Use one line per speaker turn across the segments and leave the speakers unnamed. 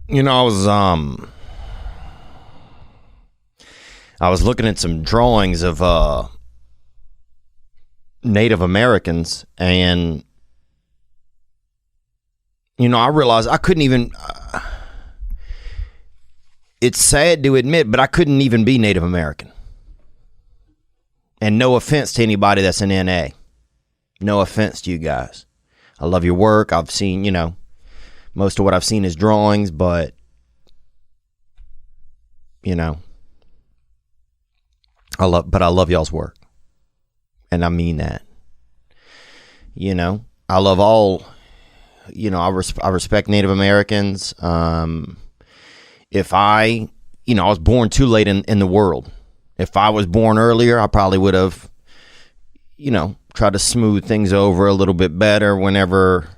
I was looking at some drawings of Native Americans, and I realized I couldn't even. It's sad to admit, but I couldn't even be Native American. And no offense to anybody that's in NA. No offense to you guys. I love your work. I've seen, most of what I've seen is drawings, but, I love y'all's work. And I mean that. I love all, I respect Native Americans. If I was born too late in the world. If I was born earlier, I probably would have, tried to smooth things over a little bit better whenever,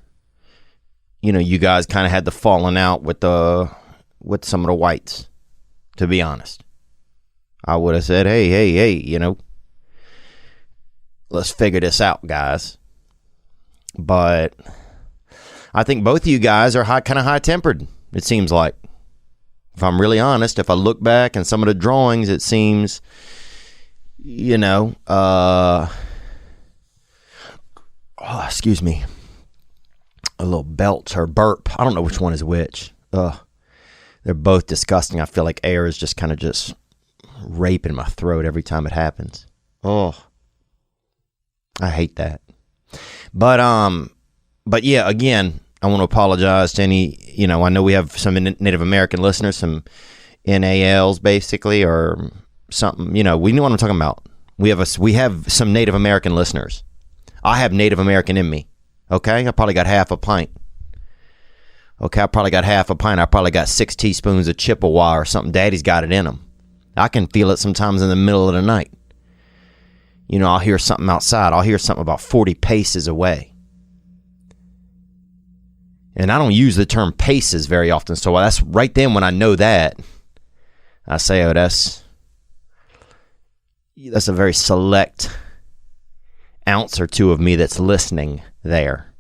you guys kind of had the falling out with some of the whites, to be honest. I would have said, hey, let's figure this out, guys. But I think both of you guys are kind of high-tempered, it seems like. If I'm really honest, if I look back and some of the drawings, it seems, excuse me, a little belch or burp. I don't know which one is which. They're both disgusting. I feel like air is just kind of just raping my throat every time it happens. Oh, I hate that. But yeah, again, I want to apologize to any, I know we have some Native American listeners, some NALs basically, or something, we know what I'm talking about. We have some Native American listeners. I have Native American in me. Okay. I probably got half a pint. Okay. I probably got half a pint. I probably got 6 teaspoons of Chippewa or something. Daddy's got it in them. I can feel it sometimes in the middle of the night. I'll hear something outside. I'll hear something about 40 paces away. And I don't use the term paces very often. So that's right then when I know that, I say, oh, that's a very select ounce or two of me that's listening there.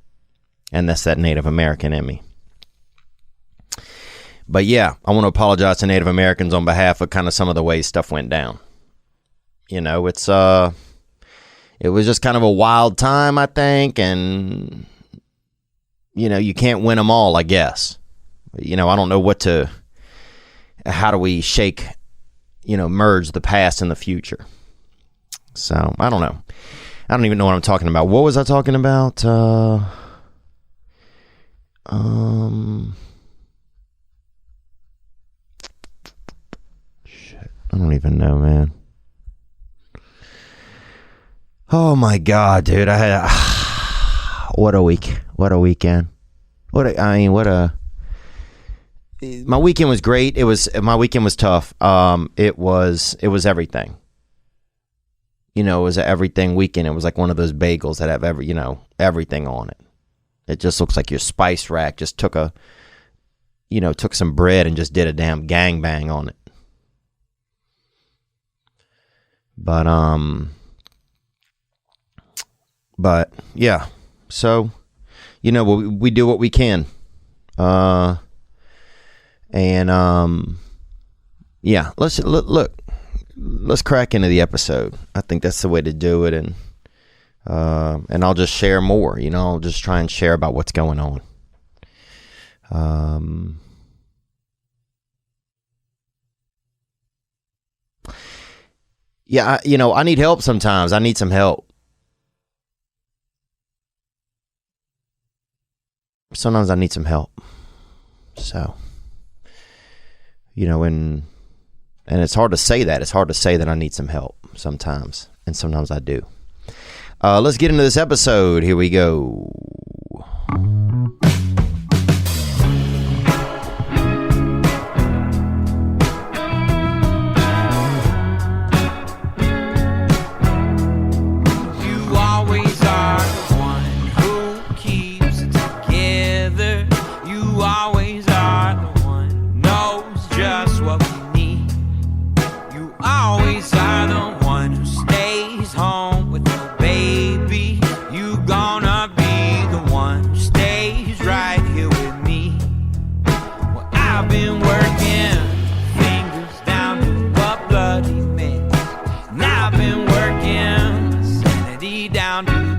And that's that Native American in me. But yeah, I want to apologize to Native Americans on behalf of kind of some of the ways stuff went down. It was just kind of a wild time, I think, and you can't win them all, I guess. I don't know how do we merge the past and the future. So, I don't know. I don't even know what I'm talking about. What was I talking about? Shit. I don't even know, man. Oh my God, dude. What a week. What a weekend. My weekend was great. My weekend was tough. It was everything. It was an everything weekend. It was like one of those bagels that have everything on it. It just looks like your spice rack just took some bread and just did a damn gangbang on it. But yeah, so, we do what we can. Yeah, let's crack into the episode. I think that's the way to do it. And I'll just share more, I'll just try and share about what's going on. Yeah, I need help sometimes. I need some help. Sometimes I need some help. So, and it's hard to say that. It's hard to say that I need some help sometimes. And sometimes I do. Let's get into this episode. Here we go.
Home with the baby, you gonna be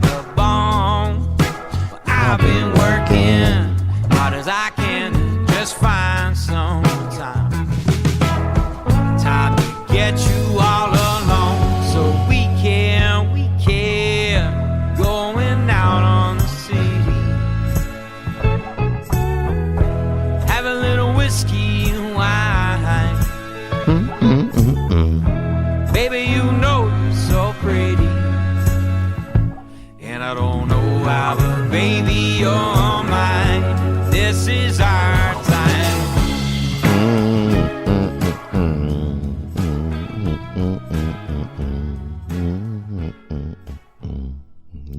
the bone. I've been working hard as I can to just find some time to get you all alone, so we can going out on the city, have a little whiskey and wine. Baby, you know you're so pretty, and I don't know how, but baby, you're mine. This is our time.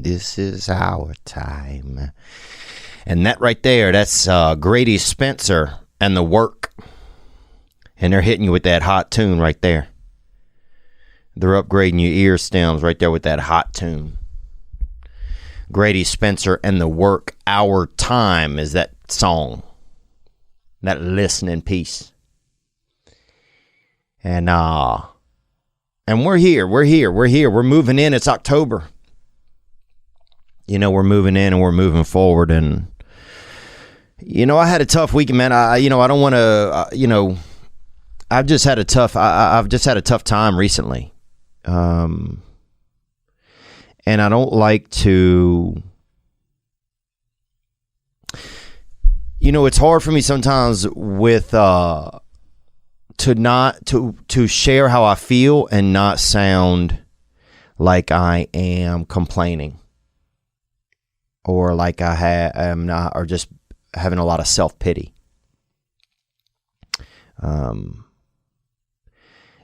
This is our time. And that right there, that's Grady Spencer and The Work. And they're hitting you with that hot tune right there. They're upgrading your ear stems right there with that hot tune. Grady Spencer and The Work, Our Time is that song. That listening piece. And we're here. We're moving in. It's October. You know, we're moving in and we're moving forward. And, you know, I had a tough week, man. I don't want to, I've just had a tough time recently. And I don't like to, it's hard for me sometimes with, to share how I feel and not sound like I am complaining or like am not, or just having a lot of self-pity. And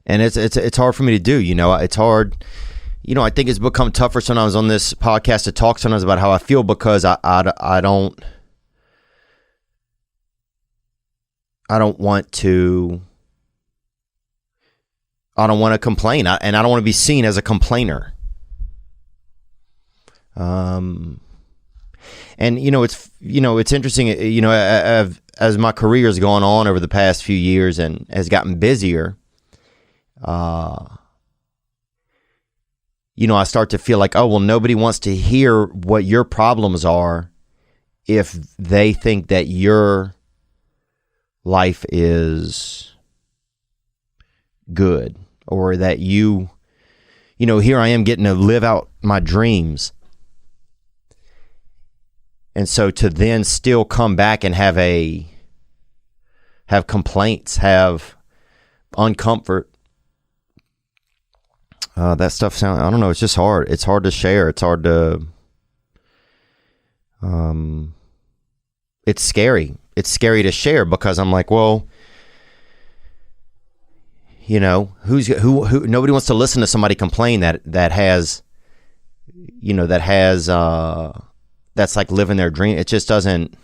it's hard for me to do, it's hard. I think it's become tougher sometimes on this podcast to talk sometimes about how I feel because I don't want to complain, and I don't want to be seen as a complainer. And it's interesting. As my career has gone on over the past few years and has gotten busier, I start to feel like, oh well, nobody wants to hear what your problems are if they think that your life is good. Or that here I am getting to live out my dreams. And so to then still come back and have complaints, have uncomfort, that stuff sounds, I don't know, it's just hard. It's hard to share. It's hard to, it's scary. It's scary to share because I'm like, well, who nobody wants to listen to somebody complain that's like living their dream. It just doesn't.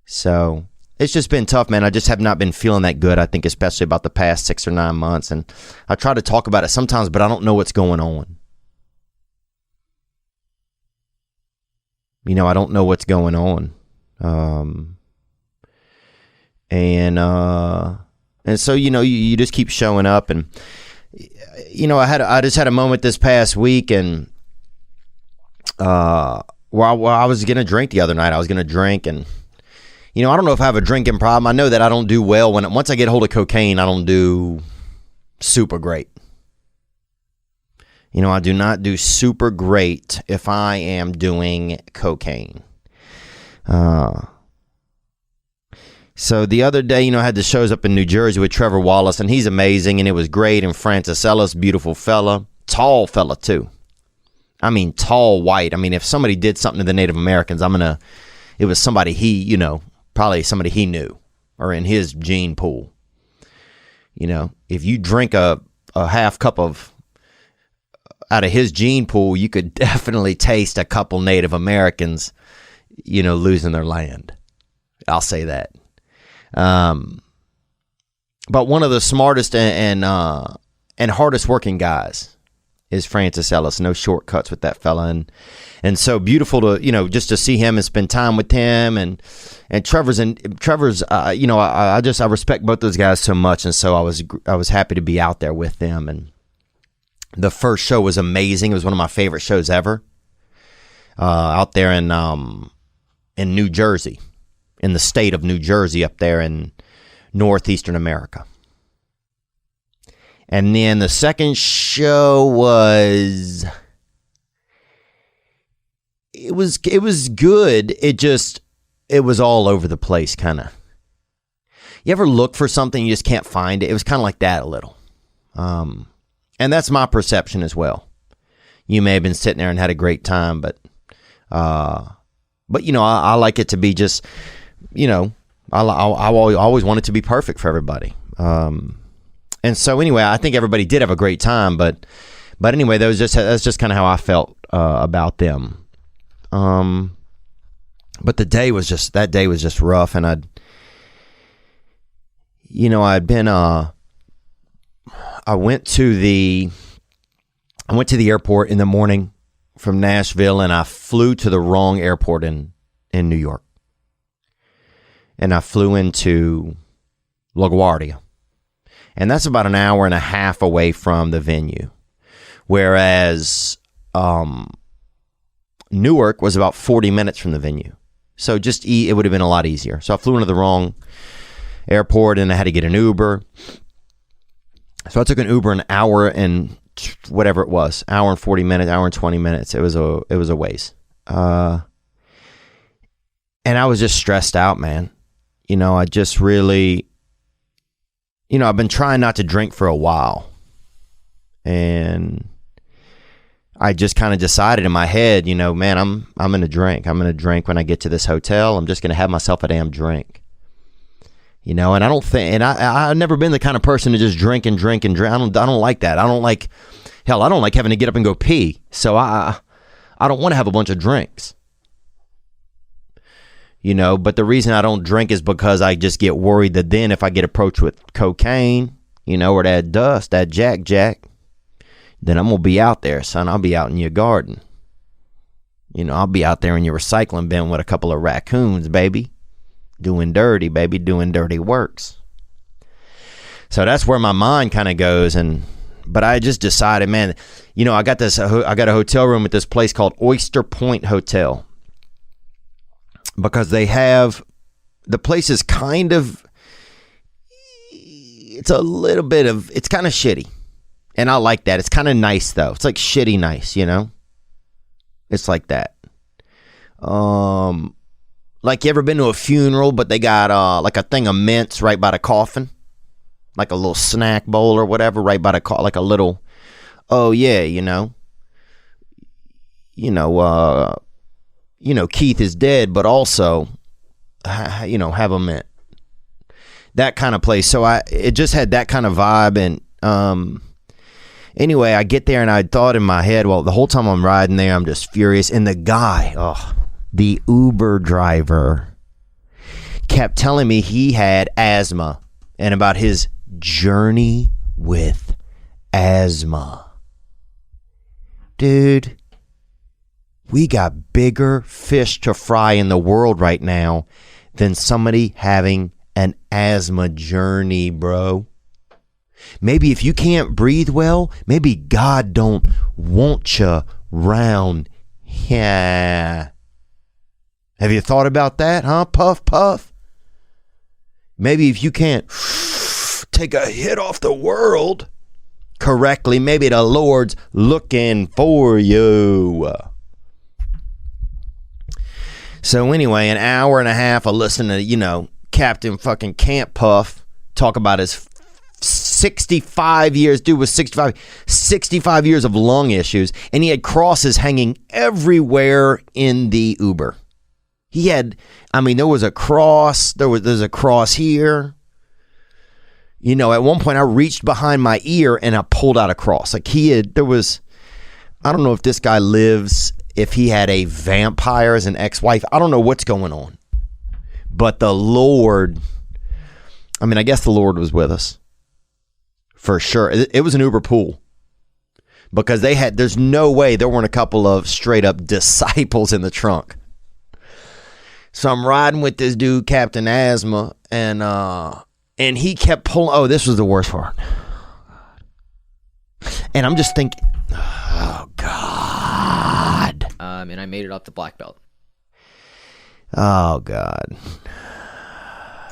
So it's just been tough, man. I just have not been feeling that good. I think especially about the past 6 or 9 months. And I try to talk about it sometimes, but I don't know what's going on. I don't know what's going on. And so, you just keep showing up. And, I just had a moment this past week and, where I was going to drink the other night. I was going to drink and, I don't know if I have a drinking problem. I know that I don't do well once I get hold of cocaine, I don't do super great. I do not do super great if I am doing cocaine. So the other day, I had the shows up in New Jersey with Trevor Wallace, and he's amazing, and it was great. And Francis Ellis, beautiful fella, tall fella too. I mean, tall, white. I mean, if somebody did something to the Native Americans, it was somebody he, probably somebody he knew or in his gene pool. If you drink a half cup out of his gene pool, you could definitely taste a couple Native Americans, losing their land. I'll say that. But one of the smartest and hardest working guys is Francis Ellis. No shortcuts with that fella, and so beautiful to just to see him and spend time with him and Trevor's I respect both those guys so much, and so I was happy to be out there with them, and The first show was amazing. It was one of my favorite shows ever. Out there in New Jersey, in the state of New Jersey, up there in northeastern America. And then the second show was, it was good. It was all over the place, kind of. You ever look for something, you just can't find it? It was kind of like that a little. And that's my perception as well. You may have been sitting there and had a great time, but you know, I like it to be just, you know, I always want it to be perfect for everybody. And so anyway, I think everybody did have a great time, but anyway, that's just kind of how I felt about them. But that day was just rough, and I went to the airport in the morning from Nashville, and I flew to the wrong airport in New York. And I flew into LaGuardia. And that's about an hour and a half away from the venue. Whereas Newark was about 40 minutes from the venue. So it would have been a lot easier. So I flew into the wrong airport, and I had to get an Uber. So I took an Uber an hour and whatever it was, hour and 40 minutes, hour and 20 minutes. It was a waste. And I was just stressed out, man. You know, I just really, you know, I've been trying not to drink for a while. And I just kind of decided in my head, you know, man, I'm going to drink. I'm going to drink when I get to this hotel. I'm just going to have myself a damn drink. You know, and I don't think, and I've never been the kind of person to just drink and drink and drink. I don't like that. I don't like having to get up and go pee. So I don't want to have a bunch of drinks. You know, but the reason I don't drink is because I just get worried that then if I get approached with cocaine, you know, or that dust, that jack, then I'm going to be out there, son. I'll be out in your garden. You know, I'll be out there in your recycling bin with a couple of raccoons, baby. Doing dirty works. So that's where my mind kind of goes. But I just decided, man, you know, I got a hotel room at this place called Oyster Point Hotel. Because the place is kind of, it's kind of shitty. And I like that. It's kind of nice, though. It's like shitty nice, you know? It's like that. Like, you ever been to a funeral, but they got like a thing of mints right by the coffin? Like a little snack bowl or whatever right by the coffin. Like a little, oh, yeah, you know, Keith is dead, but also, you know, have a mint. That kind of place. So it just had that kind of vibe. And anyway, I get there and I thought in my head, well, the whole time I'm riding there, I'm just furious. And the guy, the Uber driver, kept telling me he had asthma and about his journey with asthma. Dude, we got bigger fish to fry in the world right now than somebody having an asthma journey, bro. Maybe if you can't breathe well, maybe God don't want you round here. Have you thought about that, huh? Puff, puff. Maybe if you can't take a hit off the world correctly, maybe the Lord's looking for you. So anyway, an hour and a half of listening to, you know, Captain fucking Camp Puff talk about his 65 years, dude was 65 years of lung issues, and he had crosses hanging everywhere in the Uber. There was a cross, there's a cross here. You know, at one point I reached behind my ear and I pulled out a cross. Like I don't know if this guy lives, if he had a vampire as an ex-wife. I don't know what's going on. But the Lord, I guess the Lord was with us. For sure. It was an Uber pool. Because there's no way there weren't a couple of straight up disciples in the trunk. So I'm riding with this dude, Captain Asthma, and he kept pulling. Oh, this was the worst part. And I'm just thinking, oh God.
And I made it up to black belt.
Oh God.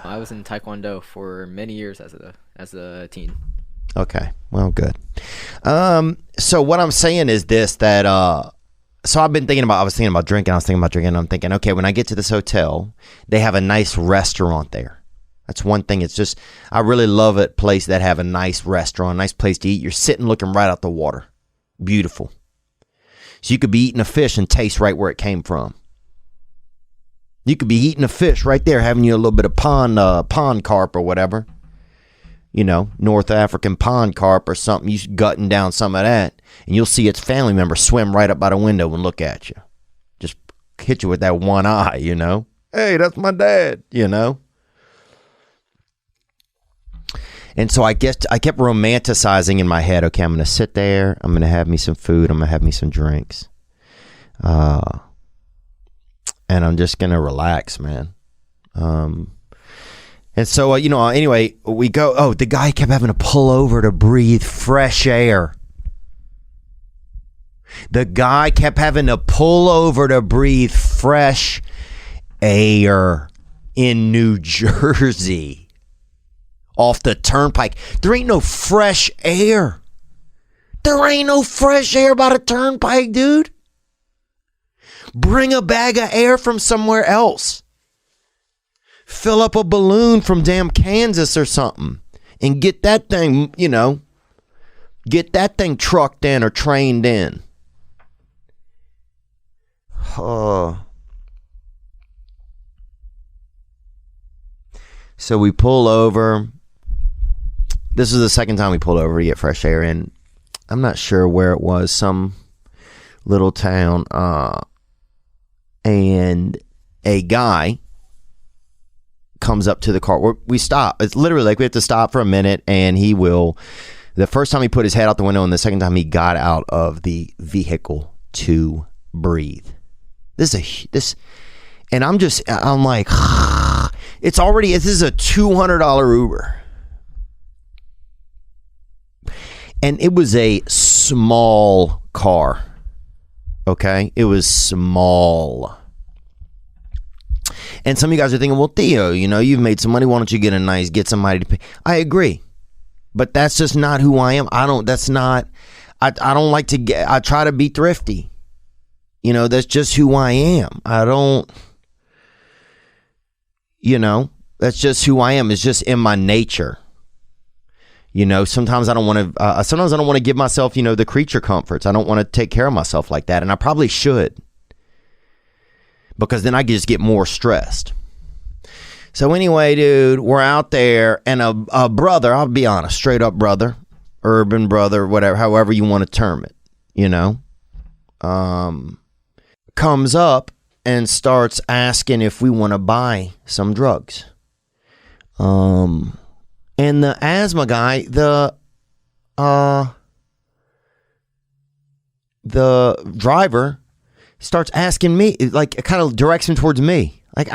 I was in Taekwondo for many years as a teen.
Okay, well, good. So what I'm saying is this, that so I was thinking about drinking, and I'm thinking, okay, when I get to this hotel, they have a nice restaurant there. That's one thing. It's just, I really love a place that have a nice restaurant, nice place to eat. You're sitting looking right out the water. Beautiful. So you could be eating a fish and taste right where it came from. You could be eating a fish right there, having you a little bit of pond carp or whatever. You know, North African pond carp or something. You gutting down some of that, and you'll see its family member swim right up by the window and look at you. Just hit you with that one eye, you know. Hey, that's my dad, you know. And so I guess I kept romanticizing in my head, okay, I'm going to sit there. I'm going to have me some food. I'm going to have me some drinks. And I'm just going to relax, man. And so, anyway, we go. Oh, the guy kept having to pull over to breathe fresh air. The guy kept having to pull over to breathe fresh air in New Jersey. Off the turnpike. There ain't no fresh air. There ain't no fresh air by the turnpike, dude. Bring a bag of air from somewhere else. Fill up a balloon from damn Kansas or something. And get that thing, get that thing trucked in or trained in. So we pull over. This is the second time we pulled over to get fresh air in. I'm not sure where it was, some little town. And a guy comes up to the car. We stop. It's literally like we have to stop for a minute, and he will. The first time he put his head out the window, and the second time he got out of the vehicle to breathe. And I'm like, this is a $200 Uber. And it was a small car. Okay? It was small. And some of you guys are thinking, well, Theo, you've made some money. Why don't you get somebody to pay? I agree. But that's just not who I am. I don't like to I try to be thrifty. That's just who I am. That's just who I am. It's just in my nature. Sometimes I don't want to give myself, the creature comforts. I don't want to take care of myself like that. And I probably should. Because then I just get more stressed. So anyway, dude, we're out there, and a brother, I'll be honest, straight up brother, urban brother, whatever, however you want to term it, comes up and starts asking if we want to buy some drugs. And the asthma guy, the driver starts asking me, like, it kind of directs him towards me. Like,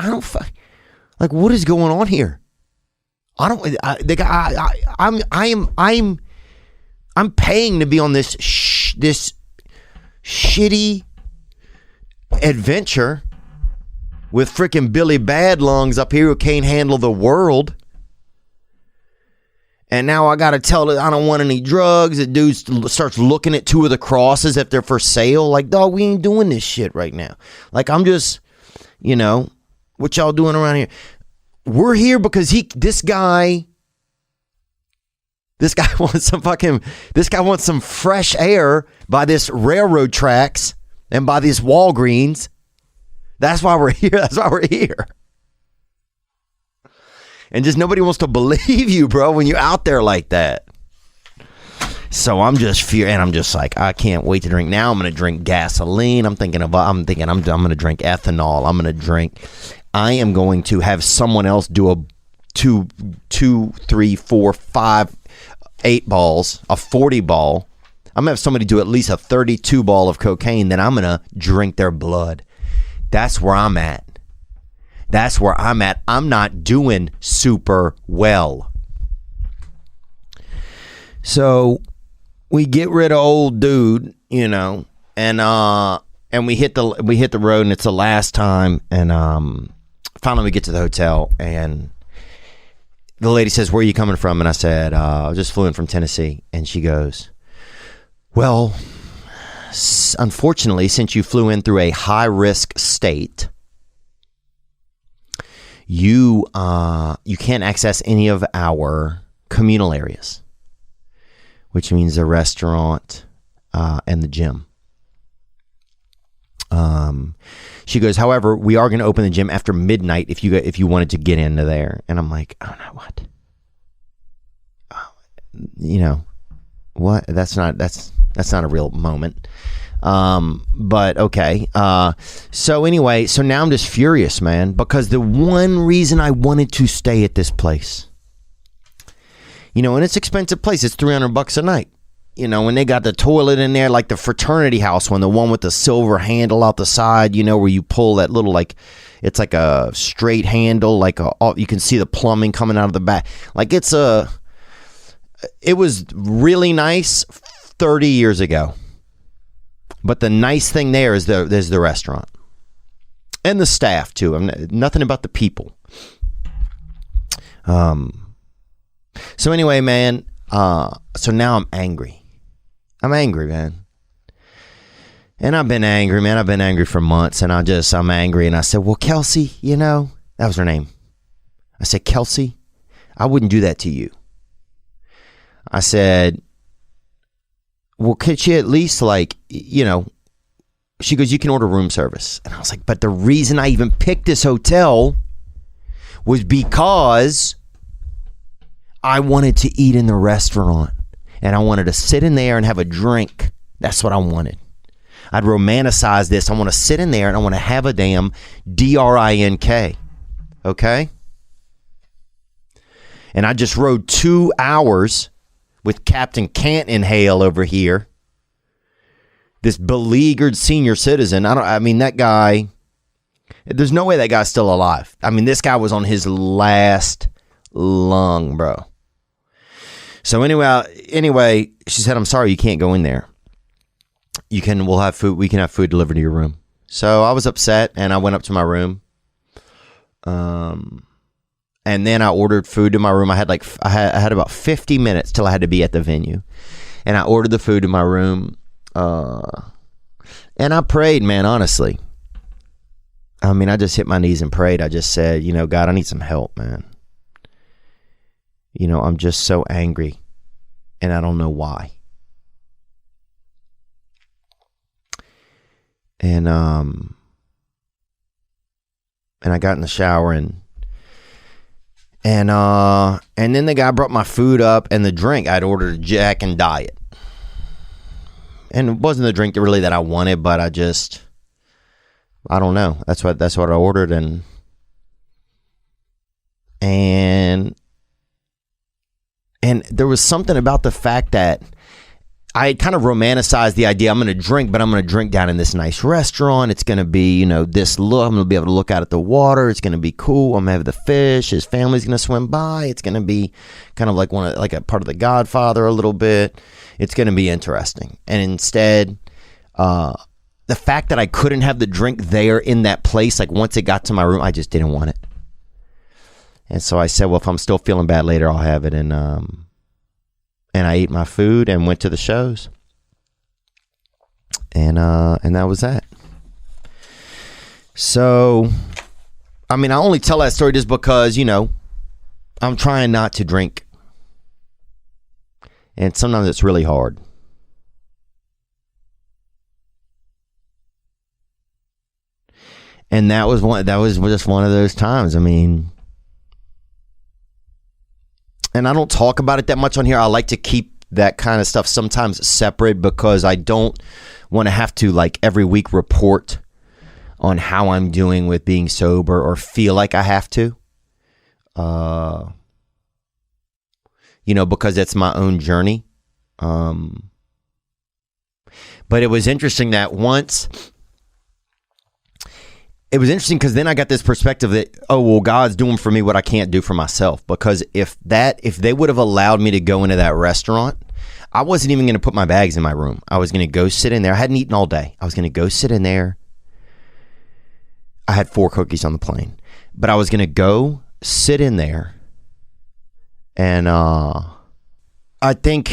what is going on here? I'm paying to be on this shitty adventure with freaking Billy Badlungs up here who can't handle the world. And now I got to tell it I don't want any drugs. The dude starts looking at two of the crosses if they're for sale. Like, dog, we ain't doing this shit right now. Like, I'm just, what y'all doing around here? We're here because this guy wants some fresh air by this railroad tracks and by this Walgreens. That's why we're here. And just nobody wants to believe you, bro, when you're out there like that. So I'm just and I'm just like, I can't wait to drink. Now I'm going to drink gasoline. I'm thinking I'm going to drink ethanol. I am going to have someone else do a 2, 3, 4, 5, 8 balls, a 40 ball. I'm going to have somebody do at least a 32 ball of cocaine. Then I'm going to drink their blood. That's where I'm at. I'm not doing super well. So we get rid of old dude, you know, and we hit the road, and it's the last time, and finally we get to the hotel, and the lady says, "Where are you coming from?" And I said, "I just flew in from Tennessee." And she goes, "Well, unfortunately, since you flew in through a high risk state, you can't access any of our communal areas, which means the restaurant and the gym." She goes, "However, we are going to open the gym after midnight if you wanted to get into there." And I'm like, "Oh no, what? You know, what? That's not a real moment." But okay. So anyway, so now I'm just furious, man, because the one reason I wanted to stay at this place, you know, and it's an expensive place. It's $300 a night. You know, when they got the toilet in there, like the fraternity house one, the one with the silver handle out the side, you know, where you pull that little, like, it's like a straight handle, like you can see the plumbing coming out of the back. Like it was really nice 30 years ago. But the nice thing there is there's the restaurant and the staff too. Nothing about the people. So anyway, man, so now I'm angry. I'm angry, man. And I've been angry, man. I've been angry for months, and I'm angry. And I said, "Well, Kelsey, you know," that was her name. I said, "Kelsey, I wouldn't do that to you." I said, "Well, could you at least, like, you know," she goes, "You can order room service." And I was like, "But the reason I even picked this hotel was because I wanted to eat in the restaurant. And I wanted to sit in there and have a drink. That's what I wanted. I'd romanticize this. I want to sit in there and I want to have a damn drink. Okay? And I just rode 2 hours with Captain Can't Inhale over here. This beleaguered senior citizen. I mean, that guy, there's no way that guy's still alive. I mean, this guy was on his last lung, bro. So anyway, she said, "I'm sorry, you can't go in there. We'll have food. We can have food delivered to your room." So I was upset, and I went up to my room. And then I ordered food to my room. I had about 50 minutes till I had to be at the venue, and I ordered the food to my room. And I prayed, man. Honestly, I mean, I just hit my knees and prayed. I just said, "You know, God, I need some help, man. You know, I'm just so angry, and I don't know why." And I got in the shower, and then the guy brought my food up and the drink. I'd ordered a Jack and Diet, and it wasn't the drink really that I wanted, but I don't know. That's what I ordered, and there was something about the fact that I kind of romanticized the idea. I'm going to drink, but I'm going to drink down in this nice restaurant. It's going to be, you know, this look. I'm going to be able to look out at the water. It's going to be cool. I'm going to have the fish. His family's going to swim by. It's going to be kind of like a part of The Godfather a little bit. It's going to be interesting. And instead, the fact that I couldn't have the drink there in that place, like once it got to my room, I just didn't want it. And so I said, well, if I'm still feeling bad later, I'll have it. And I ate my food and went to the shows. And that was that. So, I mean, I only tell that story just because, you know, I'm trying not to drink. And sometimes it's really hard. And that was just one of those times. I mean, and I don't talk about it that much on here. I like to keep that kind of stuff sometimes separate because I don't want to have to, like, every week report on how I'm doing with being sober or feel like I have to. You know, because it's my own journey. But it was interesting that it was interesting because then I got this perspective that, oh, well, God's doing for me what I can't do for myself. Because if they would have allowed me to go into that restaurant, I wasn't even going to put my bags in my room. I was going to go sit in there. I hadn't eaten all day. I was going to go sit in there. I had 4 cookies on the plane, but I was going to go sit in there. And I think,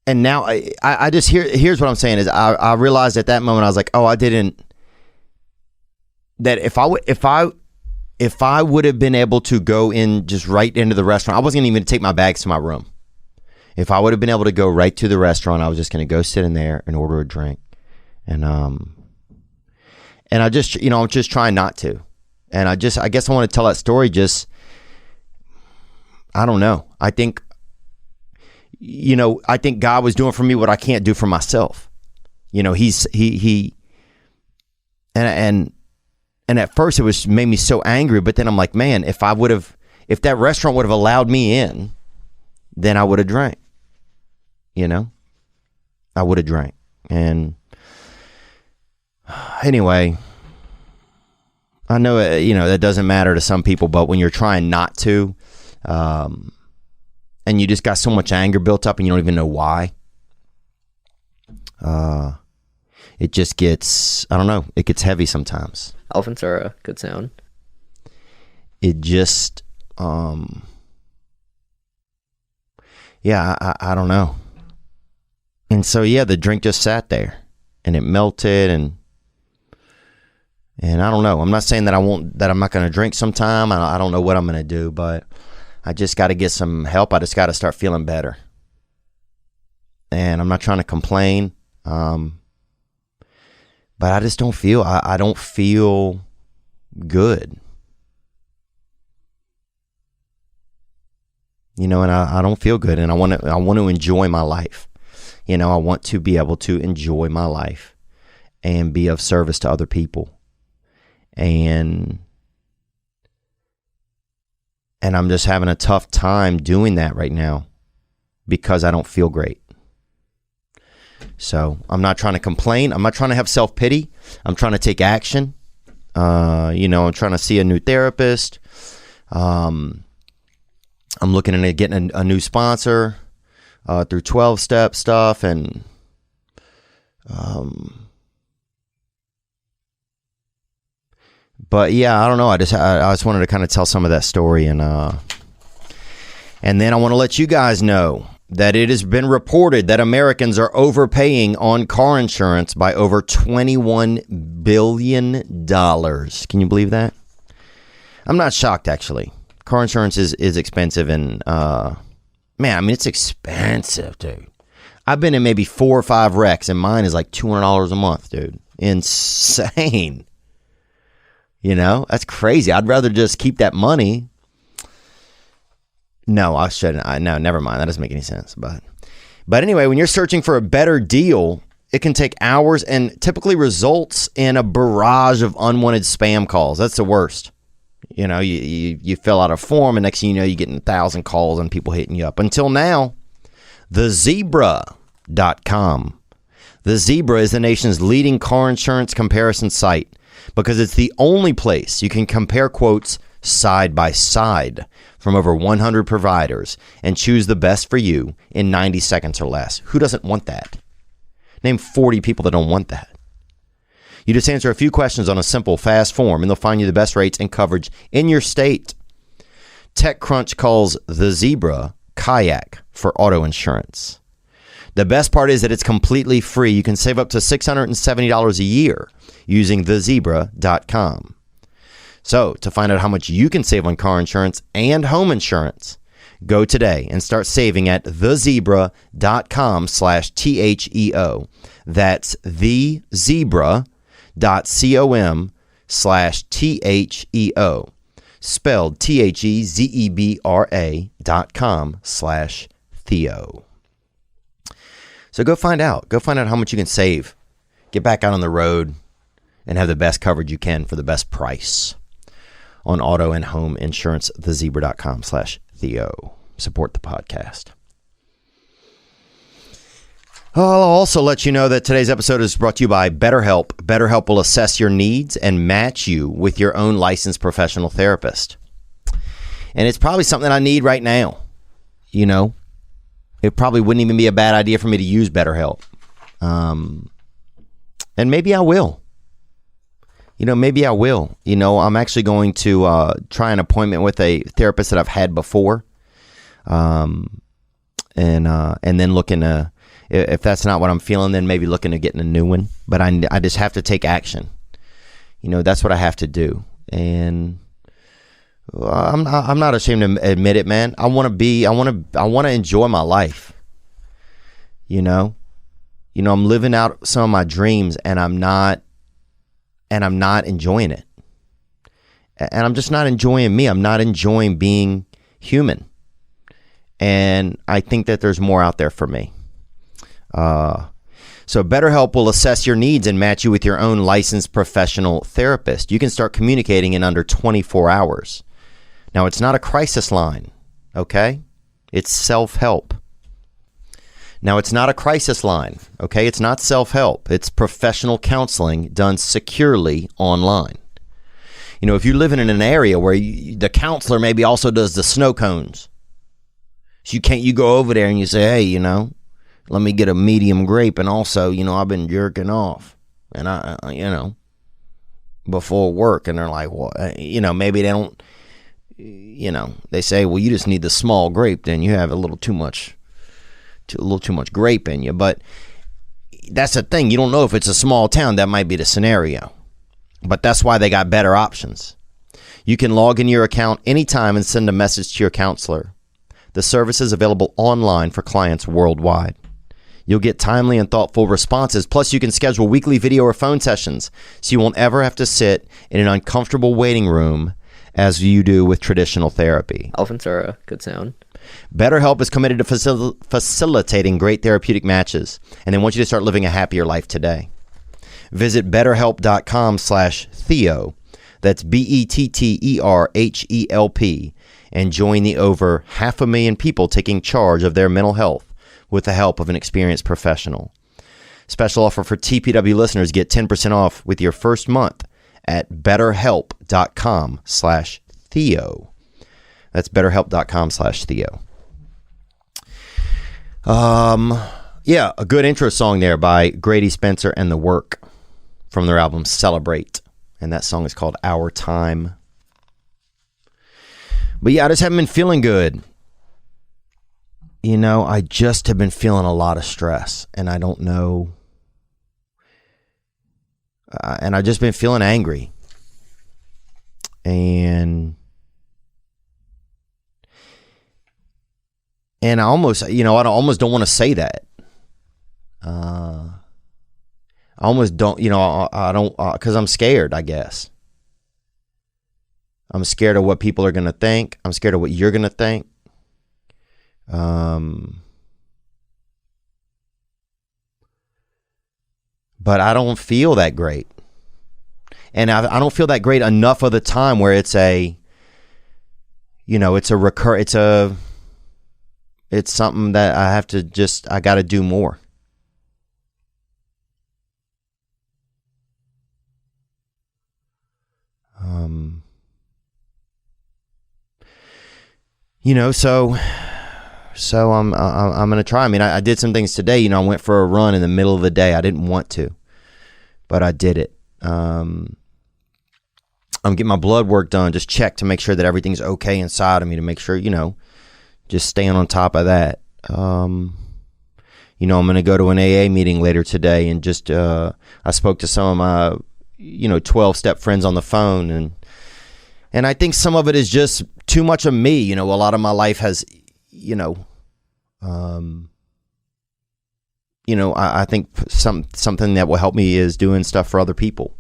and now I just here's what I'm saying is I realized at that moment, I was like, oh, I didn't, that if I would have been able to go in just right into the restaurant, I wasn't even going to take my bags to my room. If I would have been able to go right to the restaurant, I was just going to go sit in there and order a drink. And I just, I'm just trying not to. And I guess I want to tell that story just, I don't know. I think God was doing for me what I can't do for myself. And at first it made me so angry, but then I'm like, man, if that restaurant would have allowed me in, then I would have drank, I would have drank. And anyway, I know, that doesn't matter to some people, but when you're trying not to, and you just got so much anger built up and you don't even know why, it just gets, I don't know, it gets heavy sometimes.
Elephants are a good sound.
It just, I don't know. And so, the drink just sat there and it melted and I don't know. I'm not saying that I'm not going to drink sometime. I don't know what I'm going to do, but I just got to get some help. I just got to start feeling better. And I'm not trying to complain. But I just don't feel, I don't feel good. And I don't feel good, and I want to enjoy my life. I want to be able to enjoy my life and be of service to other people. And I'm just having a tough time doing that right now because I don't feel great. So I'm not trying to complain. I'm not trying to have self-pity. I'm trying to take action. I'm trying to see a new therapist. I'm looking at getting a new sponsor through 12-step stuff. And but yeah, I don't know. I just wanted to kind of tell some of that story. And then I want to let you guys know that it has been reported that Americans are overpaying on car insurance by over $21 billion. Can you believe that? I'm not shocked, actually. Car insurance is expensive, and it's expensive, dude. I've been in maybe 4 or 5 wrecks, and mine is like $200 a month, dude. Insane. That's crazy. I'd rather just keep that money. No, I shouldn't. No, never mind. That doesn't make any sense. But anyway, when you're searching for a better deal, it can take hours and typically results in a barrage of unwanted spam calls. That's the worst. You fill out a form, and next thing you know, you're getting 1,000 calls and people hitting you up. Until now, thezebra.com. The Zebra is the nation's leading car insurance comparison site because it's the only place you can compare quotes side by side from over 100 providers and choose the best for you in 90 seconds or less. Who doesn't want that? Name 40 people that don't want that. You just answer a few questions on a simple, fast form, and they'll find you the best rates and coverage in your state. TechCrunch calls the Zebra Kayak for auto insurance. The best part is that it's completely free. You can save up to $670 a year using thezebra.com. So, to find out how much you can save on car insurance and home insurance, go today and start saving at thezebra.com/THEO. That's thezebra.com/THEO. Spelled THEZEBRA.com/Theo. So go find out. Go find out how much you can save. Get back out on the road and have the best coverage you can for the best price on auto and home insurance. Thezebra.com/Theo. Support the podcast. I'll also let you know that today's episode is brought to you by BetterHelp. BetterHelp will assess your needs and match you with your own licensed professional therapist. And it's probably something I need right now. it probably wouldn't even be a bad idea for me to use BetterHelp. And maybe I will. Maybe I will. I'm actually going to try an appointment with a therapist that I've had before. And then looking to, if that's not what I'm feeling, then maybe looking to getting a new one. But I just have to take action. That's what I have to do. And I'm not ashamed to admit it, man. I want to enjoy my life. I'm living out some of my dreams, and I'm not enjoying it. And I'm just not enjoying me. I'm not enjoying being human. And I think that there's more out there for me. So BetterHelp will assess your needs and match you with your own licensed professional therapist. You can start communicating in under 24 hours. Now, it's not a crisis line, okay? It's self-help. Now, it's not a crisis line, okay? It's not self-help. It's professional counseling done securely online. If you're living in an area where the counselor maybe also does the snow cones, so you go over there and you say, hey, let me get a medium grape, and also, I've been jerking off, and I before work, and they're like, well, maybe they don't, they say, well, you just need the small grape, then you have a little too much grape in you. But that's the thing, you don't know if it's a small town. That might be the scenario, but that's why they got better options. You can log in your account anytime and send a message to your counselor. The service is available online for clients worldwide. You'll get timely and thoughtful responses. Plus, you can schedule weekly video or phone sessions, so you won't ever have to sit in an uncomfortable waiting room as you do with traditional therapy.
Elephants are a good sound.
BetterHelp is committed to facilitating great therapeutic matches, and they want you to start living a happier life today. Visit betterhelp.com/Theo. That's BETTERHELP, and join the over 500,000 people taking charge of their mental health with the help of an experienced professional. Special offer for TPW listeners: get 10% off with your first month at betterhelp.com/Theo. That's betterhelp.com/Theo. Yeah, a good intro song there by Grady Spencer and The Work from their album Celebrate. And that song is called Our Time. But yeah, I just haven't been feeling good. I just have been feeling a lot of stress, and I don't know. And I've just been feeling angry. And I almost, I almost don't want to say that. I almost don't, I don't, because I'm scared, I guess. I'm scared of what people are going to think. I'm scared of what you're going to think. But I don't feel that great. And I don't feel that great enough of the time where it's it's something that I have to I got to do more. So I'm going to try. I mean, I did some things today. I went for a run in the middle of the day. I didn't want to, but I did it. I'm getting my blood work done, just check to make sure that everything's okay inside of me, to make sure, just staying on top of that. I'm going to go to an AA meeting later today, and just, I spoke to some of my, 12-step friends on the phone, and I think some of it is just too much of me. A lot of my life has, I think something that will help me is doing stuff for other people.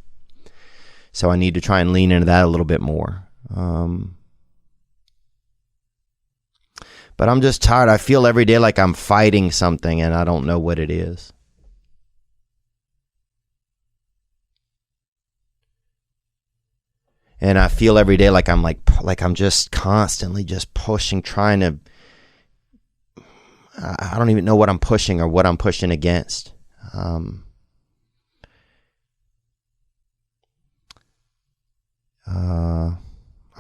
So I need to try and lean into that a little bit more. But I'm just tired. I feel every day like I'm fighting something, and I don't know what it is. And I feel every day like I'm just constantly just pushing, trying to. I don't even know what I'm pushing or what I'm pushing against. I'm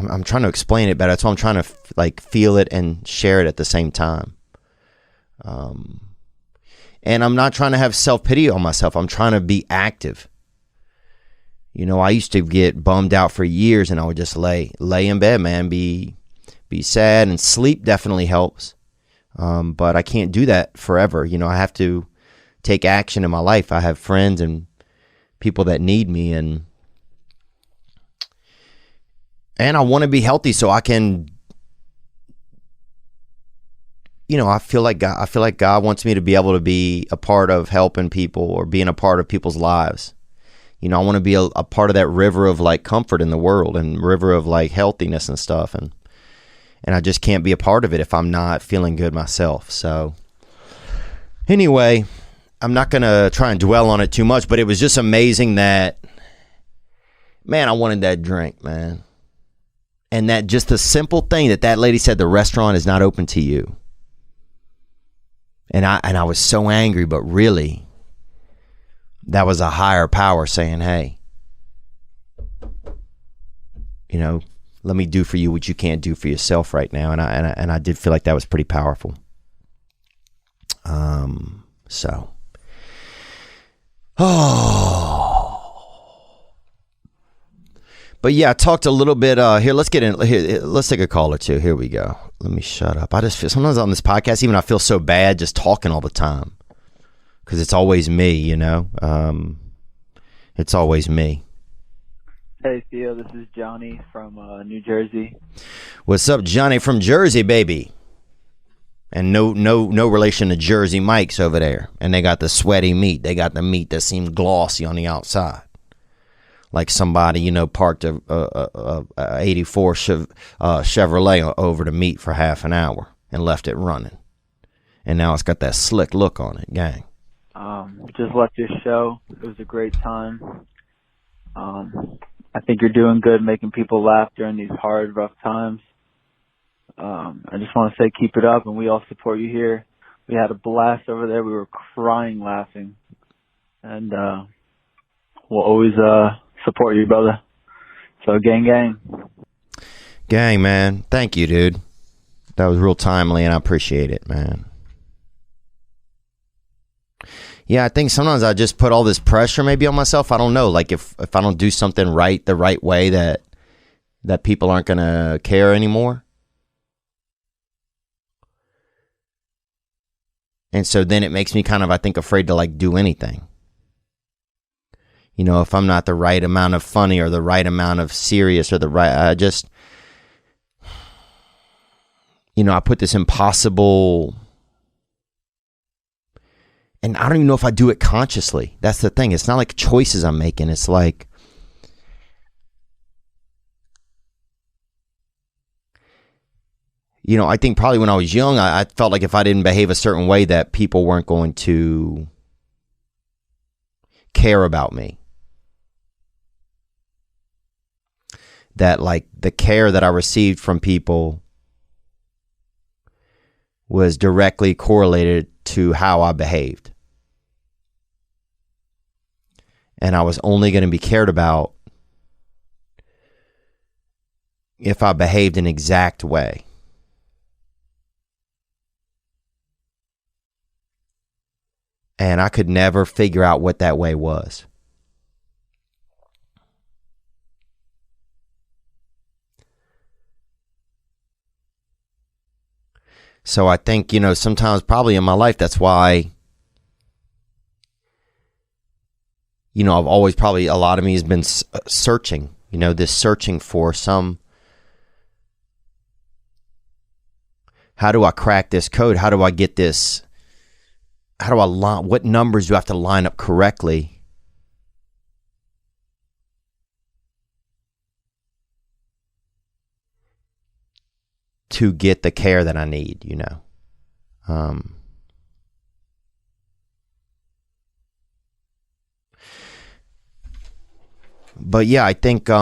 I'm trying to explain it better. That's why I'm trying to like feel it and share it at the same time. And I'm not trying to have self-pity on myself. I'm trying to be active. You know, I used to get bummed out for years, and I would just lay in bed, man, be sad, and sleep definitely helps. But I can't do that forever. You know, I have to take action in my life. I have friends and people that need me, and I want to be healthy so I can, you know, I feel like God wants me to be able to be a part of helping people or being a part of people's lives. You know, I want to be a part of that river of like comfort in the world and river of like healthiness and stuff. And I just can't be a part of it if I'm not feeling good myself. So anyway, I'm not going to try and dwell on it too much, but it was just amazing that, man, I wanted that drink, man. And that just the simple thing that lady said, the restaurant is not open to you. And I was so angry, but really, that was a higher power saying, hey, you know, let me do for you what you can't do for yourself right now. And I did feel like that was pretty powerful. So, but yeah, I talked a little bit. Here, let's get in. Here, let's take a call or two. Here we go. Let me shut up. I just feel sometimes on this podcast, even I feel so bad just talking all the time because it's always me, you know. It's always me.
Hey Theo, this is Johnny from New Jersey.
What's up, Johnny from Jersey, baby? And no relation to Jersey Mike's over there. And they got the sweaty meat. They got the meat that seemed glossy on the outside. Like somebody, you know, parked a 84 Chevrolet over the meat for half an hour and left it running. And now it's got that slick look on it, gang.
Just left your show. It was a great time. I think you're doing good making people laugh during these hard, rough times. I just want to say keep it up, and we all support you here. We had a blast over there. We were crying laughing. And we'll always support you, brother. So gang.
Gang, man. Thank you, dude. That was real timely, and I appreciate it, man. Yeah, I think sometimes I just put all this pressure maybe on myself. I don't know. Like if I don't do something right the right way that people aren't going to care anymore. And so then it makes me kind of, I think, afraid to like do anything. You know, if I'm not the right amount of funny or the right amount of serious or I just, you know, I put this impossible, and I don't even know if I do it consciously. That's the thing. It's not like choices I'm making. It's like, you know, I think probably when I was young, I felt like if I didn't behave a certain way that people weren't going to care about me. That like the care that I received from people was directly correlated to how I behaved. And I was only going to be cared about if I behaved an exact way. And I could never figure out what that way was. So I think, you know, sometimes probably in my life, that's why, you know, I've always probably, a lot of me has been searching, you know, this searching for some, how do I crack this code? How do I get this? How do I line, what numbers do I have to line up correctly to get the care that I need, you know? But yeah, I think, you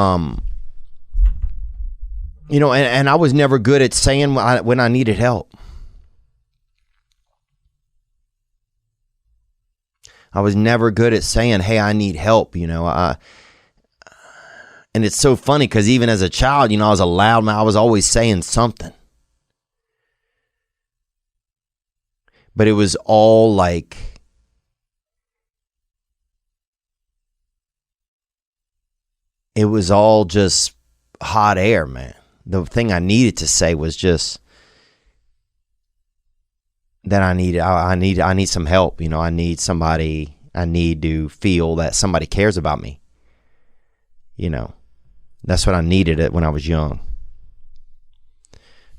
know, and I was never good at saying when I needed help. I was never good at saying, hey, I need help, you know. And it's so funny because even as a child, I was a loud man. I was always saying something. But it was all like, it was all just hot air, man. The thing I needed to say was just that I need some help. I need somebody. I need to feel that somebody cares about me. That's what I needed it when I was young.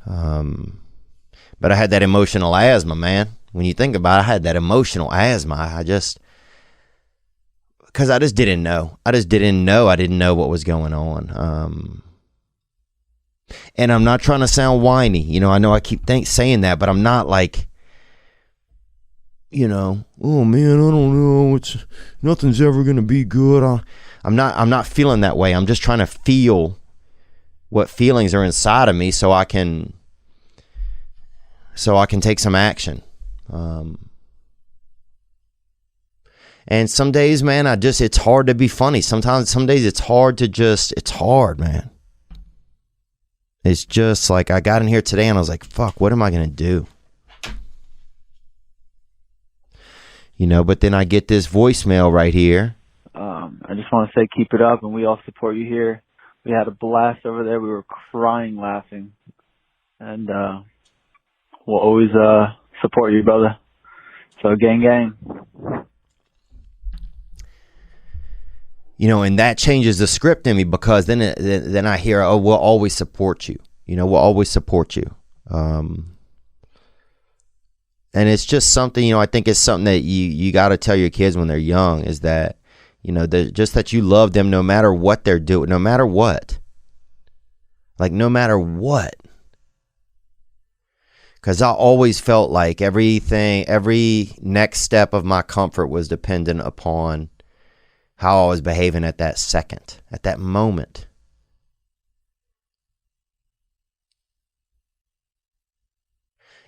But I had that emotional asthma, man. When you think about it, I had that emotional asthma. Because I just didn't know. I didn't know what was going on. And I'm not trying to sound whiny. I know I keep saying that, but I'm not like, oh man, I don't know. Nothing's ever going to be good. I'm not feeling that way. I'm just trying to feel what feelings are inside of me so I can take some action. And some days, man, it's hard to be funny. Some days it's hard, man. It's just like I got in here today and I was like, fuck, what am I going to do? But then I get this voicemail right here.
I just want to say keep it up, and we all support you here. We had a blast over there. We were crying laughing. And we'll always support you, brother. So gang, gang.
And that changes the script in me because then I hear, oh, we'll always support you. We'll always support you. And it's just something, I think it's something that you got to tell your kids when they're young is that, just that you love them no matter what they're doing, no matter what. Like, no matter what. Because I always felt like every next step of my comfort was dependent upon how I was behaving at that second, at that moment.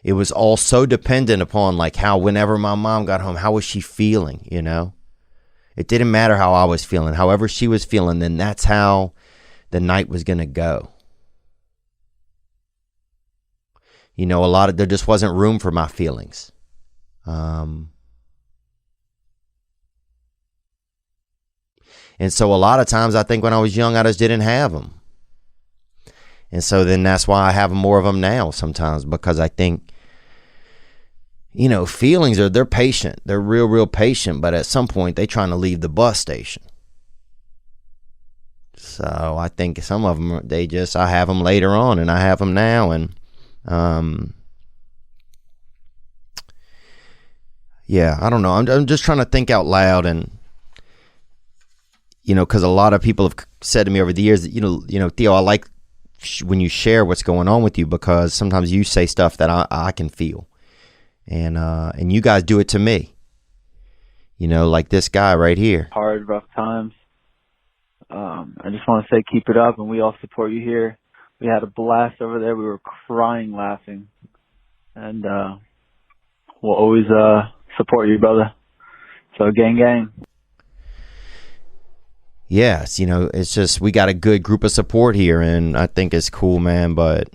It was all so dependent upon like how whenever my mom got home, how was she feeling, It didn't matter how I was feeling. However she was feeling, then that's how the night was going to go. There just wasn't room for my feelings. And so a lot of times I think when I was young, I just didn't have them. And so then that's why I have more of them now sometimes, because I think, feelings they're patient. They're real patient. But at some point they trying to leave the bus station. So I think some of them, I have them later on and I have them now. And, yeah, I don't know. I'm just trying to think out loud and, because a lot of people have said to me over the years that, Theo, I like when you share what's going on with you because sometimes you say stuff that I can feel. And you guys do it to me. Like this guy right here.
Hard, rough times. I just want to say keep it up, and we all support you here. We had a blast over there. We were crying laughing. And we'll always support you, brother. So gang, gang.
Yes, it's just we got a good group of support here, and I think it's cool, man. But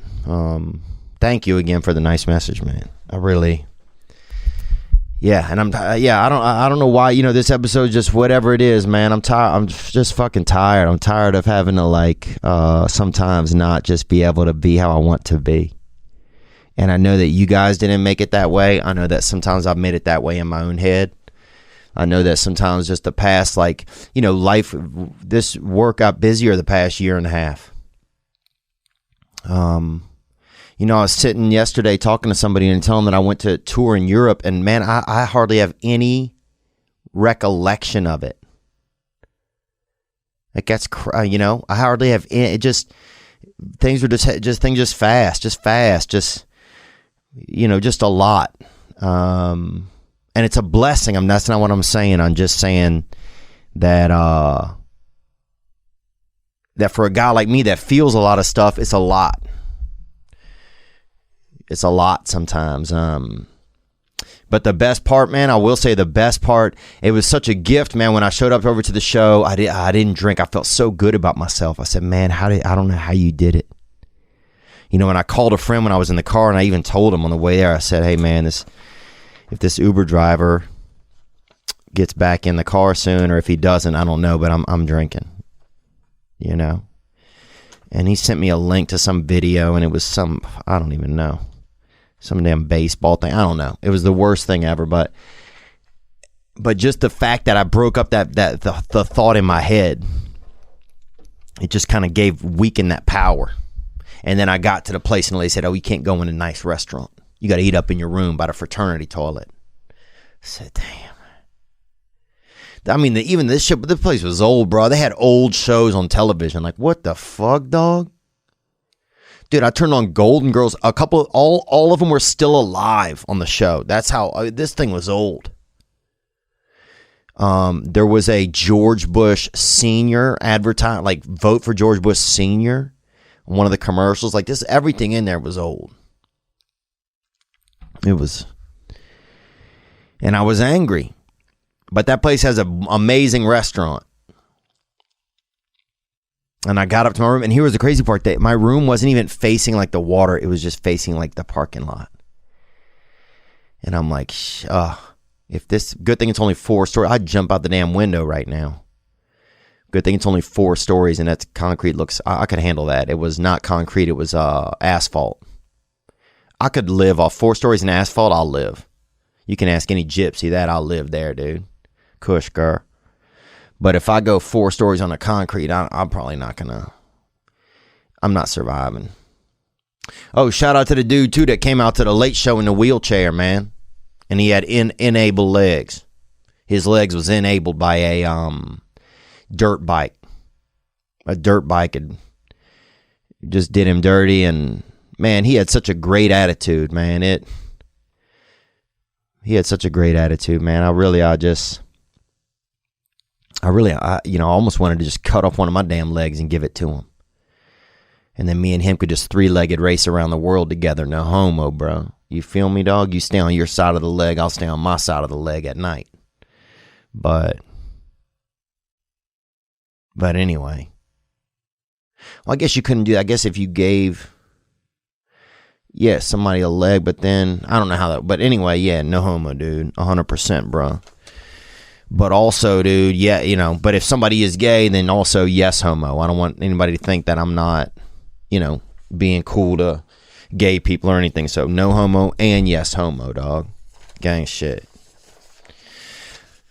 thank you again for the nice message, man. I really, yeah. And I don't know why this episode just whatever it is, man. I'm tired. I'm just fucking tired. I'm tired of having to sometimes not just be able to be how I want to be. And I know that you guys didn't make it that way. I know that sometimes I've made it that way in my own head. I know that sometimes just the past, life, this work got busier the past year and a half. I was sitting yesterday talking to somebody and telling them that I went to a tour in Europe, and man, I hardly have any recollection of it. Like that's, I hardly have any, things were just fast, just a lot. And it's a blessing. That's not what I'm saying. I'm just saying that that for a guy like me that feels a lot of stuff, it's a lot. It's a lot sometimes. But But the best part, man, I will say the best part, it was such a gift, man. When I showed up over to the show, I didn't drink. I felt so good about myself. I said, man, I don't know how you did it. You know, when I called a friend when I was in the car, and I even told him on the way there, I said, hey, man, if this Uber driver gets back in the car soon, or if he doesn't, I don't know, but I'm drinking, you know. And he sent me a link to some video, and it was I don't even know, some damn baseball thing. I don't know. It was the worst thing ever, but just the fact that I broke up the thought in my head, it just kind of weakened that power. And then I got to the place and they said, oh, you can't go in a nice restaurant. You got to eat up in your room by the fraternity toilet. I said, damn. I mean, even this place was old, bro. They had old shows on television. Like, what the fuck, dog? Dude, I turned on Golden Girls. All of them were still alive on the show. That's how, this thing was old. There was a George Bush Sr. advertise, like, vote for George Bush Sr. One of the commercials, like this, everything in there was old. It was, and I was angry. But that place has an amazing restaurant. And I got up to my room, and here was the crazy part, that my room wasn't even facing like the water, it was just facing like the parking lot. And I'm like, if this, good thing it's only 4 stories, I'd jump out the damn window right now. Good thing it's only 4 stories, and that's concrete. I could handle that. It was not concrete. It was asphalt. I could live off 4 stories in asphalt. I'll live. You can ask any gypsy that. I'll live there, dude. Kush, girl. But if I go 4 stories on the concrete, I'm probably not gonna. I'm not surviving. Oh, shout out to the dude too that came out to the late show in the wheelchair, man, and he had enabled legs. His legs was enabled by a dirt bike. A dirt bike had just did him dirty, and man, he had such a great attitude, man. He had such a great attitude, man. I almost wanted to just cut off one of my damn legs and give it to him. And then me and him could just 3-legged race around the world together. No homo, bro. You feel me, dog? You stay on your side of the leg, I'll stay on my side of the leg at night. But anyway. Well, I guess you couldn't do that. I guess if you gave, somebody a leg, but then, I don't know how that, but anyway, no homo, dude. 100%, bro. But also, dude, but if somebody is gay, then also, yes, homo. I don't want anybody to think that I'm not, being cool to gay people or anything. So, no homo and yes, homo, dog. Gang shit.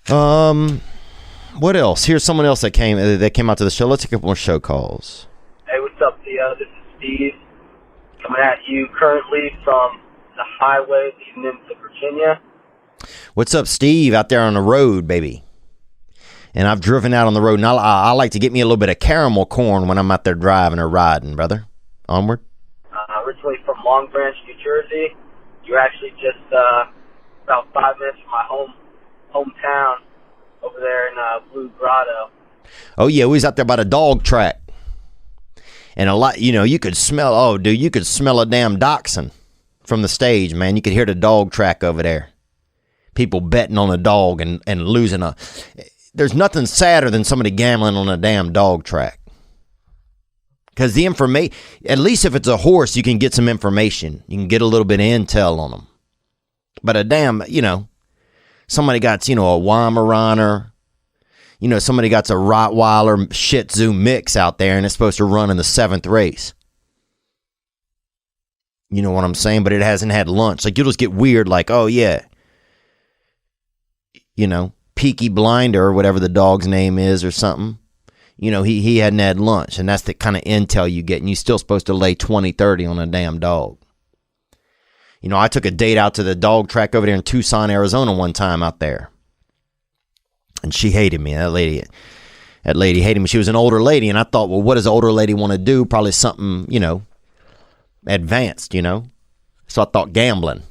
What else? Here's someone else that came out to the show. Let's take a couple more show calls.
Hey, what's up, Theo? This is Steve, coming at you currently from the highway leading into Virginia.
What's up, Steve? Out there on the road, baby. And I've driven out on the road, and I like to get me a little bit of caramel corn when I'm out there driving or riding, brother. Onward.
Originally from Long Branch, New Jersey. You're actually just about 5 minutes from my hometown over there in Blue Grotto.
Oh, yeah, we was out there by the dog track. And a lot, you could smell, you could smell a damn dachshund from the stage, man. You could hear the dog track over there. People betting on a dog and losing there's nothing sadder than somebody gambling on a damn dog track. Because the information, at least if it's a horse, you can get some information. You can get a little bit of intel on them. But a damn, somebody got, a Weimaraner, somebody got a Rottweiler Shih Tzu mix out there and it's supposed to run in the 7th race. You know what I'm saying? But it hasn't had lunch. Like, you'll just get weird, like, oh, yeah. Peaky Blinder or whatever the dog's name is or something. He hadn't had lunch, and that's the kind of intel you get, and you're still supposed to lay 20-30 on a damn dog. I took a date out to the dog track over there in Tucson, Arizona one time out there. And she hated me. That lady hated me. She was an older lady, and I thought, well, what does an older lady want to do? Probably something, advanced, So I thought gambling.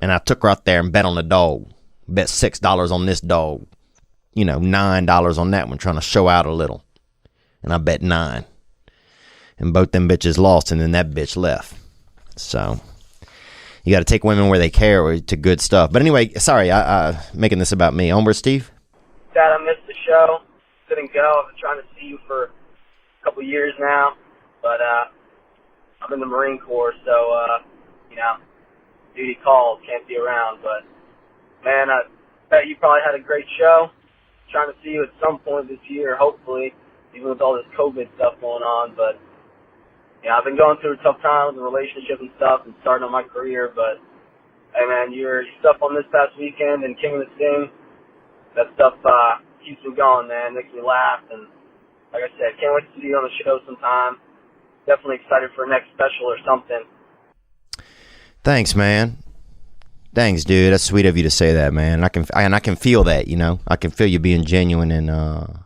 And I took her out there and bet on the dog. Bet $6 on this dog. $9 on that one, trying to show out a little. And I bet 9. And both them bitches lost, and then that bitch left. So, you got to take women where they care to good stuff. But anyway, sorry, I making this about me. Onward, Steve.
Dad, I missed the show. Couldn't go. I've been trying to see you for a couple years now, but I'm in the Marine Corps, so duty calls, can't be around. But man, I bet you probably had a great show. Trying to see you at some point this year, hopefully, even with all this COVID stuff going on. But I've been going through a tough time with the relationship and stuff, and starting on my career. But hey, man, your stuff on this past weekend and King of the Sting, that stuff keeps me going, man. Makes me laugh, and like I said, can't wait to see you on the show sometime. Definitely excited for a next special or something.
Thanks, man. Thanks, dude. That's sweet of you to say that, man. I can feel that, I can feel you being genuine, and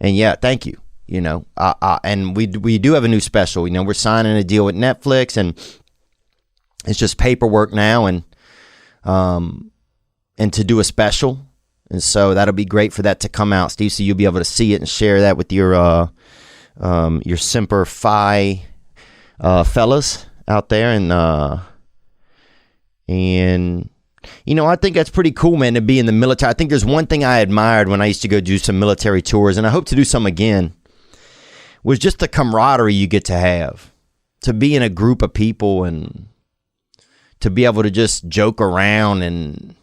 yeah, thank you. And we do have a new special. We're signing a deal with Netflix, and it's just paperwork now, and to do a special, and so that'll be great for that to come out, Steve. So you'll be able to see it and share that with your Semper Fi fellas out there, and I think that's pretty cool, man, to be in the military. I think there's one thing I admired when I used to go do some military tours, and I hope to do some again, was just the camaraderie you get to have, to be in a group of people and to be able to just joke around. And,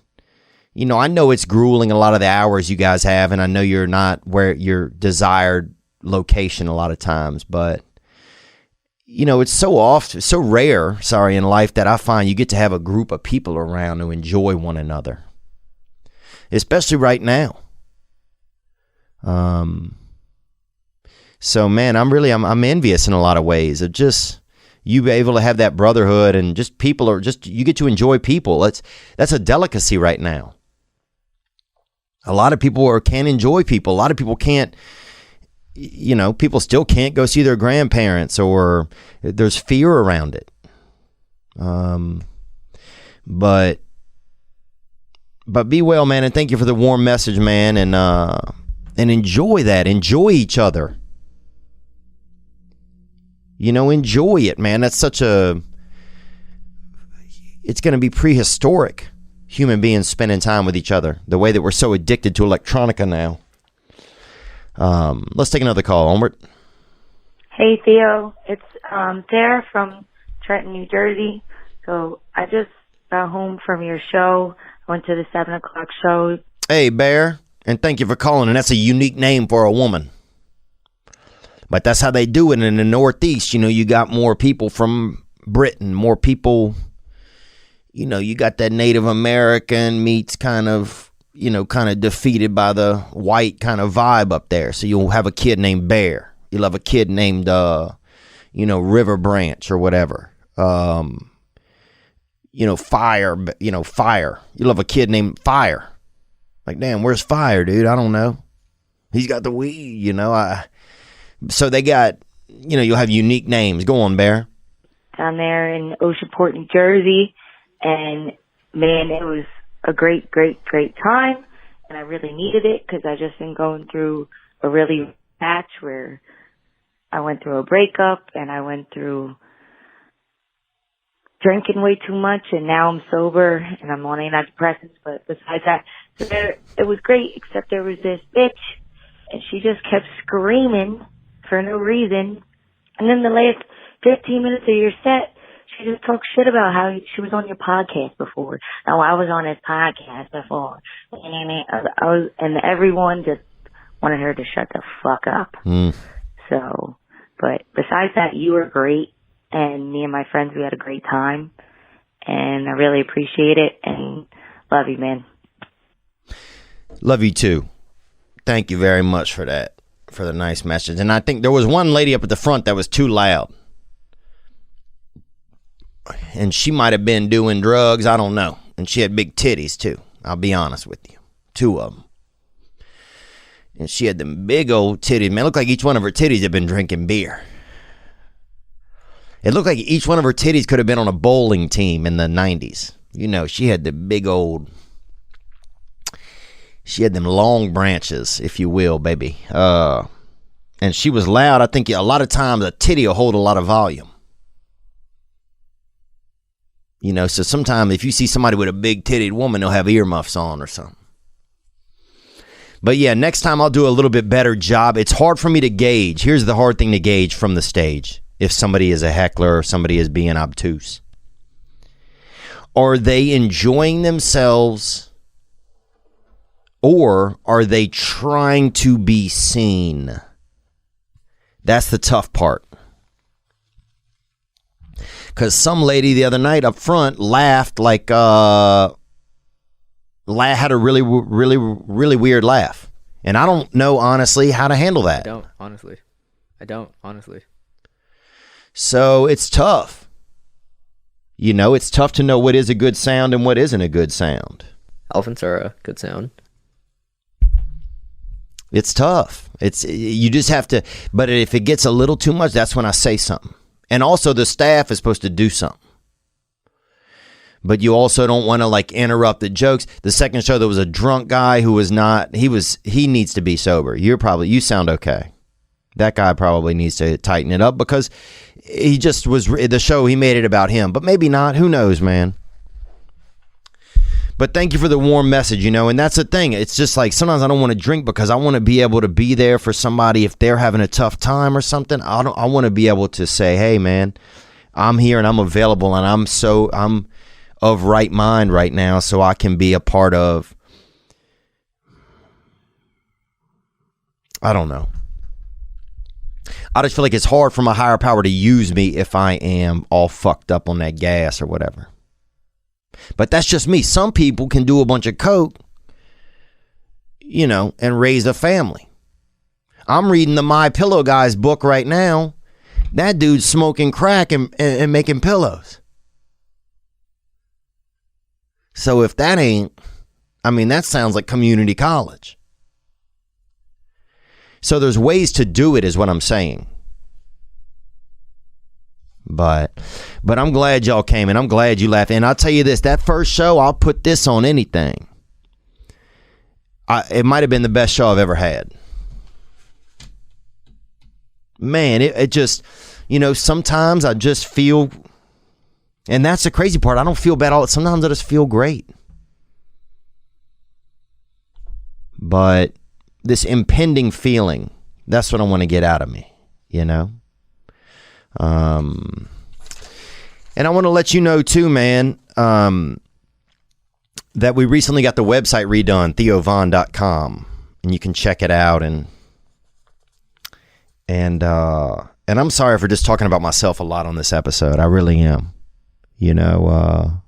I know it's grueling, a lot of the hours you guys have, and I know you're not where your desired location a lot of times, but it's so rare, in life, that I find you get to have a group of people around who enjoy one another, especially right now. So, man, I'm envious in a lot of ways of just you be able to have that brotherhood, and just people you get to enjoy people. That's a delicacy right now. A lot of people can't enjoy people. A lot of people can't. People still can't go see their grandparents, or there's fear around it. But be well, man, and thank you for the warm message, man, and enjoy that. Enjoy each other. Enjoy it, man. That's it's going to be prehistoric, human beings spending time with each other, the way that we're so addicted to electronica now. Let's take another call. Onward.
Hey, Theo. It's Tara from Trenton, New Jersey. So I just got home from your show. I went to the 7 o'clock show.
Hey, Bear, and thank you for calling. And that's a unique name for a woman. But that's how they do it in the Northeast. You got more people from Britain, more people, you got that Native American meets kind of defeated by the white kind of vibe up there. So you'll have a kid named Bear. You'll have a kid named, River Branch or whatever. Fire, Fire. You'll have a kid named Fire. Like, damn, where's Fire, dude? I don't know. He's got the weed, So they got, you'll have unique names. Go on, Bear.
Down there in Oceanport, New Jersey. And, man, it was a great, great, great time, and I really needed it because I just been going through a really patch where I went through a breakup, and I went through drinking way too much, and now I'm sober, and I'm on antidepressants. But besides that, it was great, except there was this bitch, and she just kept screaming for no reason. And then the last 15 minutes of your set, she just talked shit about how she was on your podcast before. Oh, I was on his podcast before. And everyone just wanted her to shut the fuck up. So, but besides that, you were great. And me and my friends, we had a great time. And I really appreciate it. And love you, man.
Love you too. Thank you very much for that, for the nice message. And I think there was one lady up at the front that was too loud. And she might have been doing drugs. I don't know. And she had big titties, too. I'll be honest with you. 2 of them. And she had them big old titties. Man, it looked like each one of her titties had been drinking beer. It looked like each one of her titties could have been on a bowling team in the 90s. She had the big old... She had them long branches, if you will, baby. And she was loud. I think a lot of times a titty will hold a lot of volume. You know, so sometimes if you see somebody with a big titted woman, they'll have earmuffs on or something. But yeah, next time I'll do a little bit better job. It's hard for me to gauge. Here's the hard thing to gauge from the stage. If somebody is a heckler or somebody is being obtuse. Are they enjoying themselves, or are they trying to be seen? That's the tough part. Because some lady the other night up front laughed like, had a really weird laugh. And I don't know, honestly, how to handle that.
I don't, honestly.
So it's tough. You know, it's tough to know what is a good sound and what isn't a good sound.
Elephants are a good sound.
It's tough. You just have to, but if it gets a little too much, that's when I say something. And also the staff is supposed to do something. But you also don't want to like interrupt the jokes. The second show, there was a drunk guy who was not, he needs to be sober. You sound okay. That guy probably needs to tighten it up because he just was, the show, he made it about him. But maybe not. Who knows, man? But thank you for the warm message, you know, and that's the thing. It's just like sometimes I don't want to drink because I want to be able to be there for somebody if they're having a tough time or something. I want to be able to say, hey, man, I'm here and I'm available and I'm of right mind right now so I can be a part of, I don't know. I just feel like it's hard for my higher power to use me if I am all fucked up on that gas or whatever. But that's just me. Some people can do a bunch of coke, you know, and raise a family. I'm reading the My Pillow guy's book right now. That dude's smoking crack and making pillows. So if that ain't, I mean, that sounds like community college. So there's ways to do it is what I'm saying. But I'm glad y'all came and I'm glad you laughed. And I'll tell you this, that first show, I'll put this on anything. It might have been the best show I've ever had. Man, it just, you know, sometimes I just feel, and that's the crazy part, I don't feel bad all, sometimes I just feel great. But this impending feeling, that's what I want to get out of me, you know? And I want to let you know too, man, that we recently got the website redone, theovon.com, and you can check it out. And I'm sorry for just talking about myself a lot on this episode. I really am, you know,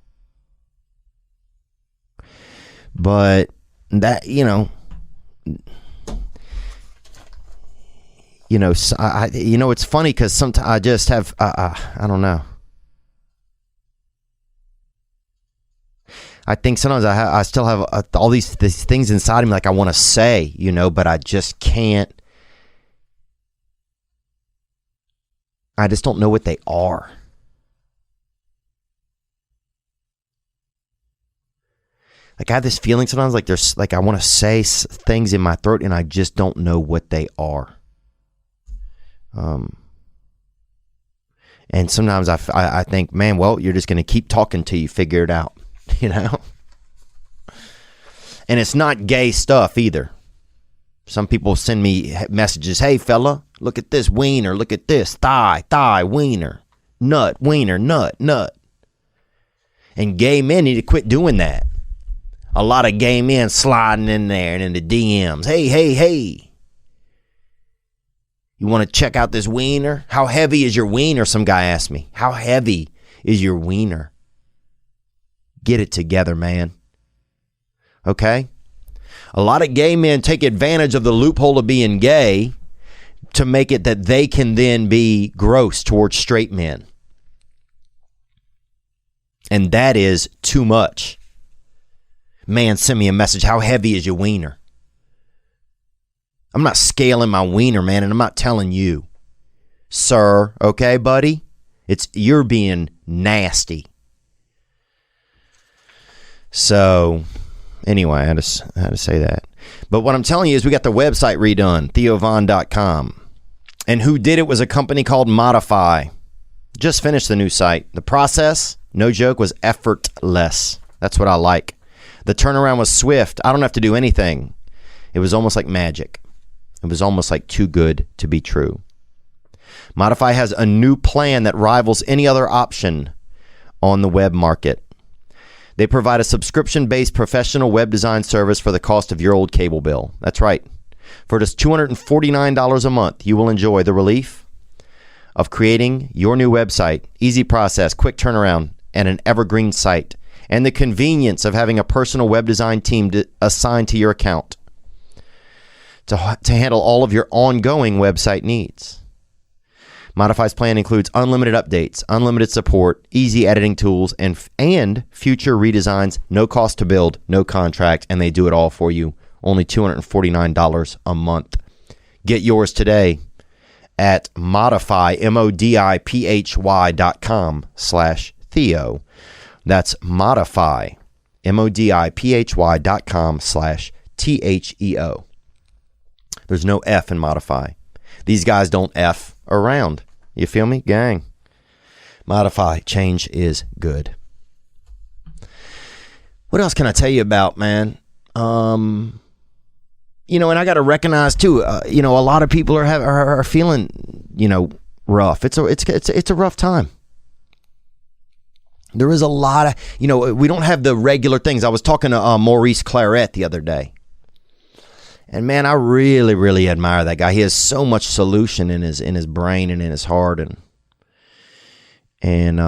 but that, you know, it's funny because sometimes I just have, I don't know. I think sometimes I still have all these things inside of me like I want to say, you know, but I just can't. I just don't know what they are. Like I have this feeling sometimes like there's like I want to say things in my throat and I just don't know what they are. And sometimes I think, man, well, you're just going to keep talking till you figure it out, you know? And it's not gay stuff either. Some people send me messages, hey, fella, look at this wiener, look at this, thigh, wiener, nut, wiener, nut. And gay men need to quit doing that. A lot of gay men sliding in there and in the DMs, hey. You want to check out this wiener? How heavy is your wiener? Some guy asked me. How heavy is your wiener? Get it together, man. Okay? A lot of gay men take advantage of the loophole of being gay to make it that they can then be gross towards straight men. And that is too much. Man, send me a message. How heavy is your wiener? I'm not scaling my wiener, man, and I'm not telling you, sir, okay, buddy? You're being nasty. So, anyway, I had to say that. But what I'm telling you is we got the website redone, theovon.com. And who did it was a company called Modify. Just finished the new site. The process, no joke, was effortless. That's what I like. The turnaround was swift. I don't have to do anything. It was almost like magic. It was almost like too good to be true. Modify has a new plan that rivals any other option on the web market. They provide a subscription-based professional web design service for the cost of your old cable bill. That's right. For just $249 a month, you will enjoy the relief of creating your new website, easy process, quick turnaround, and an evergreen site, and the convenience of having a personal web design team assigned to your account to handle all of your ongoing website needs. Modify's plan includes unlimited updates, unlimited support, easy editing tools, and future redesigns, no cost to build, no contract, and they do it all for you. Only $249 a month. Get yours today at modify, modiphy.com/Theo. That's modify, modiphy.com/THEO. There's no F in modify. These guys don't F around. You feel me, gang? Modify. Change is good. What else can I tell you about, man? And I got to recognize too. A lot of people are feeling, rough. It's a rough time. There is a lot of, we don't have the regular things. I was talking to Maurice Claret the other day. And man, I really, really admire that guy. He has so much solution in his brain and in his heart, and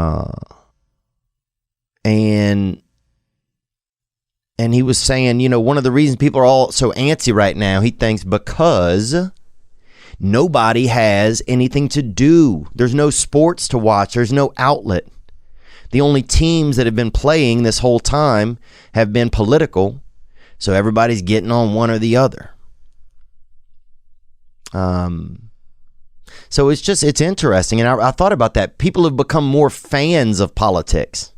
he was saying, one of the reasons people are all so antsy right now, he thinks because nobody has anything to do. There's no sports to watch. There's no outlet. The only teams that have been playing this whole time have been political, so everybody's getting on one or the other. So it's interesting, and I thought about that. People have become more fans of politics.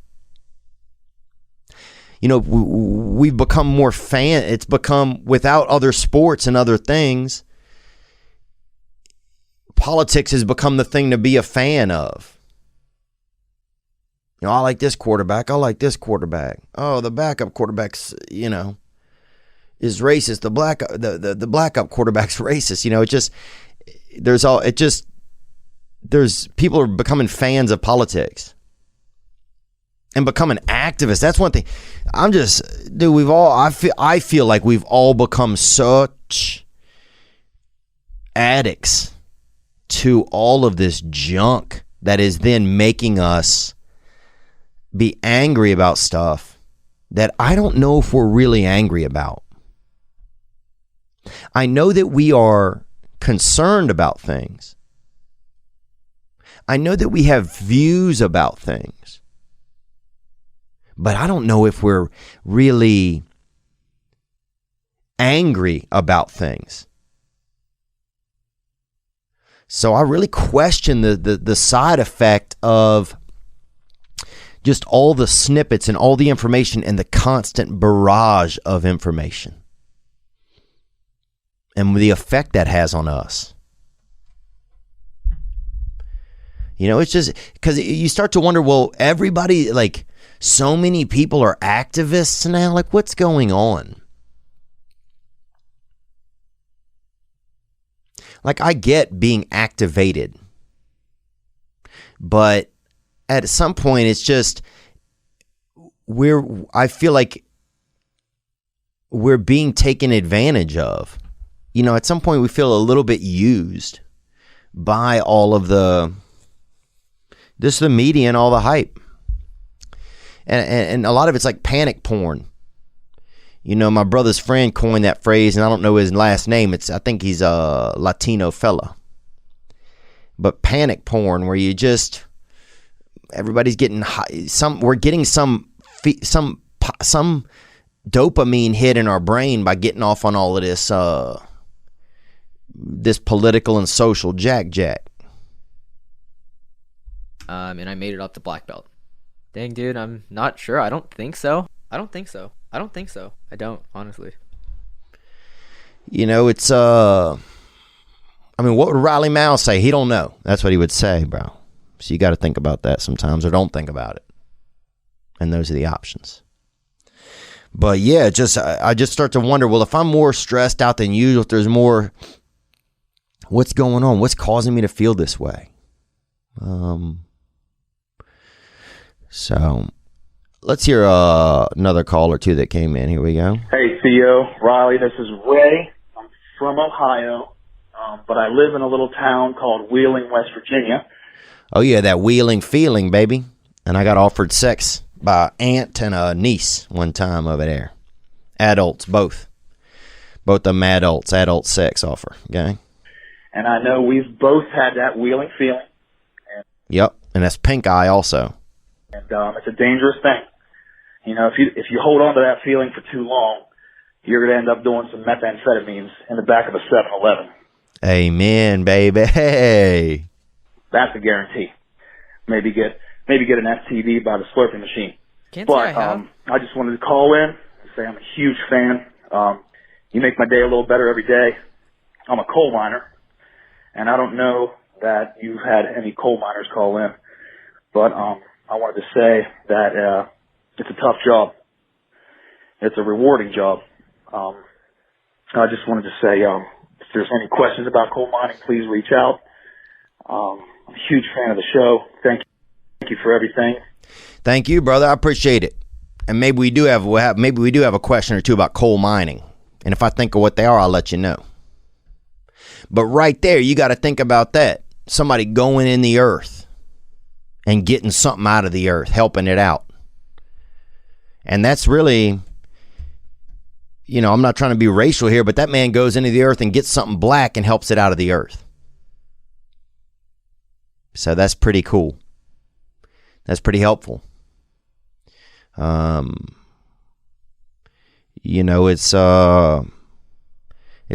We've become more it's become, without other sports and other things, politics has become the thing to be a fan of. I like this quarterback. I like this quarterback. Oh, the backup quarterback's, is racist. The backup quarterback's racist. There's people are becoming fans of politics and becoming activists. That's one thing. I feel like we've all become such addicts to all of this junk that is then making us be angry about stuff that I don't know if we're really angry about. I know that we are concerned about things. I know that we have views about things. But I don't know if we're really angry about things. So I really question the side effect of just all the snippets and all the information and the constant barrage of information and the effect that has on us. It's just because you start to wonder, well, everybody, like, so many people are activists now. Like, what's going on? Like, I get being activated, but at some point, it's just I feel like we're being taken advantage of. At some point we feel a little bit used by all of the media and all the hype. And a lot of it's like panic porn. My brother's friend coined that phrase, and I don't know his last name. I think he's a Latino fella. But panic porn, where everybody's getting we're getting some dopamine hit in our brain by getting off on all of this political and social jack.
And I made it up to black belt. Dang, dude, I'm not sure. I don't think so. I don't, honestly.
It's what would Riley Mouse say? He don't know. That's what he would say, bro. So you got to think about that sometimes, or don't think about it. And those are the options. But yeah, I just start to wonder, well, if I'm more stressed out than usual, if there's more, what's going on? What's causing me to feel this way? So let's hear another call or two that came in. Here we go.
Hey, Theo, Riley, this is Ray. I'm from Ohio, but I live in a little town called Wheeling, West Virginia.
Oh, yeah, that Wheeling feeling, baby. And I got offered sex by an aunt and a niece one time over there. Adults, both. Both of them adult sex offer, okay?
And I know we've both had that Wheeling feeling.
Yep, and that's pink eye also.
And it's a dangerous thing. You know, if you hold on to that feeling for too long, you're going to end up doing some methamphetamines in the back of a 7-Eleven.
Amen, baby. Hey.
That's a guarantee. Maybe get an STD by the slurping machine.
Can't say I have.
I just wanted to call in and say I'm a huge fan. You make my day a little better every day. I'm a coal miner, and I don't know that you've had any coal miners call in, but I wanted to say that it's a tough job. It's a rewarding job. I just wanted to say if there's any questions about coal mining, please reach out. I'm a huge fan of the show. Thank you for everything.
Thank you, brother. I appreciate it. And maybe we do have a question or two about coal mining. And if I think of what they are, I'll let you know. But right there, you got to think about that. Somebody going in the earth and getting something out of the earth, helping it out. And that's really, you know, I'm not trying to be racial here, but that man goes into the earth and gets something black and helps it out of the earth. So that's pretty cool. That's pretty helpful. You know, it's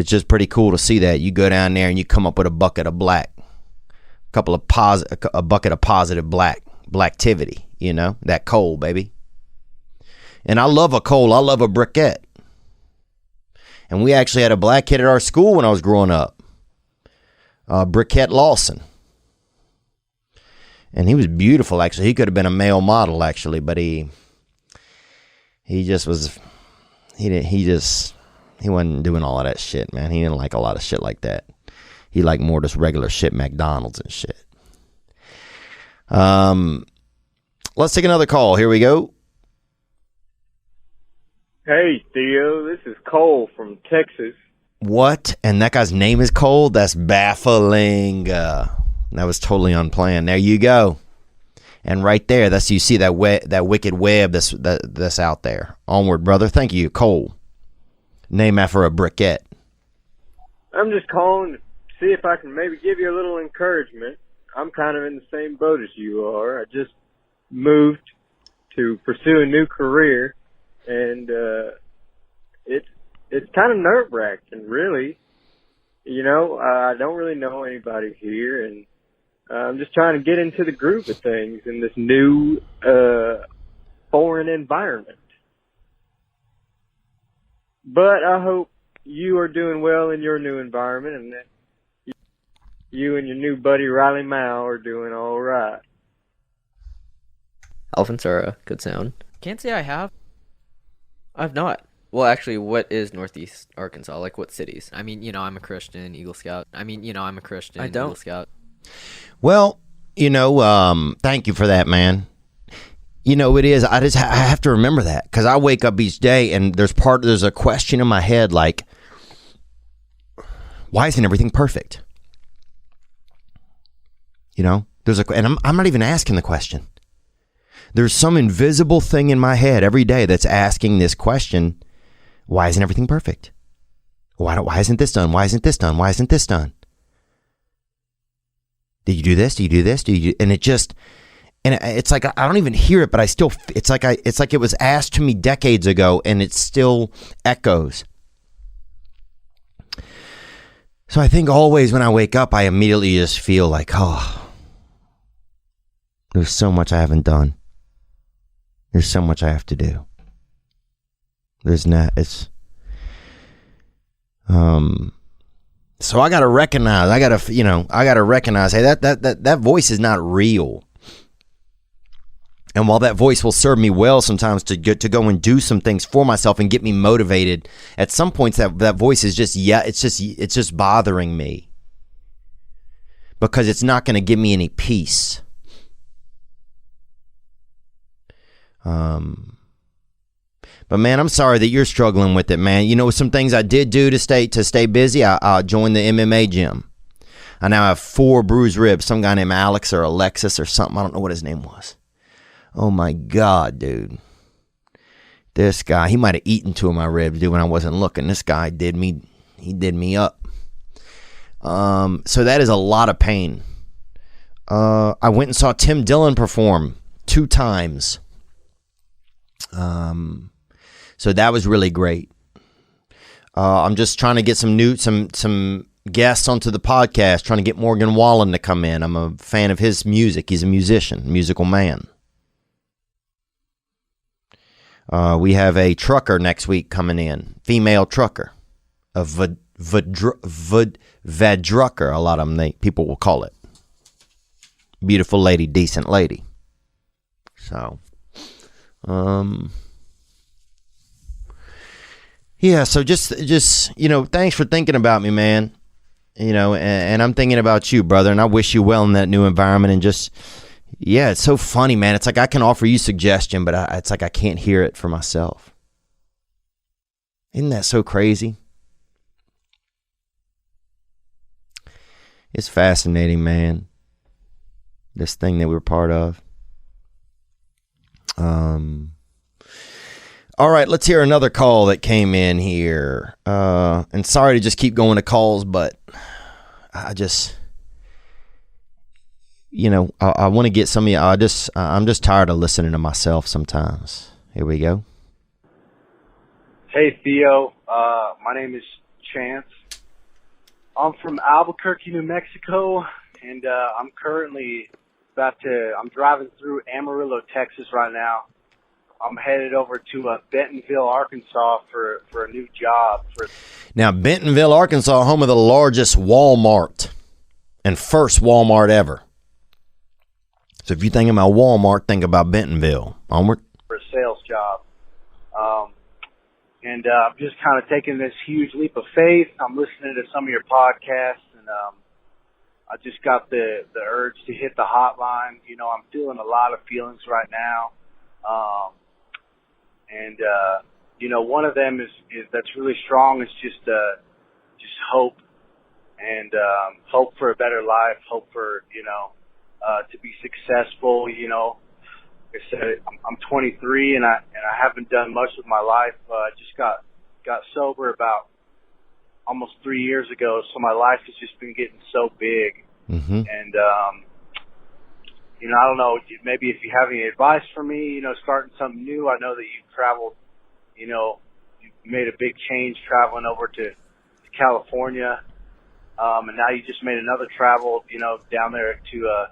just pretty cool to see that. You go down there and you come up with a bucket of black, a bucket of positive blacktivity, you know, that coal, baby. And I love a coal. I love a briquette. And we actually had a black kid at our school when I was growing up, Briquette Lawson. And he was beautiful, actually. He could have been a male model, actually, but he just was, he wasn't doing all of that shit, man. He didn't like a lot of shit like that. He liked more just regular shit, McDonald's and shit. Let's take another call. Here we go.
Hey, Theo, this is Cole from Texas.
What? And that guy's name is Cole? That's baffling. That was totally unplanned. There you go. And right there, you see that wicked web that's out there. Onward, brother. Thank you, Cole. Name after a briquette.
I'm just calling to see if I can maybe give you a little encouragement. I'm kind of in the same boat as you are. I just moved to pursue a new career, and it's kind of nerve-wracking, really. You know, I don't really know anybody here, and I'm just trying to get into the groove of things in this new foreign environment. But I hope you are doing well in your new environment, and that you and your new buddy Riley Mao are doing all right.
Elephants are a good sound. Can't say I have. I've not. Well, actually, what is Northeast Arkansas? Like, what cities? I mean, you know, I'm a Christian Eagle Scout. I don't. Eagle Scout.
Well, you know, thank you for that, man. You know, it is. I have to remember that because I wake up each day and there's a question in my head like, why isn't everything perfect? You know, and I'm not even asking the question. There's some invisible thing in my head every day that's asking this question: why isn't everything perfect? Why isn't this done? Why isn't this done? Why isn't this done? Did you do this? Do you do this? And it's like I don't even hear it, but I still. It's like it was asked to me decades ago, and it still echoes. So I think always when I wake up, I immediately just feel like, oh, there's so much I haven't done. There's so much I have to do. So I got to recognize, hey, that voice is not real. And while that voice will serve me well sometimes to go and do some things for myself and get me motivated, at some points that voice is just, it's just bothering me because it's not going to give me any peace. But man, I'm sorry that you're struggling with it, man. You know, some things I did do to stay busy. I joined the MMA gym. I now have 4 bruised ribs. Some guy named Alex or Alexis or something. I don't know what his name was. Oh my God, dude. This guy, he might have eaten 2 of my ribs, dude, when I wasn't looking. This guy did me up. So that is a lot of pain. I went and saw Tim Dillon perform 2 times. So that was really great. I'm just trying to get some guests onto the podcast, trying to get Morgan Wallen to come in. I'm a fan of his music. He's a musical man. We have a trucker next week coming in, female trucker, a vadrucker. A lot of them, people will call it. Beautiful lady, decent lady. So, yeah. So just thanks for thinking about me, man. And I'm thinking about you, brother. And I wish you well in that new environment. And just. Yeah, it's so funny, man. It's like I can offer you suggestion, but it's like I can't hear it for myself. Isn't that so crazy? It's fascinating, man. This thing that we're part of. All right, let's hear another call that came in here. And sorry to just keep going to calls, but I just... I want to get some of you. I'm just tired of listening to myself sometimes. Here we go.
Hey, Theo. My name is Chance. I'm from Albuquerque, New Mexico, and I'm currently I'm driving through Amarillo, Texas right now. I'm headed over to Bentonville, Arkansas for a new job.
Now, Bentonville, Arkansas, home of the largest Walmart and first Walmart ever. So if you think about Walmart, think about Bentonville. Onward.
For a sales job. And I'm just kind of taking this huge leap of faith. I'm listening to some of your podcasts, and I just got the urge to hit the hotline. I'm feeling a lot of feelings right now. One of them is that's really strong is just hope, and hope for a better life, hope for, to be successful. Like I said, I'm 23 and I haven't done much with my life. I just got sober about almost 3 years ago, so my life has just been getting so big.
Mm-hmm.
And I don't know, maybe if you have any advice for me, starting something new. I know that you've traveled, you made a big change traveling over to California, and now you just made another travel, down there to.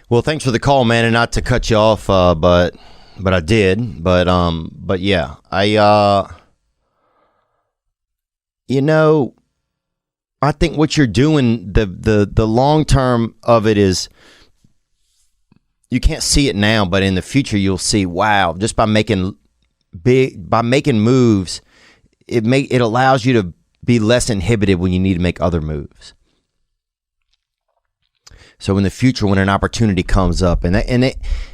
Well, thanks for the call, man, and not to cut you off, but I did, but yeah, I think what you're doing, the long term of it is, you can't see it now, but in the future you'll see, wow, just by making moves, it allows you to be less inhibited when you need to make other moves. So in the future, when an opportunity comes up and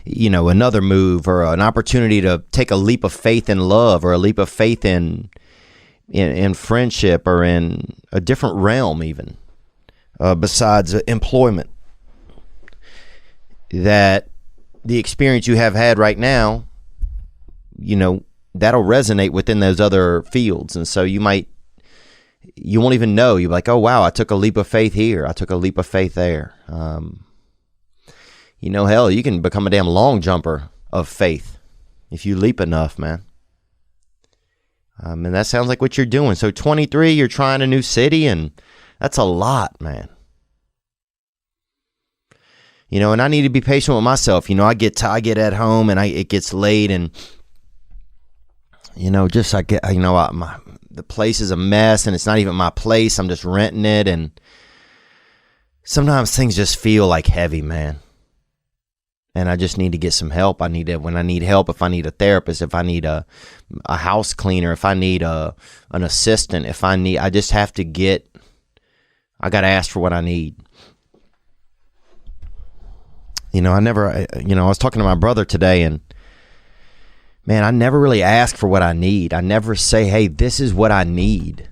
another move or an opportunity to take a leap of faith in love or a leap of faith in friendship or in a different realm even, besides employment, that the experience you have had right now, that'll resonate within those other fields. And so you won't even know. You're like, oh, wow, I took a leap of faith here. I took a leap of faith there. Hell, you can become a damn long jumper of faith if you leap enough, man. And that sounds like what you're doing. So 23, you're trying a new city, and that's a lot, man. And I need to be patient with myself. I get at home and it gets late, and the place is a mess, and it's not even my place. I'm just renting it, and sometimes things just feel like heavy, man. And I just need to get some help. When I need help, if I need a therapist, if I need a house cleaner, if I need an assistant, I just have to I got to ask for what I need. I was talking to my brother today, and man, I never really ask for what I need. I never say, hey, this is what I need.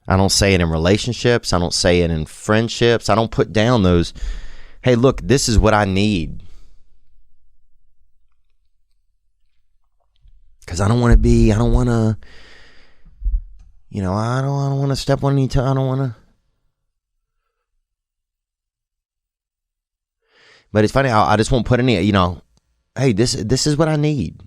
I don't say it in relationships. I don't say it in friendships. I don't put down those, hey, look, this is what I need. Because I don't want to, I don't want to step on any toes. I don't want to. But it's funny, I just won't put any, hey, this is what I need.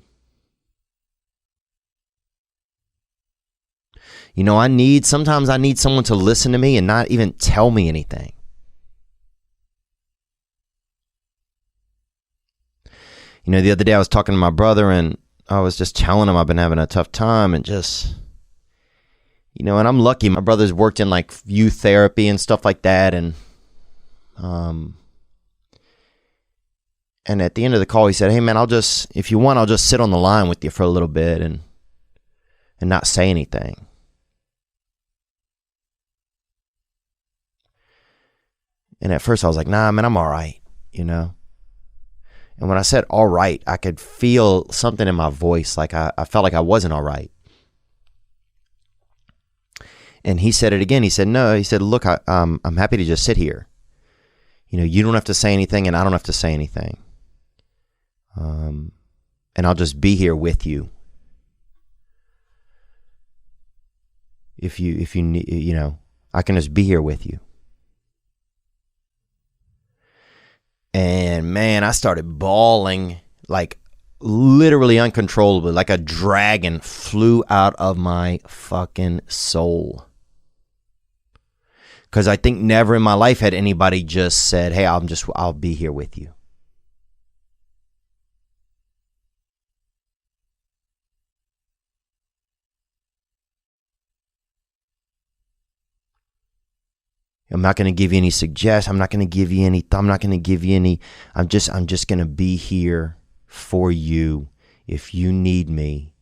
Sometimes I need someone to listen to me and not even tell me anything. The other day I was talking to my brother, and I was just telling him I've been having a tough time, and just, and I'm lucky. My brother's worked in like youth therapy and stuff like that. And at the end of the call, he said, hey man, if you want, I'll just sit on the line with you for a little bit and not say anything. And at first I was like, nah, man, I'm all right, And when I said all right, I could feel something in my voice. Like I felt like I wasn't all right. And he said it again. He said, no, he said, look, I'm happy to just sit here. You don't have to say anything, and I don't have to say anything. And I'll just be here with you. If you need, I can just be here with you. And man, I started bawling, like literally uncontrollably, like a dragon flew out of my fucking soul. Because I think never in my life had anybody just said, hey, I'll be here with you. I'm not going to give you any suggestions. I'm not going to give you any. I'm just going to be here for you if you need me.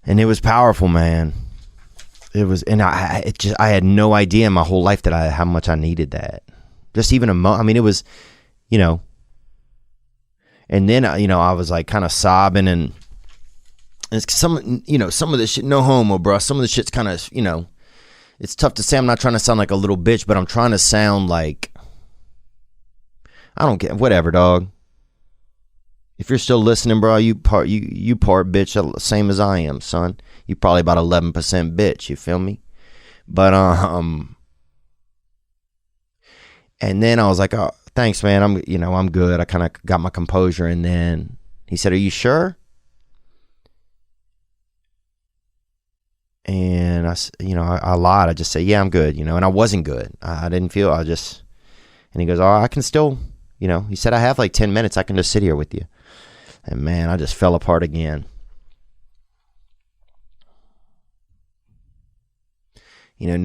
And it was powerful, man. It was, and I had no idea in my whole life how much I needed that. Just even it was, and then I was like kind of sobbing, and it's some of this shit, no homo, bro. Some of the shit's kind of, it's tough to say. I'm not trying to sound like a little bitch, but I'm trying to sound like, I don't get, whatever, dog. If you're still listening, bro, you part bitch, same as I am, son. You probably about 11% bitch, you feel me? But, and then I was like, oh, thanks, man. I'm good. I kind of got my composure. And then he said, are you sure? And I lied. I just said, yeah, I'm good, and I wasn't good. I didn't feel, and he goes, oh, I can still, he said, I have like 10 minutes. I can just sit here with you. And man, I just fell apart again. I don't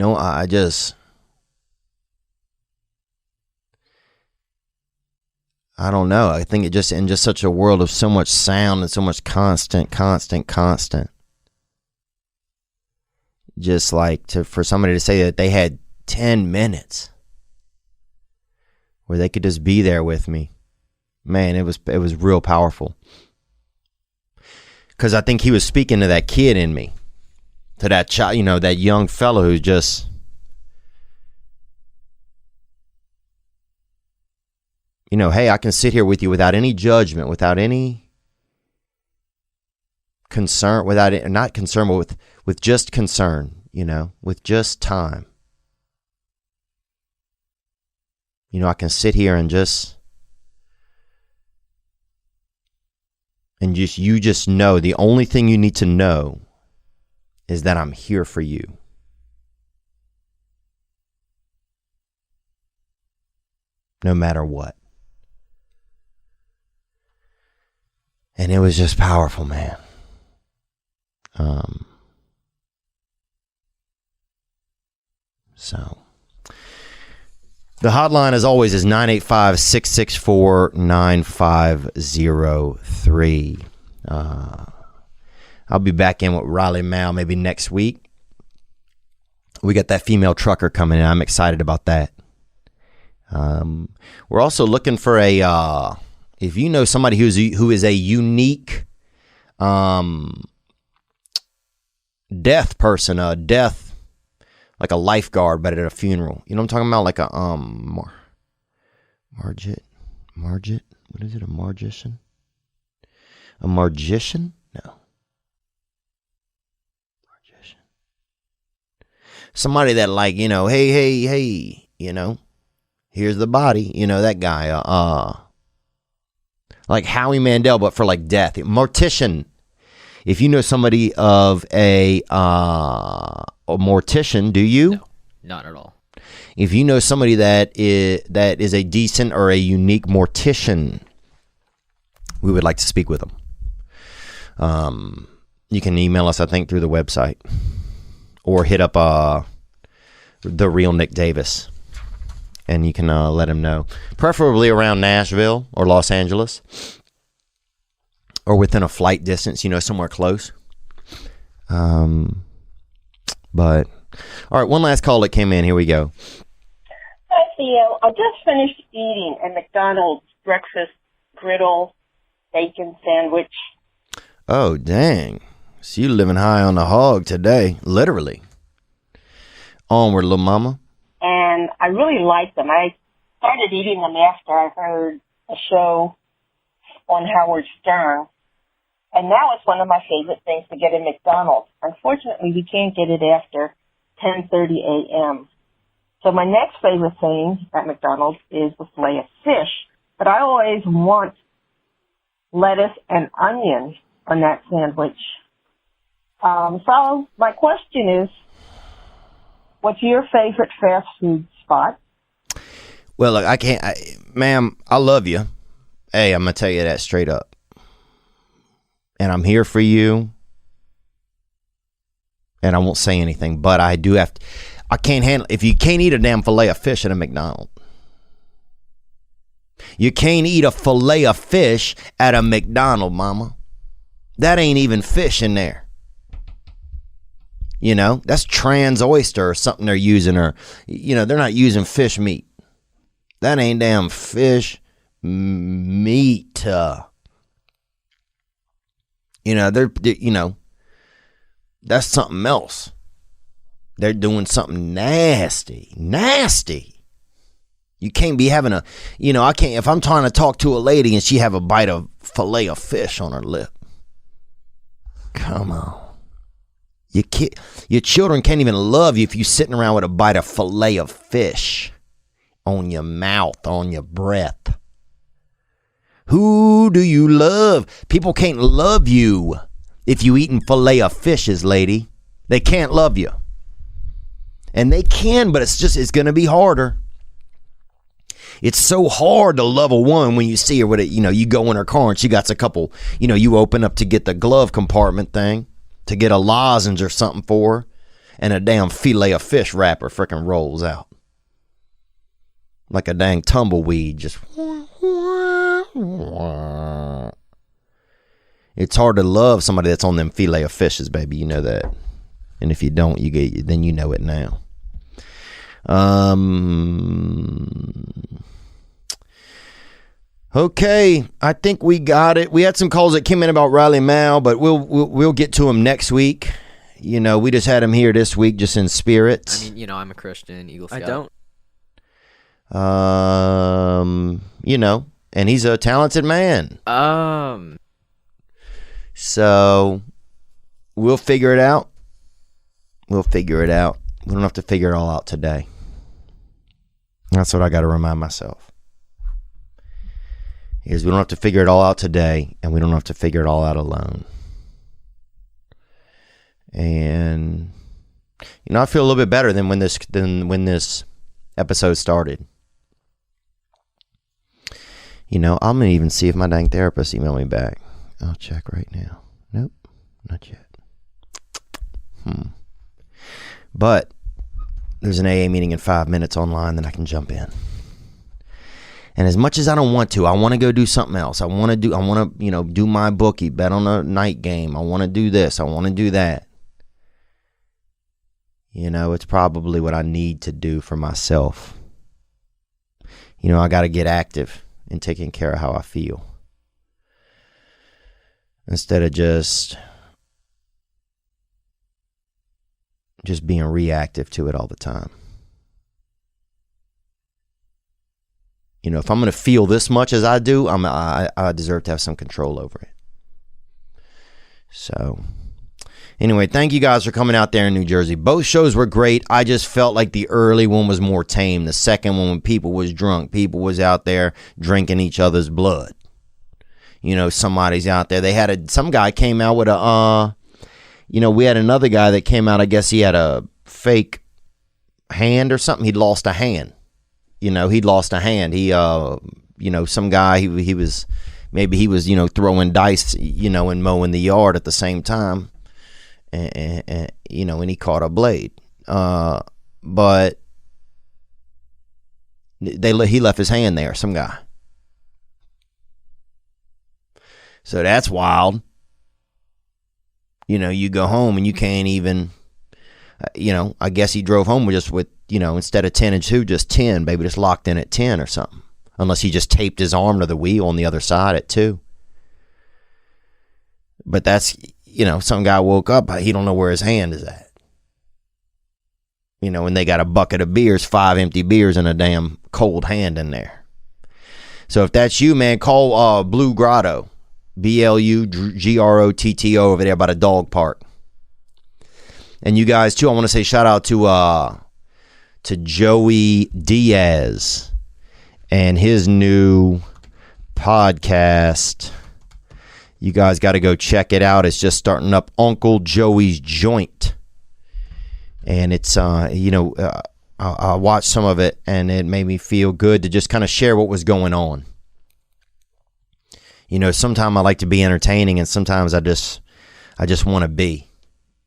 know. I think in just such a world of so much sound and so much constant. Just like for somebody to say that they had 10 minutes where they could just be there with me. Man, it was real powerful. Because I think he was speaking to that kid in me. To that child, that young fellow who just, hey, I can sit here with you without any judgment, without any concern, not concern, but with just concern, with just time. I can sit here and you just know, the only thing you need to know is that I'm here for you. No matter what. And it was just powerful, man. So the hotline, as always, is 985-664-9503. I'll be back in with Riley Mao maybe next week. We got that female trucker coming in. I'm excited about that. We're also looking for a, if you know somebody who is a unique death person, death, like a lifeguard, but at a funeral. You know what I'm talking about? Like a Margit? What is it? A Margician? A Margician? No. Margician. Somebody that, like, you know, hey, you know, here's the body. You know, that guy. Like Howie Mandel, but for like death. Mortician. If you know somebody of a mortician, do you?
No, not at all.
If you know somebody that is a decent or a unique mortician, we would like to speak with them. You can email us, I think, through the website, or hit up the real Nick Davis, and you can let him know. Preferably around Nashville or Los Angeles, or within a flight distance, you know, somewhere close. But all right, one last call that came in. Here we go.
Hi, Theo. I just finished eating a McDonald's breakfast griddle bacon sandwich.
Oh, dang. So you living high on the hog today, literally. Onward, little mama.
And I really liked them. I started eating them after I heard a show on Howard Stern. And now it's one of my favorite things to get at McDonald's. Unfortunately, we can't get it after 10:30 a.m. So my next favorite thing at McDonald's is the fillet of fish. But I always want lettuce and onion on that sandwich. So my question is, what's your favorite fast food spot?
Well, look, ma'am, I love you. Hey, I'm going to tell you that straight up. And I'm here for you. And I won't say anything, but I do have to, I can't handle, if you can't eat a damn fillet of fish at a McDonald's. You can't eat a fillet of fish at a McDonald's, mama. That ain't even fish in there. You know, that's trans oyster or something they're using, or, you know, they're not using fish meat. That ain't damn fish meat. You know, you know, that's something else. They're doing something nasty. You can't be having a, you know, I can't, if I'm trying to talk to a lady and she have a bite of fillet of fish on her lip. Come on. Your children can't even love you if you're sitting around with a bite of fillet of fish on your mouth, on your breath. Who do you love? People can't love you if you eating fillet of fishes, lady. They can't love you. And they can, but it's going to be harder. It's so hard to love a woman when you see her with it. You know, you go in her car and she got a couple, you know, you open up to get the glove compartment thing, to get a lozenge or something for her, and a damn fillet of fish wrapper freaking rolls out. Like a dang tumbleweed, just. It's hard to love somebody that's on them fillet of fishes, baby. You know that. And if you don't, then you know it now. Okay, I think we got it. We had some calls that came in about Riley Mao, but we'll get to him next week. You know, we just had him here this week, just in spirit.
I mean, you know, I'm a Christian, Eagle Scout.
I don't.
You know, and he's a talented man. So we'll figure it out. We don't have to figure it all out today. That's what I got to remind myself. Is we don't have to figure it all out today, and we don't have to figure it all out alone. And you know, I feel a little bit better than when this episode started. You know, I'm gonna even see if my dang therapist emailed me back. I'll check right now. Nope, not yet. But there's an AA meeting in 5 minutes online, then I can jump in. And as much as I don't want to, I want to go do something else. I want to, do my bookie, bet on a night game. I want to do this. I want to do that. It's probably what I need to do for myself. I got to get active in taking care of how I feel. Instead of just being reactive to it all the time. If I'm going to feel this much as I do, I deserve to have some control over it. So, anyway, thank you guys for coming out there in New Jersey. Both shows were great. I just felt like the early one was more tame. The second one, when people was drunk, people was out there drinking each other's blood. Somebody's out there. Some guy came out with we had another guy that came out. I guess he had a fake hand or something. He'd lost a hand. He'd lost a hand. He, some guy, he was throwing dice, and mowing the yard at the same time. And he caught a blade. But he left his hand there, some guy. So that's wild. You go home and you can't even, I guess he drove home with instead of 10 and 2, just 10, maybe just locked in at 10 or something. Unless he just taped his arm to the wheel on the other side at 2. But that's, some guy woke up, he don't know where his hand is at. And they got a bucket of beers, 5 empty beers and a damn cold hand in there. So if that's you, man, call Blue Grotto. BLUGROTTO over there by the dog park. And you guys too, I want to say shout out to Joey Diaz and his new podcast. You guys got to go check it out. It's just starting up, Uncle Joey's Joint. And it's I watched some of it and it made me feel good to just kind of share what was going on. Sometimes I like to be entertaining, and sometimes I just want to be.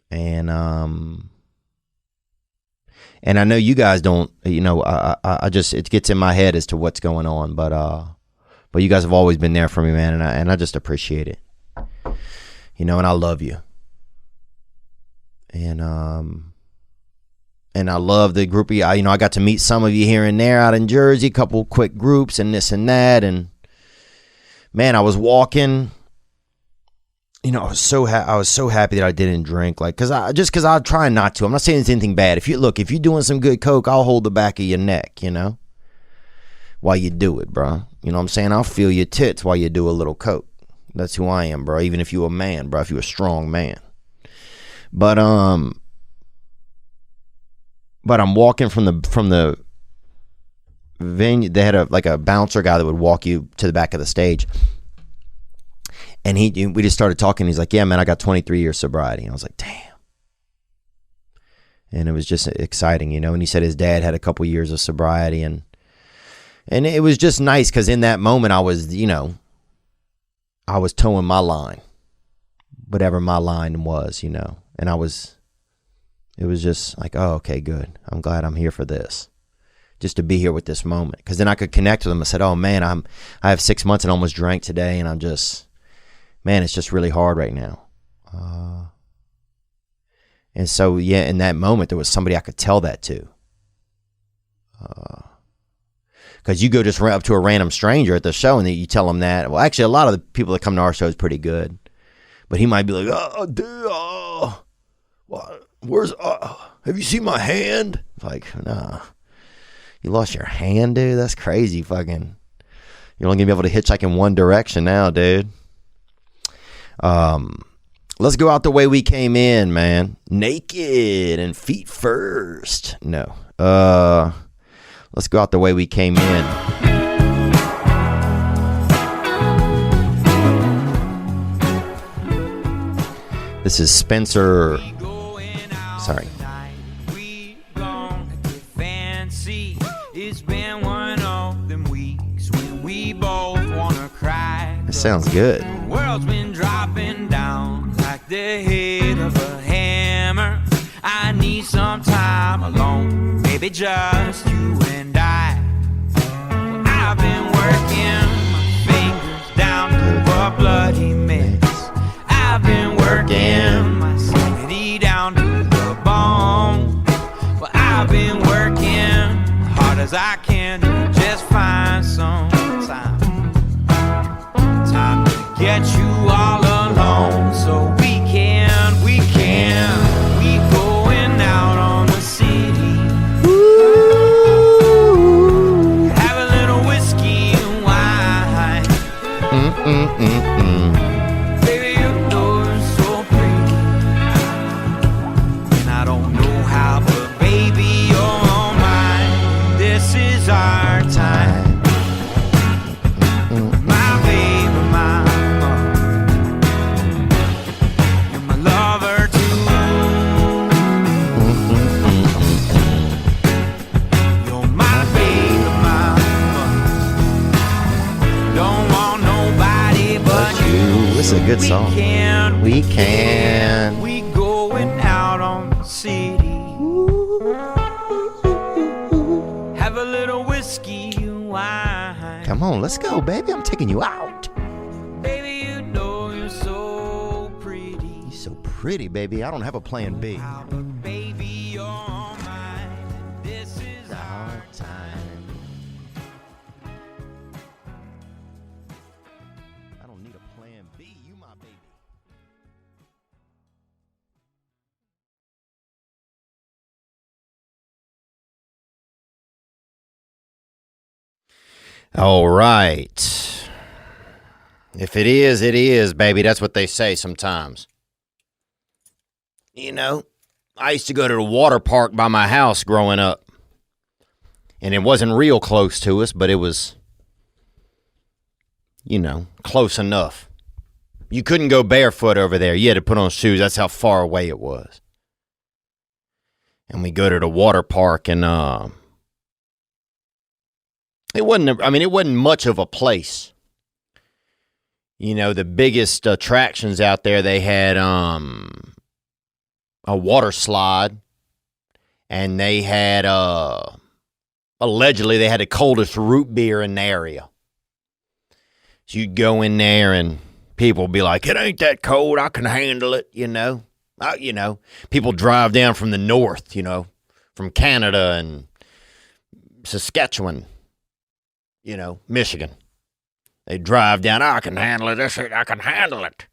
And I know you guys don't. I just, it gets in my head as to what's going on. But you guys have always been there for me, man, and I just appreciate it. And I love you. And I love the group of you. I got to meet some of you here and there out in Jersey, a couple quick groups and this and that, and. Man, I was walking, I was so happy that I didn't drink, cause I try not to. I'm not saying it's anything bad. If you're doing some good coke, I'll hold the back of your neck, while you do it, bro. You know what I'm saying? I'll feel your tits while you do a little coke. That's who I am, bro. Even if you're a man, bro, if you're a strong man. But I'm walking from the venue. They had a bouncer guy that would walk you to the back of the stage, and we just started talking. He's like, yeah, man, I got 23 years sobriety. And I was like, damn. And it was just exciting, and he said his dad had a couple years of sobriety, and it was just nice, because in that moment I was towing my line, whatever my line was, and it was just like, oh, okay, good, I'm glad I'm here for this. Just to be here with this moment, because then I could connect with them. I said, oh man, I have 6 months and almost drank today, and I'm just, man, it's just really hard right now. And so, yeah, in that moment, there was somebody I could tell that to. Because you go just up to a random stranger at the show and you tell them that. Well, actually, a lot of the people that come to our show is pretty good. But he might be like, oh, dude, have you seen my hand? Like, nah. You lost your hand, dude? That's crazy, fucking. You're only going to be able to hitchhike in one direction now, dude. Let's go out the way we came in, man. Naked and feet first. No. Let's go out the way we came in. This is Spencer. Sorry. That sounds good.
The world's been dropping down like the head of a hammer. I need some time alone. Maybe baby, just you and I. Well, I've been working my fingers down to a bloody mess. I've been working my sanity down to the bone. Well, I've been working hard as I can to just find some time to get you all alone, so we going out on the city. Ooh. Have a little whiskey and wine. Baby, you know you're so pretty, and I don't know how, but baby, you're mine. This is our time.
This is a good song. We
going out on the city. Have a little whiskey and wine.
Come on, let's go, baby. I'm taking you out.
Baby, you know you're so pretty.
You're so pretty, baby. I don't have a plan B.
Baby, you're mine. This is our time.
I don't need a plan B. You my baby. All right. If it is, baby. That's what they say sometimes. You know, I used to go to the water park by my house growing up. And it wasn't real close to us, but it was, you know, close enough. You couldn't go barefoot over there. You had to put on shoes. That's how far away it was. And we go to the water park, and it wasn't much of a place. You know, the biggest attractions out there, they had a water slide, and they had allegedly they had the coldest root beer in the area. So you'd go in there and people would be like, it ain't that cold, I can handle it, you know. People drive down from the north, you know, from Canada and Saskatchewan, you know, Michigan. They drive down, I can handle it, I can handle it.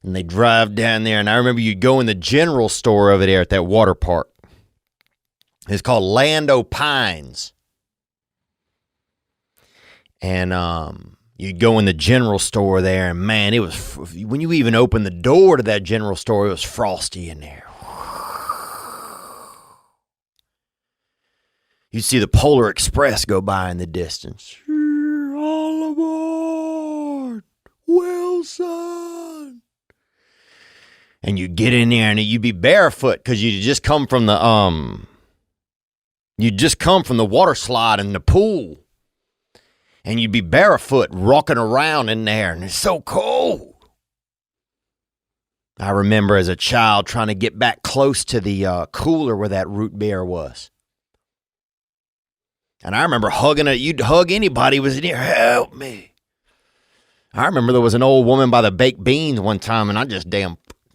And they drive down there, and I remember you'd go in the general store over there at that water park. It's called Land O'Pines. And you'd go in the general store there, and man, it was, when you even opened the door to that general store, it was frosty in there. You'd see the Polar Express go by in the distance. All aboard, Wilson. And you'd get in there, and you'd be barefoot because you'd just come from the water slide in the pool. And you'd be barefoot rocking around in there, and it's so cold. I remember as a child trying to get back close to the cooler where that root beer was. And I remember hugging it. You'd hug anybody who was in here, help me. I remember there was an old woman by the baked beans one time, and I just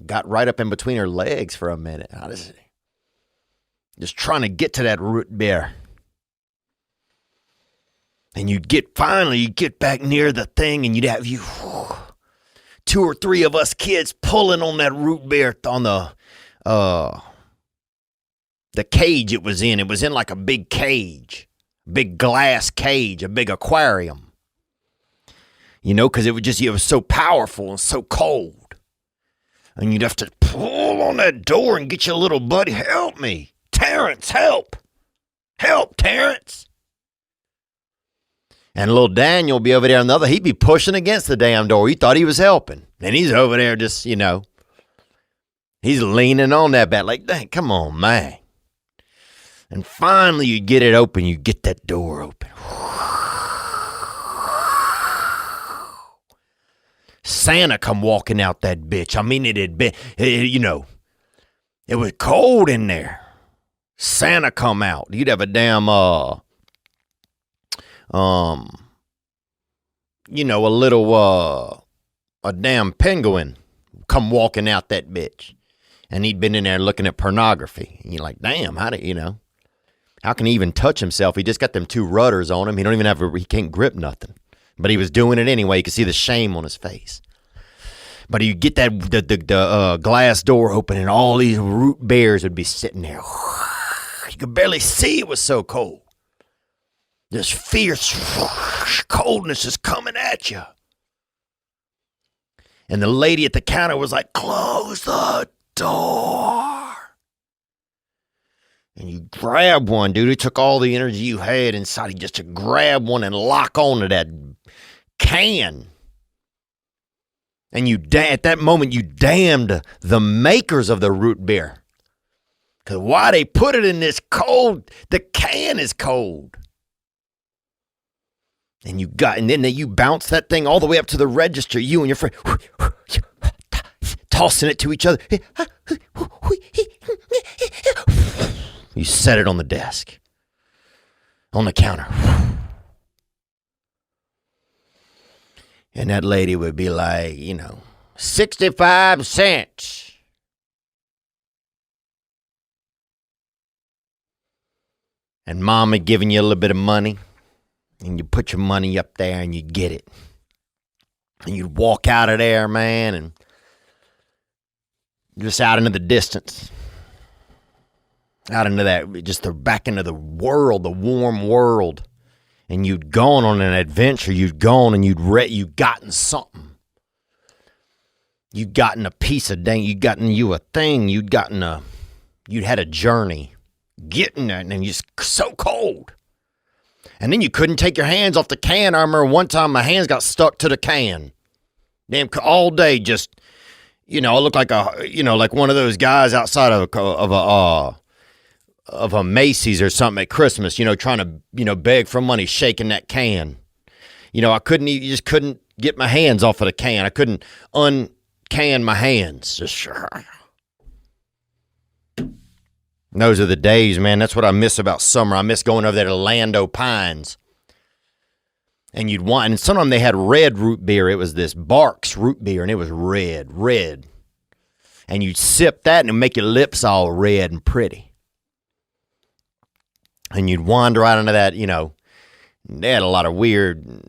got right up in between her legs for a minute. I just trying to get to that root beer. And you'd get back near the thing, and you'd have two or three of us kids pulling on that root beer on the cage it was in. It was in like a big cage, big glass cage, a big aquarium. You know, because it was so powerful and so cold. And you'd have to pull on that door and get your little buddy, help me. Terrence, help. Help, Terrence. And little Daniel would be over there on the other. He'd be pushing against the damn door. He thought he was helping. And he's over there just, you know, he's leaning on that bat like, dang, come on, man. And finally you get it open. You get that door open. Santa come walking out that bitch. I mean, it had been, you know, it was cold in there. Santa come out. You'd have a damn a damn penguin come walking out that bitch. And he'd been in there looking at pornography. And you're like, damn, how can he even touch himself? He just got them 2 rudders on him. He can't grip nothing. But he was doing it anyway. You could see the shame on his face. But you get the glass door open and all these root bears would be sitting there. You could barely see, it was so cold. This fierce coldness is coming at you. And the lady at the counter was like, close the door. And you grab one, dude. It took all the energy you had inside you just to grab one and lock onto that can. And at that moment, you damned the makers of the root beer. Because why they put it in this cold, the can is cold. And then you bounce that thing all the way up to the register, you and your friend, tossing it to each other. You set it on the desk, on the counter. And that lady would be like, 65 cents. And mama giving you a little bit of money. And you put your money up there and you get it. And you'd walk out of there, man, and just out into the distance. Out into back into the world, the warm world. And you'd gone on an adventure. You'd gone and you'd gotten something. You'd gotten a piece of dang. You'd gotten you a thing. You'd had a journey. Getting there, and you're so cold. And then you couldn't take your hands off the can. I remember one time my hands got stuck to the can. Damn, all day just, I looked like like one of those guys outside of a Macy's or something at Christmas, trying to, beg for money, shaking that can. You just couldn't get my hands off of the can. I couldn't uncan my hands. Just, those are the days, man. That's what I miss about summer. I miss going over there to Orlando Pines. And sometimes they had red root beer. It was this Barks root beer, and it was red. And you'd sip that, and it'd make your lips all red and pretty. And you'd wander out into that, they had a lot of weird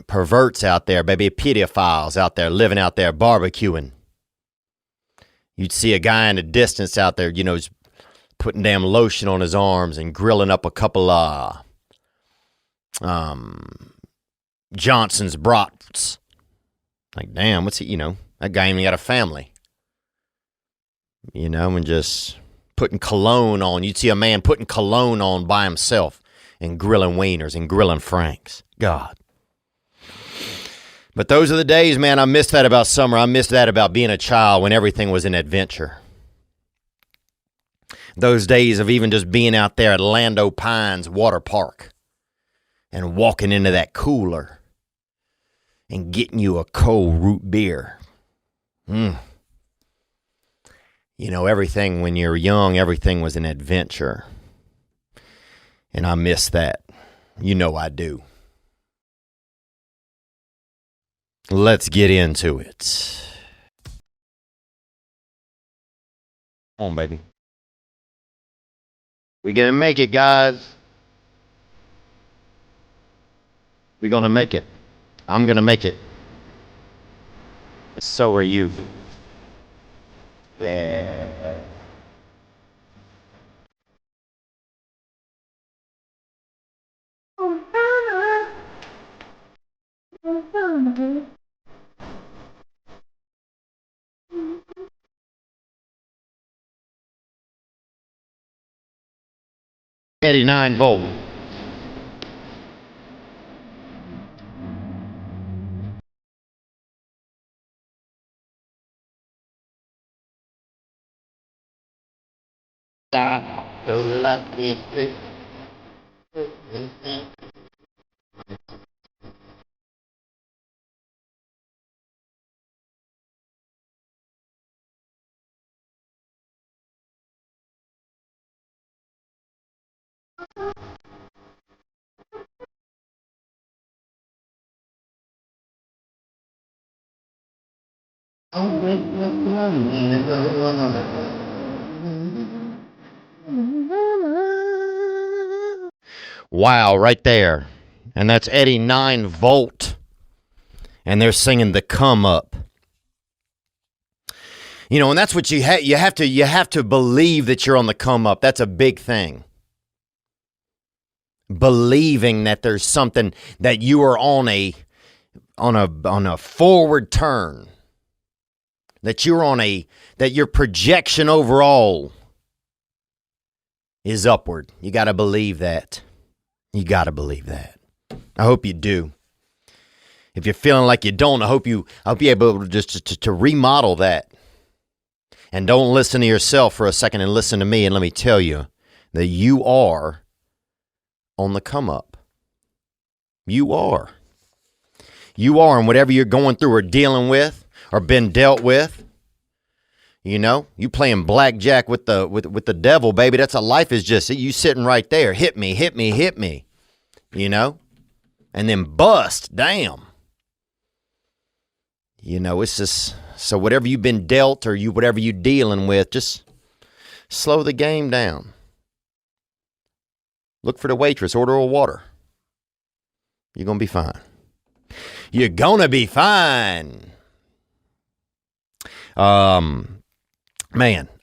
perverts out there, baby, pedophiles out there, living out there, barbecuing. You'd see a guy in the distance out there, putting damn lotion on his arms and grilling up a couple Johnson's brats. Like, damn, what's he, that guy even got a family. And just putting cologne on. You'd see a man putting cologne on by himself and grilling wieners and grilling franks. God. But those are the days, man. I miss that about summer. I miss that about being a child when everything was an adventure. Those days of even just being out there at Orlando Pines Water Park and walking into that cooler and getting you a cold root beer. Everything when you're young, everything was an adventure. And I miss that. I do. Let's get into it. Come on, baby. We're going to make it, guys. We're going to make it. I'm going to make it. So are you. Yeah. Mm-hmm. 89 volt. So lucky. Wow, right there. And that's Eddie 9 Volt. And they're singing the Come Up. You know, and that's what you have to believe that you're on the come up. That's a big thing. Believing that there's something, that you are on a forward turn. That your projection overall is upward. You got to believe that. You got to believe that. I hope you do. If you're feeling like you don't, I hope you're able to just to remodel that. And don't listen to yourself for a second and listen to me, and let me tell you that you are on the come up. You are. You are, and whatever you're going through or dealing with or been dealt with, you know, you playing blackjack with the devil, baby. That's a life is just you sitting right there. Hit me, hit me, hit me. You know? And then bust. Damn. You know, it's just, so whatever you've been dealt or whatever you're dealing with, just slow the game down. Look for the waitress, order a water. You're going to be fine. You're going to be fine. Man,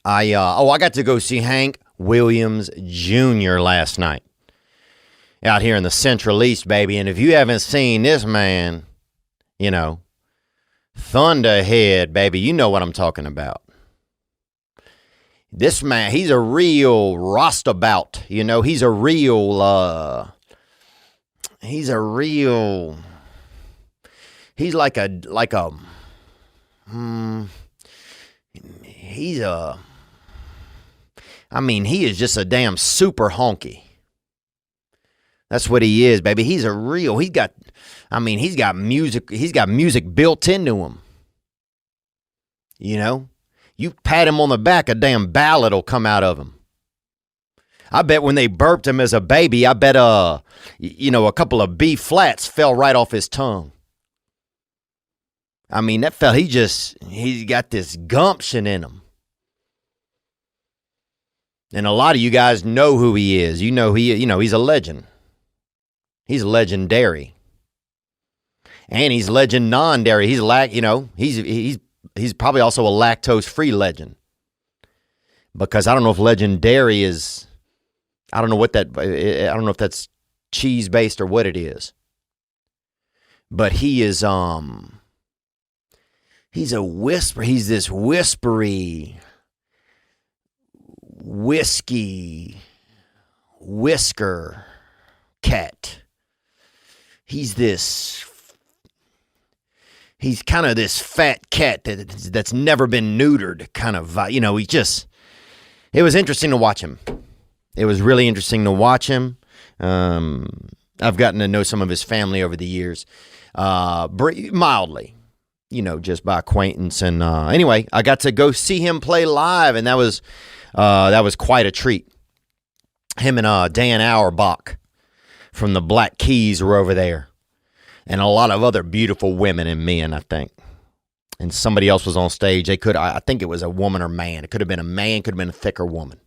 I got to go see Hank Williams Jr. last night. Out here in the Central East, baby. And if you haven't seen this man, you know, Thunderhead, baby, you know what I'm talking about. This man, he's a real rostabout, you know, he's like he is just a damn super honky. That's what he is, baby. He's got music built into him. You know, you pat him on the back, a damn ballad will come out of him. I bet when they burped him as a baby, I bet, a couple of B flats fell right off his tongue. I mean, that fella, he's got this gumption in him. And a lot of you guys know who he is. You know, he's a legend. He's legendary. And he's legend non-dairy. He's probably also a lactose-free legend. Because I don't know if legendary is, I don't know if that's cheese-based or what it is. But he is, he's this whispery, whiskey, whisker cat. He's kind of this fat cat that's never been neutered, kind of, you know, it was interesting to watch him. It was really interesting to watch him. I've gotten to know some of his family over the years, mildly, you know, just by acquaintance. And anyway, I got to go see him play live, and that was quite a treat. Him and Dan Auerbach from the Black Keys were over there. And a lot of other beautiful women and men, I think. And somebody else was on stage. I think it was a woman or man. It could have been a man, could have been a thicker woman.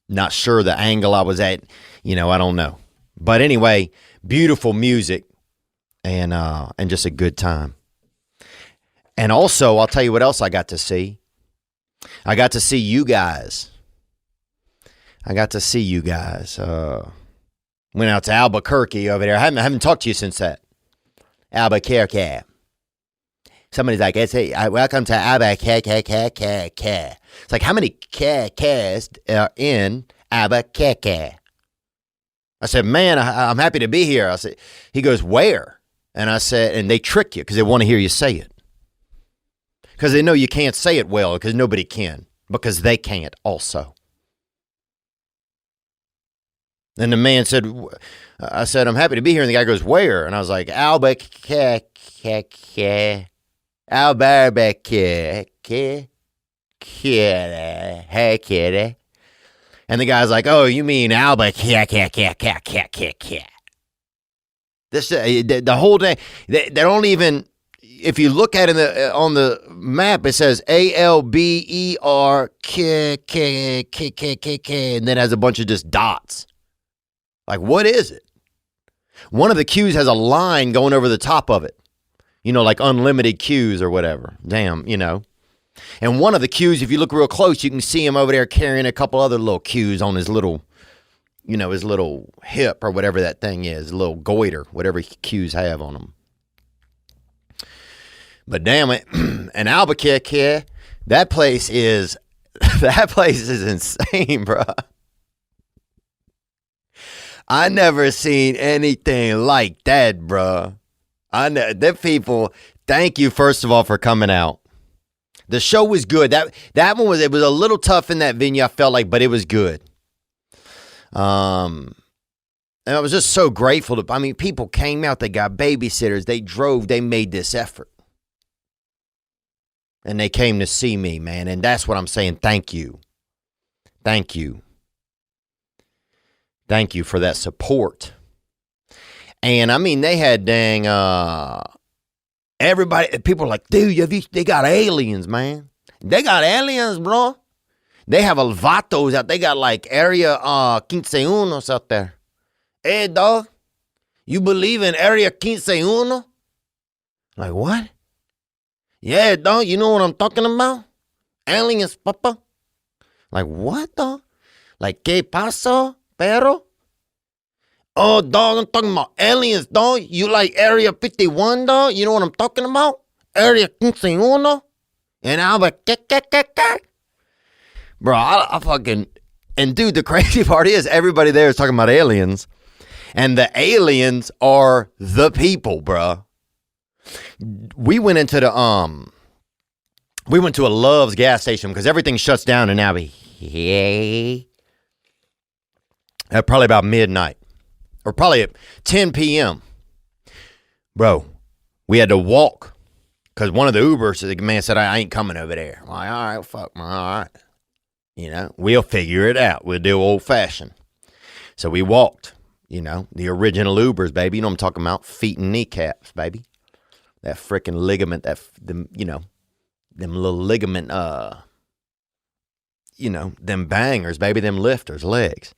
Not sure the angle I was at, you know, I don't know. But anyway, beautiful music and just a good time. And also, I'll tell you what else I got to see. I got to see you guys. Went out to Albuquerque over there. I haven't talked to you since that. Albuquerque. Somebody's like, welcome to Albuquerque. It's like, how many cares are in Albuquerque? I said, man, I'm happy to be here. I said, he goes, where? And I said, and they trick you because they want to hear you say it. Because they know you can't say it well because nobody can. Because they can't also. And the man said, I said, I'm happy to be here. And the guy goes, where? And I was like, Albuquerque. Hey, kitty. And the guy's like, oh, you mean Alba? This the whole day. They don't even. If you look at it on the map, it says ALBER and then has a bunch of just dots. Like, what is it? One of the queues has a line going over the top of it. You know, like unlimited queues or whatever. Damn, you know. And one of the queues, if you look real close, you can see him over there carrying a couple other little queues on his little, you know, his little hip or whatever that thing is, a little goiter, whatever queues have on them. But damn it, in Albuquerque, that place is insane, bro. I never seen anything like that, bro. Them people, thank you, first of all, for coming out. The show was good. That one was, it was a little tough in that venue, I felt like, but it was good. And I was just so grateful I mean, people came out, they got babysitters, they drove, they made this effort. And they came to see me, man. And that's what I'm saying. Thank you. Thank you. Thank you for that support. And I mean, they had dang, everybody, people are like, dude, they got aliens, man. They got aliens, bro. They have vatos out. They got like area 51 out there. Hey, dog, you believe in area 51? Like, what? Yeah, dog, you know what I'm talking about? Aliens, papa. Like, what, dog? Like, ¿qué pasó, perro? Oh, dog, I'm talking about aliens, dog. You like Area 51, dog? You know what I'm talking about? Area 51? And I'm like, bro, I fucking... And, dude, the crazy part is everybody there is talking about aliens. And the aliens are the people, bro. We went into the we went to a Love's gas station because everything shuts down in Albany. At probably about midnight or probably at 10 p.m. Bro, we had to walk because one of the Ubers, the man said, I ain't coming over there. I'm like, all right, fuck, man, all right. You know, we'll figure it out. We'll do old fashioned. So we walked, you know, the original Ubers, baby. You know what I'm talking about? Feet and kneecaps, baby. That freaking ligament, you know, them little ligament, you know, them bangers, baby, them lifters, legs.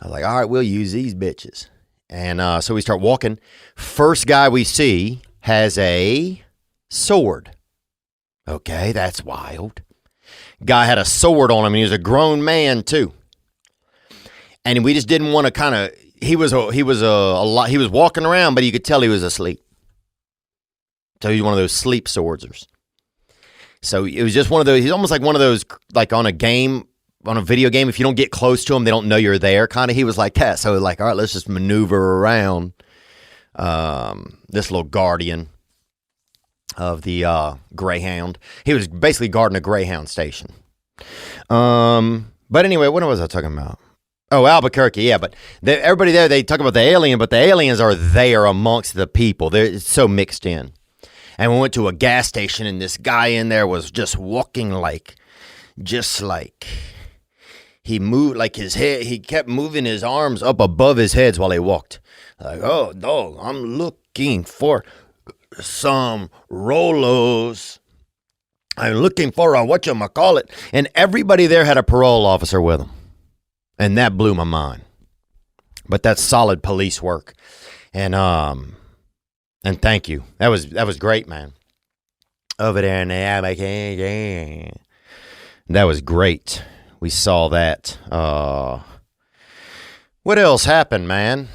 I was like, all right, we'll use these bitches. And so we start walking. First guy we see has a sword. Okay, that's wild. Guy had a sword on him, and he was a grown man, too. And we just didn't want to kind of, he was walking around, but you could tell he was asleep. So he's one of those sleep swordsers. So it was just one of those, he's almost like one of those, like on a video game, if you don't get close to him, they don't know you're there, kind of. He was like that. So like, all right, let's just maneuver around this little guardian of the Greyhound. He was basically guarding a Greyhound station. But anyway, what was I talking about? Oh, Albuquerque, yeah. But everybody there, they talk about the alien, but the aliens are there amongst the people. It's so mixed in. And we went to a gas station, and this guy in there was just walking just like he moved, like his head, he kept moving his arms up above his heads while he walked. Like, oh, dog, I'm looking for some Rolos. I'm looking for a whatchamacallit. And everybody there had a parole officer with them. And that blew my mind. But that's solid police work. And thank you. That was great, man. Over there in the Albuquerque. That was great. We saw that. What else happened, man?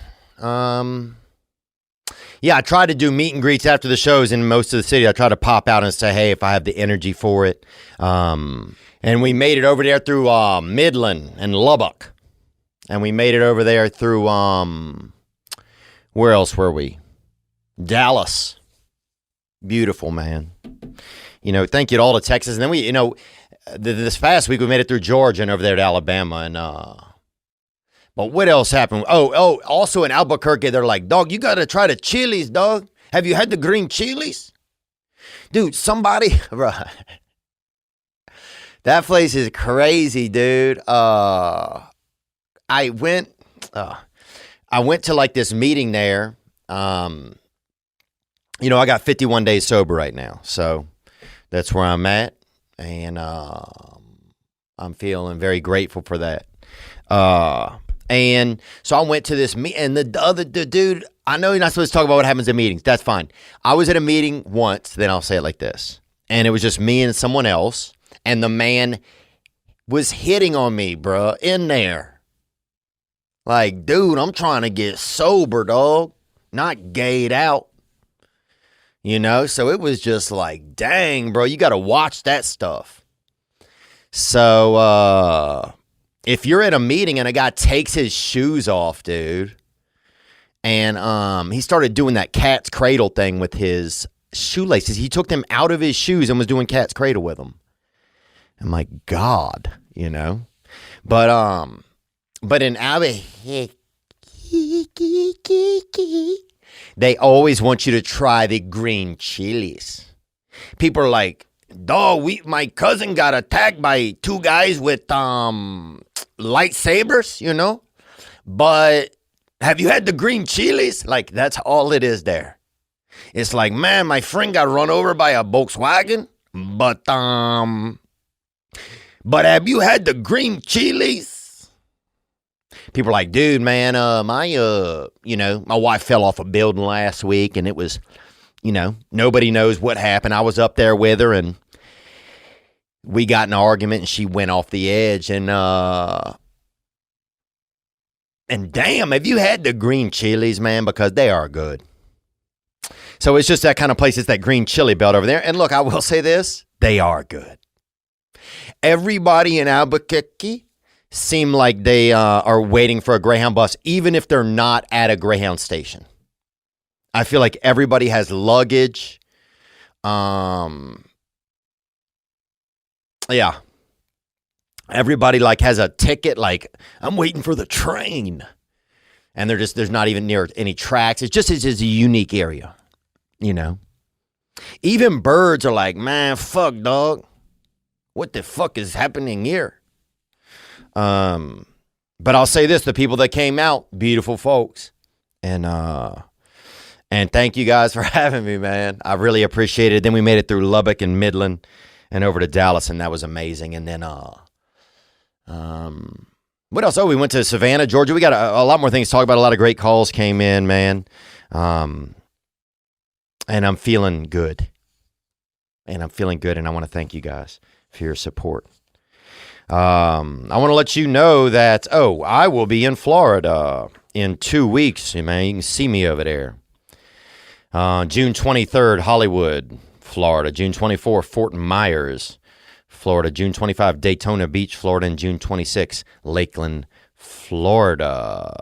Yeah, I tried to do meet and greets after the shows in most of the city. I tried to pop out and say, hey, if I have the energy for it. And we made it over there through Midland and Lubbock. And we made it over there through, where else were we? Dallas. Beautiful, man. You know, thank you to all the Texas. And then we, you know, this past week we made it through Georgia and over there to Alabama. And, but what else happened? Oh, also in Albuquerque, they're like, dog, you got to try the chilies, dog. Have you had the green chilies? Dude, somebody, right. That place is crazy, dude. I went to like this meeting there. I got 51 days sober right now, so that's where I'm at, and I'm feeling very grateful for that. And so I went to this meeting, and the dude, I know you're not supposed to talk about what happens in meetings. That's fine. I was at a meeting once, then I'll say it like this, and it was just me and someone else, and the man was hitting on me, bruh, in there. Like, dude, I'm trying to get sober, dog, not gayed out. So it was just like, dang, bro, you got to watch that stuff. So, if you're at a meeting and a guy takes his shoes off, dude, and he started doing that cat's cradle thing with his shoelaces. He took them out of his shoes and was doing cat's cradle with them. I'm like, God, But in Albuquerque, they always want you to try the green chilies. People are like, dog, my cousin got attacked by two guys with lightsabers, But have you had the green chilies? Like, that's all it is there. It's like, man, my friend got run over by a Volkswagen, but have you had the green chilies? People are like, dude, man, my wife fell off a building last week, and it was, nobody knows what happened. I was up there with her, and we got in an argument, and she went off the edge, and damn, have you had the green chilies, man? Because they are good. So it's just that kind of place. It's that green chili belt over there. And look, I will say this. They are good. Everybody in Albuquerque seem like they are waiting for a Greyhound bus, even if they're not at a Greyhound station. I feel like everybody has luggage. Yeah. Everybody like has a ticket, like, I'm waiting for the train. And there's not even near any tracks. It's just a unique area, Even birds are like, man, fuck, dog. What the fuck is happening here? But I'll say this, the people that came out, beautiful folks. And thank you guys for having me, man. I really appreciate it. Then we made it through Lubbock and Midland and over to Dallas, and that was amazing. And then what else? Oh, we went to Savannah, Georgia. We got a lot more things to talk about. A lot of great calls came in, man. And I'm feeling good. And I want to thank you guys for your support. I want to let you know that, I will be in Florida in 2 weeks. Man, you can see me over there. June 23rd, Hollywood, Florida. June 24th, Fort Myers, Florida. June 25th, Daytona Beach, Florida. And June 26th, Lakeland, Florida.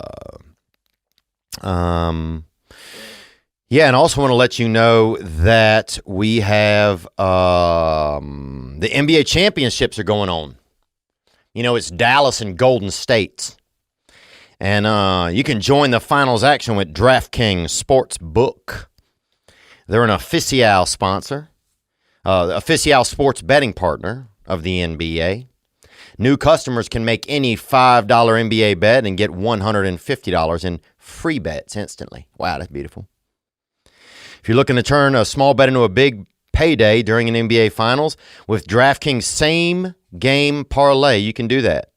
Yeah, and also want to let you know that we have the NBA championships are going on. It's Dallas and Golden State. And you can join the finals action with DraftKings Sportsbook. They're an official sponsor, official sports betting partner of the NBA. New customers can make any $5 NBA bet and get $150 in free bets instantly. Wow, that's beautiful. If you're looking to turn a small bet into a big payday during an NBA Finals with DraftKings same game parlay, you can do that.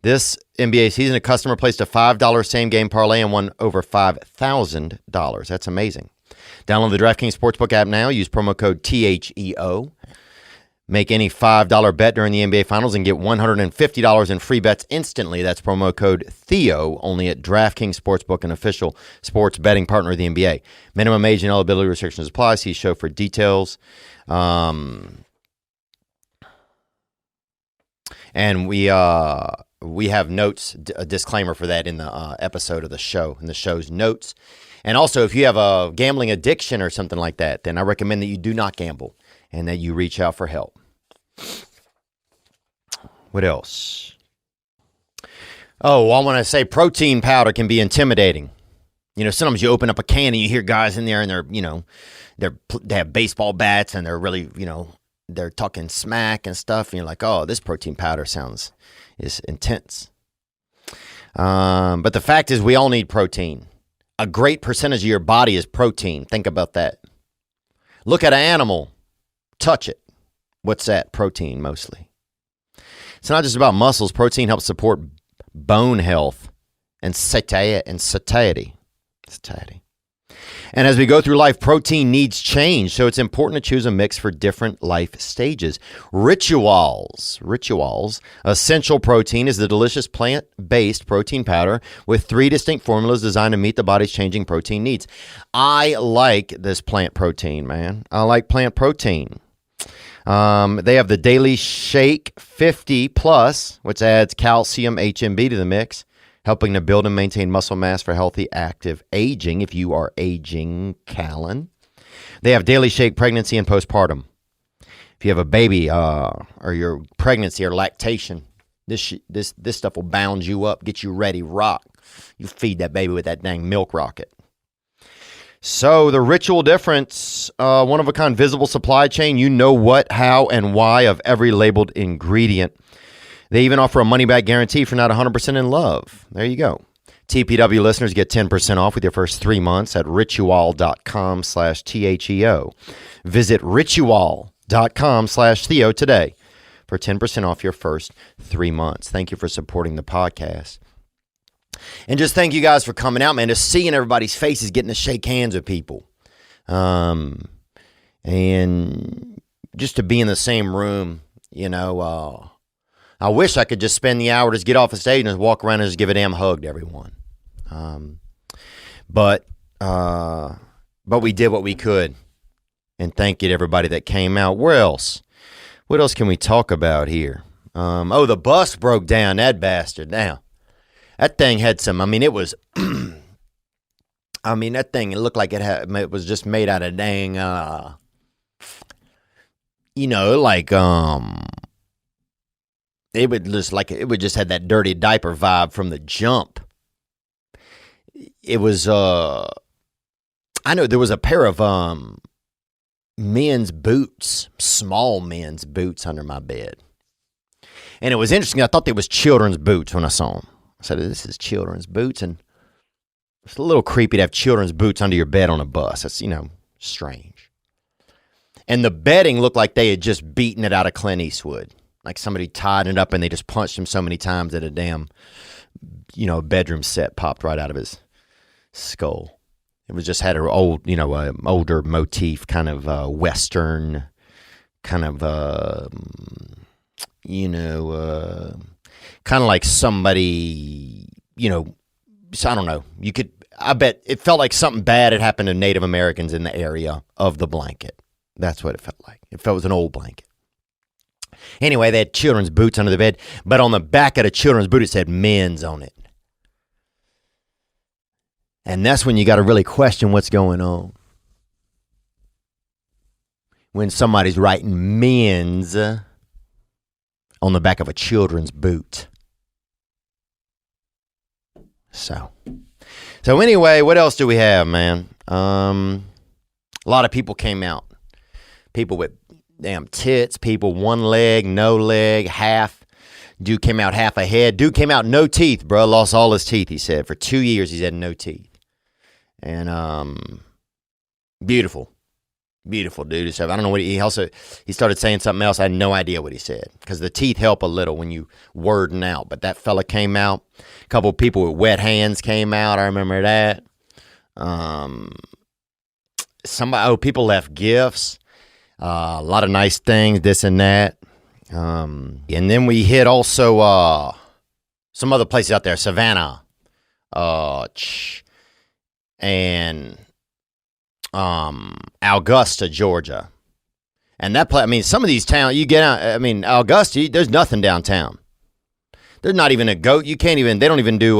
This NBA season, a customer placed a $5 same game parlay and won over $5,000. That's amazing. Download the DraftKings Sportsbook app now. Use promo code THEO. Make any $5 bet during the NBA Finals and get $150 in free bets instantly. That's promo code Theo, only at DraftKings Sportsbook, an official sports betting partner of the NBA. Minimum age and eligibility restrictions apply. See show for details. And we have notes, a disclaimer for that in the episode of the show, in the show's notes. And also, if you have a gambling addiction or something like that, then I recommend that you do not gamble and that you reach out for help. What else? Oh, I want to say protein powder can be intimidating. Sometimes you open up a can and you hear guys in there and they're, they have baseball bats and they're really, they're talking smack and stuff, and you're like, oh, this protein powder is intense. But the fact is, we all need protein. A great percentage of your body is protein. Think about that. Look at an animal. Touch it. What's that? Protein, mostly. It's not just about muscles. Protein helps support bone health and satiety. And as we go through life, protein needs change. So it's important to choose a mix for different life stages. Rituals. Essential Protein is the delicious plant-based protein powder with 3 distinct formulas designed to meet the body's changing protein needs. I like this plant protein, man. I like plant protein. They have the Daily Shake 50 Plus, which adds calcium HMB to the mix, helping to build and maintain muscle mass for healthy, active aging. If you are aging, Callan. They have Daily Shake Pregnancy and Postpartum. If you have a baby or your pregnancy or lactation, this stuff will bound you up, get you ready, rock. You feed that baby with that dang milk rocket. So the ritual difference, one of a kind visible supply chain. You know what, how, and why of every labeled ingredient. They even offer a money-back guarantee for not 100% in love. There you go. TPW listeners get 10% off with your first 3 months at ritual.com/THEO. Visit ritual.com/Theo today for 10% off your first 3 months. Thank you for supporting the podcast. And just thank you guys for coming out, man. Just seeing everybody's faces, getting to shake hands with people. And just to be in the same room, I wish I could just spend the hour, just get off the stage and just walk around and just give a damn hug to everyone. But we did what we could. And thank you to everybody that came out. Where else? What else can we talk about here? The bus broke down, that bastard. Now, that thing had some, it was, that thing, it looked like it was just made out of dang, it would just had that dirty diaper vibe from the jump. It was I know there was a pair of men's boots, small men's boots under my bed. And it was interesting. I thought they was children's boots when I saw them. I said, this is children's boots, and it's a little creepy to have children's boots under your bed on a bus. That's, strange. And the bedding looked like they had just beaten it out of Clint Eastwood. Like somebody tied it up and they just punched him so many times that a damn, bedroom set popped right out of his skull. It was just had an old, older motif, kind of Western, kind of, kind of like somebody, so I don't know. I bet it felt like something bad had happened to Native Americans in the area of the blanket. That's what it felt like. It was an old blanket. Anyway, they had children's boots under the bed, but on the back of the children's boot, it said men's on it. And that's when you got to really question what's going on. When somebody's writing men's on the back of a children's boot. So anyway, what else do we have, man? A lot of people came out. People with damn tits, people one leg, no leg, half. Dude came out half a head. Dude came out no teeth, bro. Lost all his teeth, he said. For 2 years, he's had no teeth. And beautiful. Beautiful, dude. So I don't know what he started saying something else. I had no idea what he said. Because the teeth help a little when you wording out. But that fella came out. A couple of people with wet hands came out. I remember that. People left gifts. A lot of nice things, this and that. And then we hit also some other places out there, Savannah, and Augusta, Georgia. And that place, some of these towns, you get out, Augusta, there's nothing downtown. There's not even a goat. They don't even do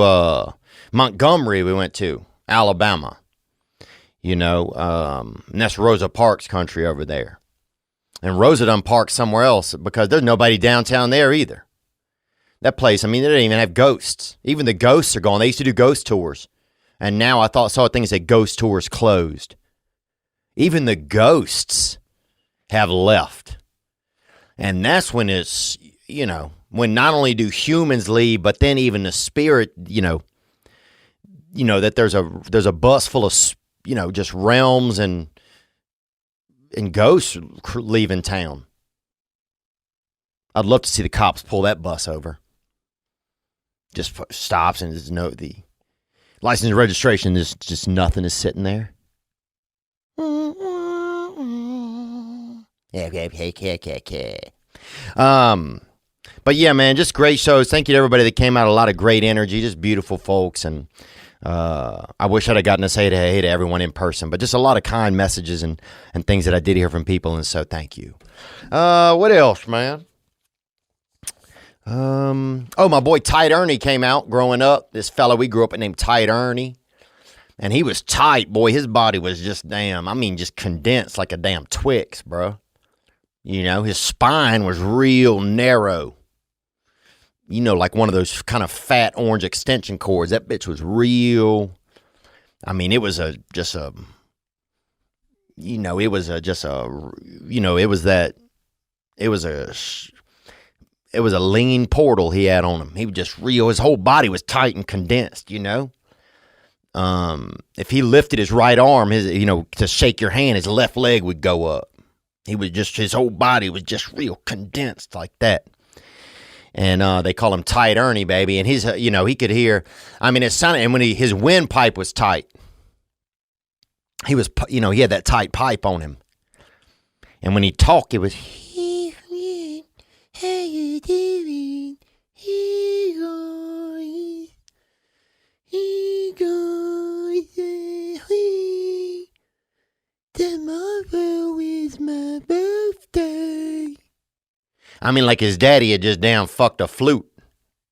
Montgomery we went to, Alabama. And that's Rosa Parks country over there. And Rosa done parked somewhere else because there's nobody downtown there either. That place, they don't even have ghosts. Even the ghosts are gone. They used to do ghost tours. And now I saw a thing that said ghost tours closed. Even the ghosts have left. And that's when it's, when not only do humans leave, but then even the spirit, that there's a bus full of, just realms and ghosts leaving town. I'd love to see the cops pull that bus over. Just stops and there's the license and registration. There's just nothing is sitting there. But yeah, man, just great shows. Thank you to everybody that came out. A lot of great energy, just beautiful folks. And I wish I'd have gotten to say hey to everyone in person, but just a lot of kind messages and things that I did hear from people. And so thank you. What else, man? My boy Tight Ernie came out growing up. This fella we grew up with named Tight Ernie. And he was tight, boy. His body was just just condensed like a damn Twix, bro. His spine was real narrow. Like one of those kind of fat orange extension cords. That bitch was real. It was a lean portal he had on him. He was just real. His whole body was tight and condensed, If he lifted his right arm, to shake your hand, his left leg would go up. His whole body was just real condensed like that. And they call him Tight Ernie, baby. And he's, he could hear, it sounded, and when his windpipe was tight, he had that tight pipe on him. And when he talked, it was, how you doing? Tomorrow is my birthday. Like his daddy had just damn fucked a flute.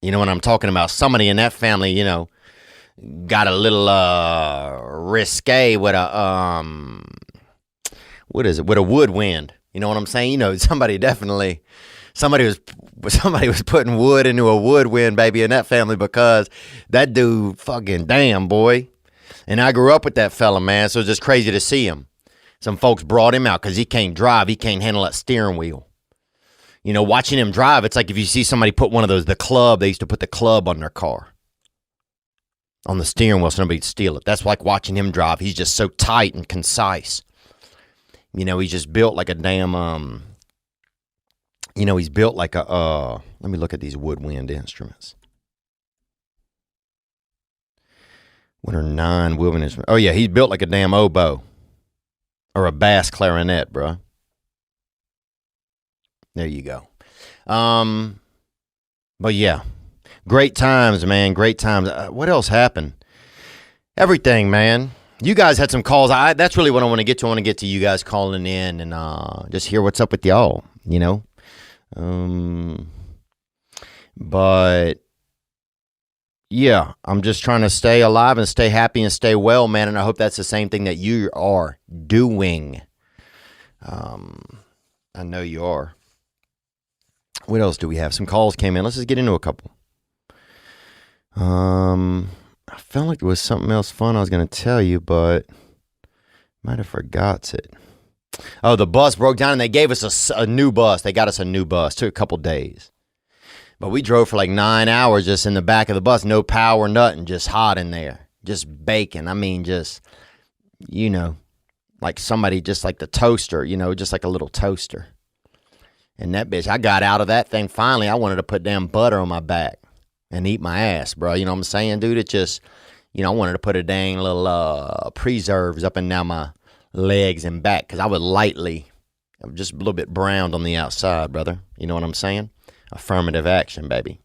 You know what I'm talking about? Somebody in that family, got a little risque with a with a woodwind. You know what I'm saying? Somebody was putting wood into a woodwind, baby, in that family, because that dude fucking damn, boy. And I grew up with that fella, man, so it's just crazy to see him. Some folks brought him out because he can't drive. He can't handle that steering wheel. Watching him drive, it's like if you see somebody put one of those, they used to put the club on their car, on the steering wheel so nobody'd steal it. That's like watching him drive. He's just so tight and concise. He's just built like a damn, he's built like a, let me look at these woodwind instruments. What are 9 woodwind instruments? Oh, yeah, he's built like a damn oboe or a bass clarinet, bro. There you go. But yeah, great times, man. Great times. What else happened? Everything, man. You guys had some calls. That's really what I want to get to. I want to get to you guys calling in and just hear what's up with y'all, But yeah, I'm just trying to stay alive and stay happy and stay well, man. And I hope that's the same thing that you are doing. I know you are. What else do we have? Some calls came in. Let's just get into a couple. I felt like it was something else fun I was going to tell you, but might have forgot it. Oh, the bus broke down and they gave us a new bus. They got us a new bus. Took a couple days. But we drove for like 9 hours just in the back of the bus. No power, nothing. Just hot in there. Just baking. Just, like somebody, just like the toaster, just like a little toaster. And that bitch, I got out of that thing finally. I wanted to put damn butter on my back and eat my ass, bro. You know what I'm saying, dude? It just, I wanted to put a dang little preserves up and down my legs and back because I was just a little bit browned on the outside, brother. You know what I'm saying? Affirmative action, baby.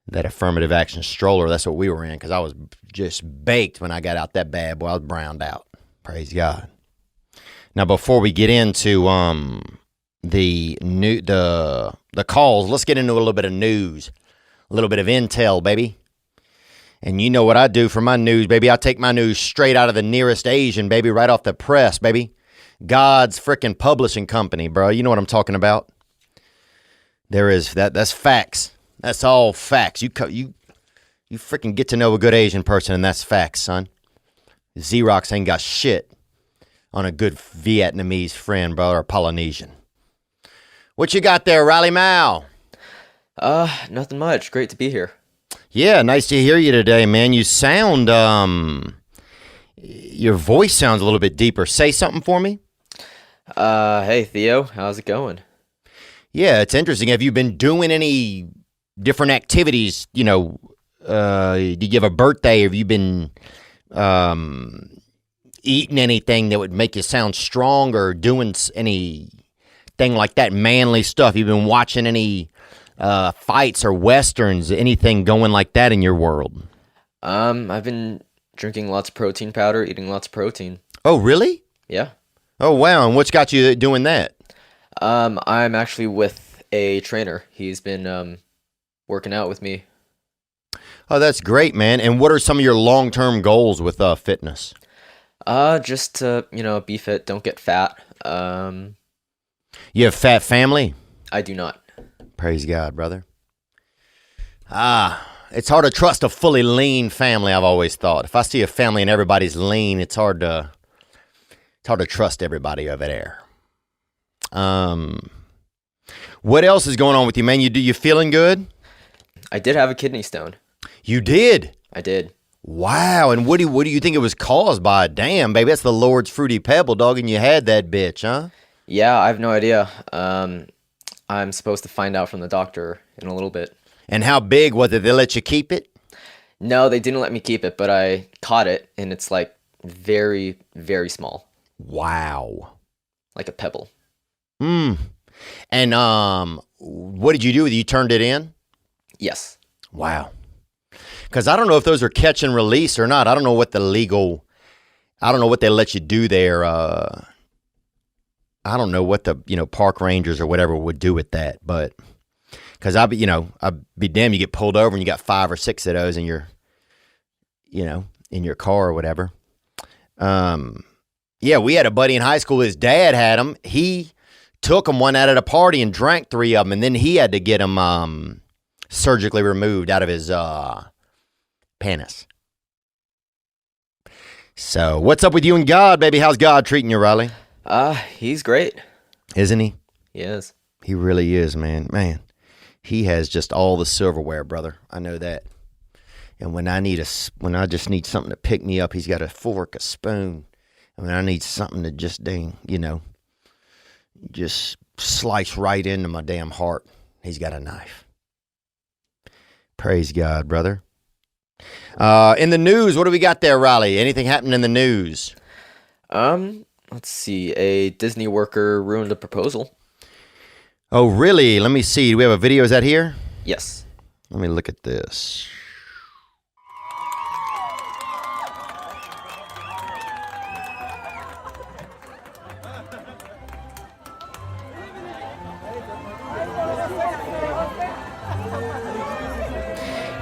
That affirmative action stroller, that's what we were in because I was just baked when I got out that bad boy. I was browned out. Praise God. Now, before we get into the calls, let's get into a little bit of news, a little bit of intel, baby. And you know what I do for my news, baby. I take my news straight out of the nearest Asian, baby, right off the press, baby. God's frickin' publishing company, bro. You know what I'm talking about. There is that's facts. That's all facts. You freaking get to know a good Asian person, and that's facts, son. Xerox ain't got shit on a good Vietnamese friend, brother, or Polynesian. What you got there, Riley Mal?
Nothing much. Great to be here.
Yeah, nice to hear you today, man. You sound, your voice sounds a little bit deeper. Say something for me.
Hey Theo, how's it going?
Yeah, it's interesting. Have you been doing any different activities? You know, did you have a birthday? Have you been eating anything that would make you sound strong, or doing anything like that manly stuff? You've been watching any fights or westerns, anything going like that in your world?
I've been drinking lots of protein powder, eating lots of protein.
Oh, really?
Yeah.
Oh, wow. And what's got you doing that?
I'm actually with a trainer. He's been working out with me.
Oh, that's great, man. And what are some of your long-term goals with fitness?
Just to, be fit, don't get fat.
You have fat family?
I do not.
Praise God, brother. It's hard to trust a fully lean family, I've always thought. If I see a family and everybody's lean, it's hard to trust everybody over there. What else is going on with you, man? You feeling good?
I did have a kidney stone.
You did?
I did.
Wow. And what do you think it was caused by? Damn, baby, that's the Lord's fruity pebble, dog, and you had that bitch, huh?
Yeah, I have no idea. I'm supposed to find out from the doctor in a little bit.
And how big was it? They let you keep it?
No, they didn't let me keep it, but I caught it, and it's like very, very small.
Wow.
Like a pebble.
And what did you do with it? You turned it in?
Yes.
Wow. Because I don't know if those are catch and release or not. I don't know what I don't know what they let you do there. I don't know what the, park rangers or whatever would do with that, but because I'd be damned, you get pulled over and you got 5 or 6 of those in your, in your car or whatever. Yeah, we had a buddy in high school. His dad had them. He took them one night at a party and drank 3 of them, and then he had to get them surgically removed out of his penis. So, what's up with you and God, baby? How's God treating you, Riley?
He's great.
Isn't he?
He is.
He really is, man. Man, he has just all the silverware, brother. I know that. And when I just need something to pick me up, he's got a fork, a spoon. And when I need something to just just slice right into my damn heart, he's got a knife. Praise God, brother. In the news, what do we got there, Riley? Anything happening in the news?
Let's see. A Disney worker ruined a proposal.
Oh, really? Let me see. Do we have a video? Is that here?
Yes.
Let me look at this.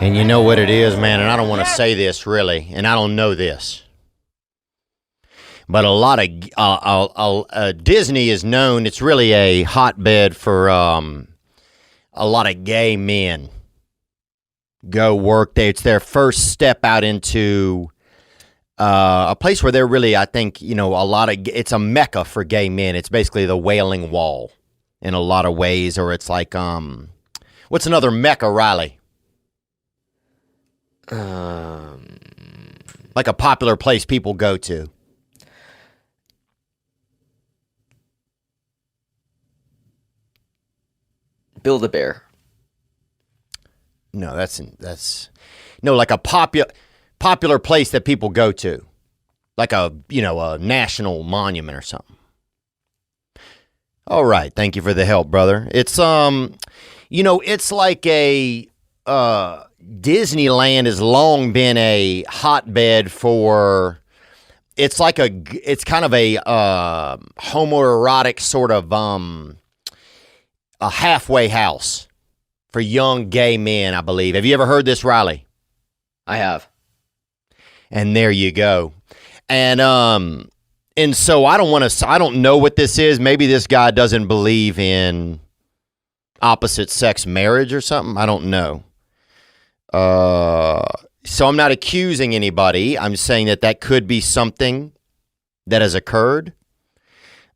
And you know what it is, man, and I don't want to say this really, and I don't know this. But a lot of Disney is known, it's really a hotbed for a lot of gay men. Go work there. It's their first step out into a place where they're really, I think, it's a mecca for gay men. It's basically the Wailing Wall in a lot of ways, or it's like, what's another mecca, Riley? Like a popular place people go to.
Build-A-Bear.
No, that's like a popular place that people go to, like a national monument or something. All right, thank you for the help, brother. It's it's like a Disneyland has long been a hotbed for. It's kind of a homoerotic sort of a halfway house for young gay men, I believe. Have you ever heard this, Riley?
I have.
And there you go. And so I don't know what this is. Maybe this guy doesn't believe in opposite sex marriage or something. I don't know. So I'm not accusing anybody. I'm saying that could be something that has occurred.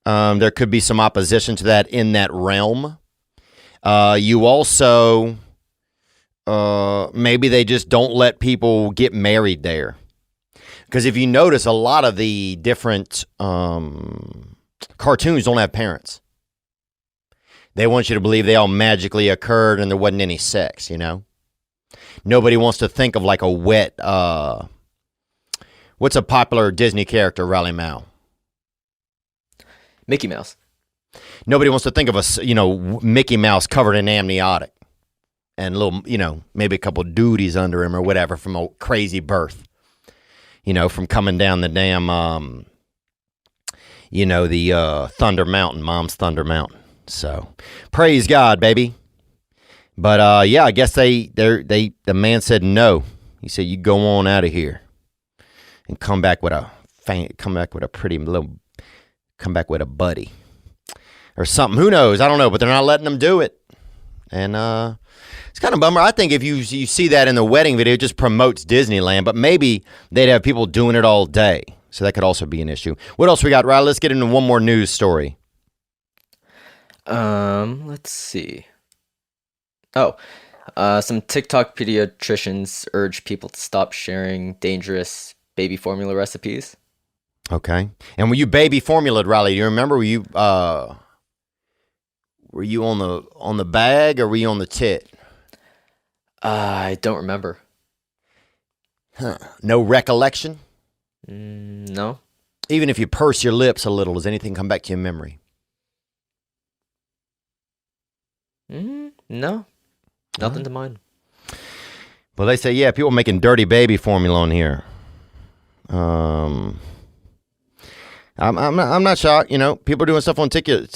There could be some opposition to that in that realm. You also, maybe they just don't let people get married there. Because if you notice, a lot of the different cartoons don't have parents. They want you to believe they all magically occurred and there wasn't any sex, you know? Nobody wants to think of like a wet, what's a popular Disney character, Rally Mal?
Mickey Mouse.
Nobody wants to think of Mickey Mouse covered in amniotic and little, maybe a couple duties under him or whatever from a crazy birth, from coming down the damn, the Thunder Mountain, Mom's Thunder Mountain. So praise God, baby. But I guess the man said no. He said, you go on out of here and come back with a buddy or something. Who knows? I don't know, but they're not letting them do it. And it's kind of a bummer. I think if you see that in the wedding video, it just promotes Disneyland, but maybe they'd have people doing it all day. So that could also be an issue. What else we got, Riley? Let's get into one more news story.
Let's see. Some TikTok pediatricians urge people to stop sharing dangerous baby formula recipes.
Okay. And were you baby formulaed, Riley? Do you remember? Were you on the bag or were you on the tit?
I don't remember.
Huh. No recollection?
No.
Even if you purse your lips a little, does anything come back to your memory?
No. Nothing to mind.
Well, they say, people making dirty baby formula on here. I'm not shocked. People doing stuff on TikTok.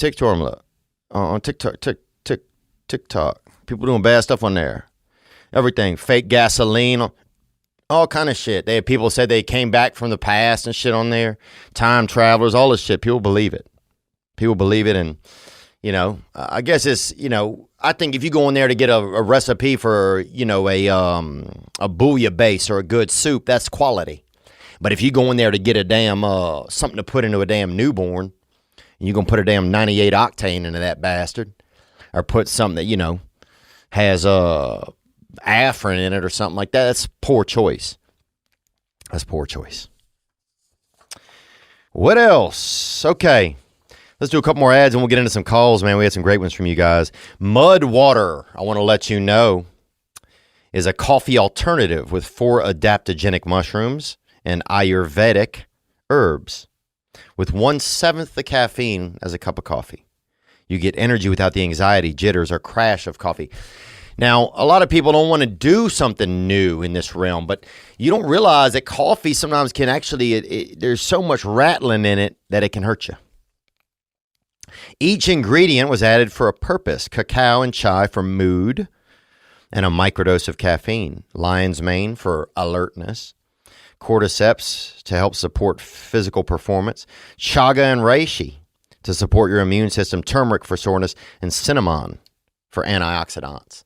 People doing bad stuff on there. Everything, fake gasoline, all kind of shit. They had people said they came back from the past and shit on there. Time travelers, all this shit. People believe it. And I guess it's I think if you go in there to get a recipe for a bouillabaisse or a good soup, that's quality. But if you go in there to get a damn something to put into a damn newborn, and you're gonna put a damn 98 octane into that bastard, or put something that has Afrin in it or something like that, that's poor choice. What else? Okay. Let's do a couple more ads and we'll get into some calls, man. We had some great ones from you guys. Mud Water, I want to let you know, is a coffee alternative with 4 adaptogenic mushrooms and Ayurvedic herbs with 1/7 the caffeine as a cup of coffee. You get energy without the anxiety, jitters, or crash of coffee. Now, a lot of people don't want to do something new in this realm, but you don't realize that coffee sometimes can actually, there's so much rattling in it that it can hurt you. Each ingredient was added for a purpose. Cacao and chai for mood and a microdose of caffeine. Lion's mane for alertness. Cordyceps to help support physical performance. Chaga and reishi to support your immune system. Turmeric for soreness. And cinnamon for antioxidants.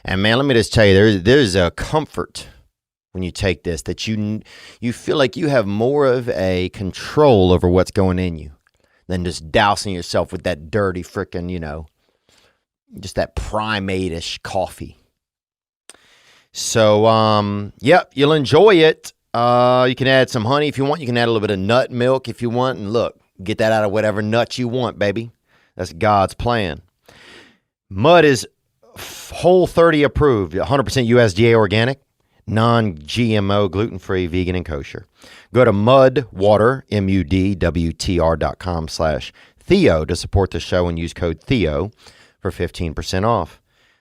And man, let me just tell you, there's a comfort when you take this that you feel like you have more of a control over what's going in you than just dousing yourself with that dirty frickin', just that primate-ish coffee. So, you'll enjoy it. You can add some honey if you want. You can add a little bit of nut milk if you want. And look, get that out of whatever nuts you want, baby. That's God's plan. Mud is Whole30 approved, 100% USDA organic, non-GMO, gluten-free, vegan, and kosher. Go to mudwater, mudwtr.com/Theo to support the show and use code Theo for 15% off.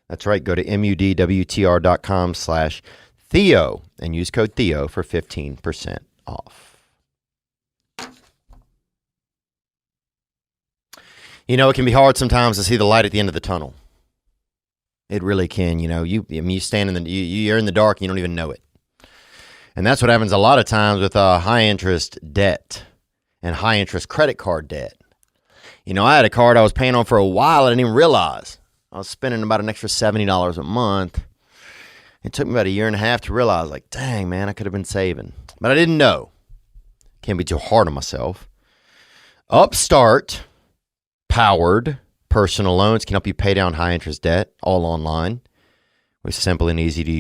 That's right. Go to mudwtr.com/Theo and use code Theo for 15% off. It can be hard sometimes to see the light at the end of the tunnel. It really can. You stand you're in the dark and you don't even know it. And that's what happens a lot of times with high interest debt and high interest credit card debt. I had a card I was paying on for a while. I didn't even realize I was spending about an extra $70 a month. It took me about a year and a half to realize, like, dang, man, I could have been saving. But I didn't know. Can't be too hard on myself. Upstart powered personal loans can help you pay down high interest debt all online with simple and easy to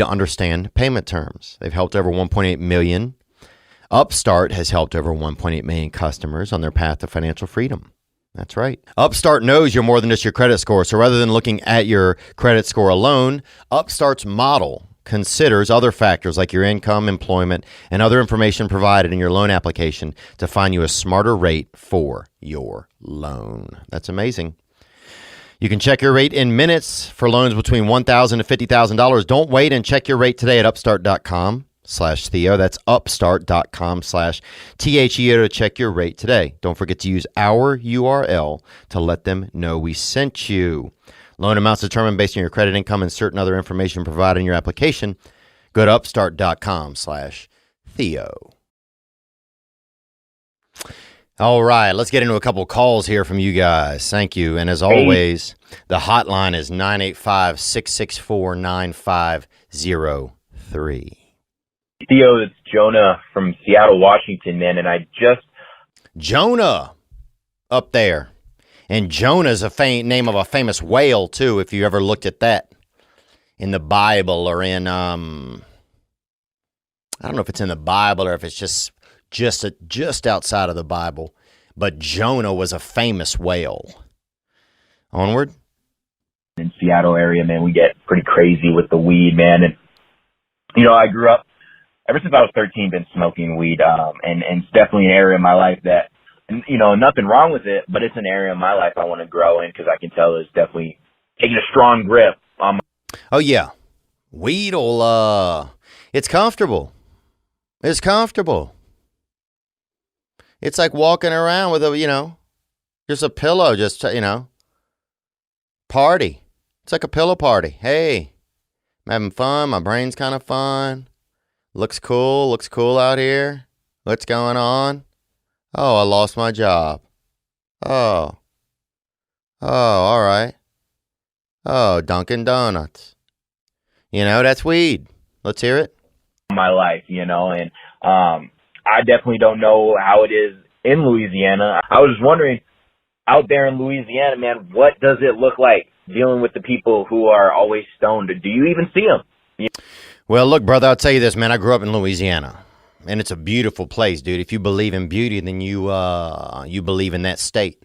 understand payment terms. They've helped over 1.8 million. Upstart has helped over 1.8 million customers on their path to financial freedom. That's right. Upstart knows you're more than just your credit score. So rather than looking at your credit score alone, Upstart's model considers other factors like your income, employment, and other information provided in your loan application to find you a smarter rate for your loan. That's amazing. You can check your rate in minutes for loans between $1,000 to $50,000. Don't wait and check your rate today at upstart.com/Theo. That's upstart.com/THEO to check your rate today. Don't forget to use our URL to let them know we sent you. Loan amounts determined based on your credit, income, and certain other information provided in your application. Go to upstart.com/Theo. All right, let's get into a couple calls here from you guys. Thank you. And as always, the hotline is 985-664-9503.
Theo, it's Jonah from Seattle, Washington, man, and I just...
Jonah up there. And Jonah's a name of a famous whale, too, if you ever looked at that in the Bible or in, I don't know if it's in the Bible or if it's just outside of the Bible. But Jonah was a famous whale. Onward.
In Seattle area, man, we get pretty crazy with the weed, man. And, you know, I grew up, ever since I was 13, been smoking weed. And it's definitely an area of my life that, you know, nothing wrong with it, but it's an area of my life I want to grow in because I can tell it's definitely taking a strong grip on my...
Oh, yeah. Weed will, it's comfortable. It's comfortable. It's like walking around with just a pillow, party. It's like a pillow party. Hey, I'm having fun. My brain's kind of fun. Looks cool out here. What's going on? Oh, I lost my job. Oh, all right. Oh, Dunkin' Donuts. That's weed. Let's hear it.
My life, and I definitely don't know how it is in Louisiana. I was just wondering, out there in Louisiana, man, what does it look like dealing with the people who are always stoned? Do you even see them?
Well, look, brother, I'll tell you this, man. I grew up in Louisiana, and it's a beautiful place, dude. If you believe in beauty, then you believe in that state.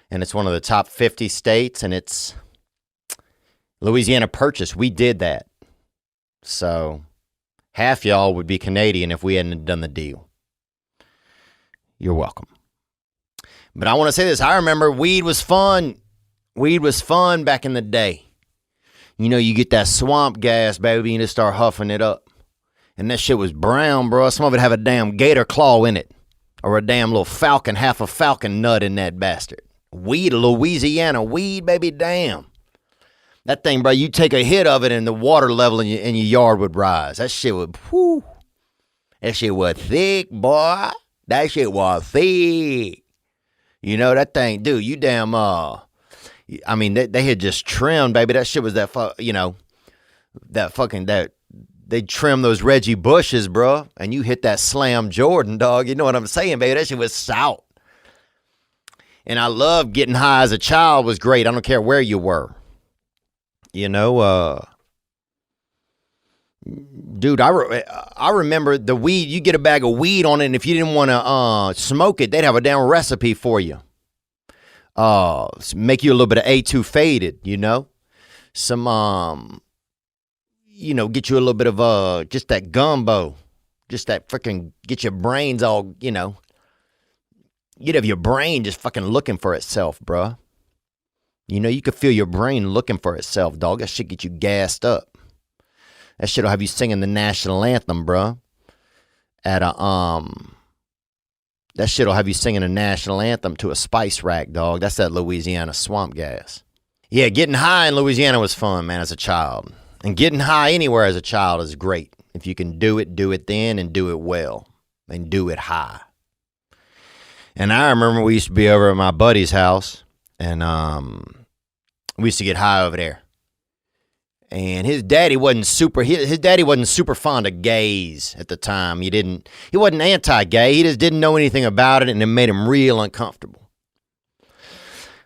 And it's one of the top 50 states, and it's Louisiana Purchase. We did that. So half y'all would be Canadian if we hadn't done the deal. You're welcome. But I want to say this. I remember weed was fun. Weed was fun back in the day. You get that swamp gas, baby, and you just start huffing it up. And that shit was brown, bro. Some of it have a damn gator claw in it. Or a damn little falcon, half a falcon nut in that bastard. Weed, Louisiana weed, baby, damn. That thing, bro, you take a hit of it and the water level in your yard would rise. That shit would, whoo. That shit was thick, boy. That shit was thick. That thing, dude, you damn, they had just trimmed, baby. That shit was that they trimmed those Reggie Bushes, bro. And you hit that Slam Jordan, dog. You know what I'm saying, baby? That shit was stout. And I loved getting high as a child. Was great. I don't care where you were. Dude, I remember the weed. You get a bag of weed on it, and if you didn't want to smoke it, they'd have a damn recipe for you. Make you a little bit of A2 faded, some get you a little bit of just that gumbo, just that freaking get your brains all, you'd have your brain just fucking looking for itself, bruh. You could feel your brain looking for itself, dog. That shit get you gassed up. That shit'll have you singing the national anthem, bruh. That shit'll have you singing a national anthem to a spice rack, dog. That's that Louisiana swamp gas. Yeah, getting high in Louisiana was fun, man, as a child. And getting high anywhere as a child is great. If you can do it then and do it well. And do it high. And I remember we used to be over at my buddy's house. And we used to get high over there. And his daddy wasn't super fond of gays at the time. He wasn't anti-gay. He just didn't know anything about it, and it made him real uncomfortable.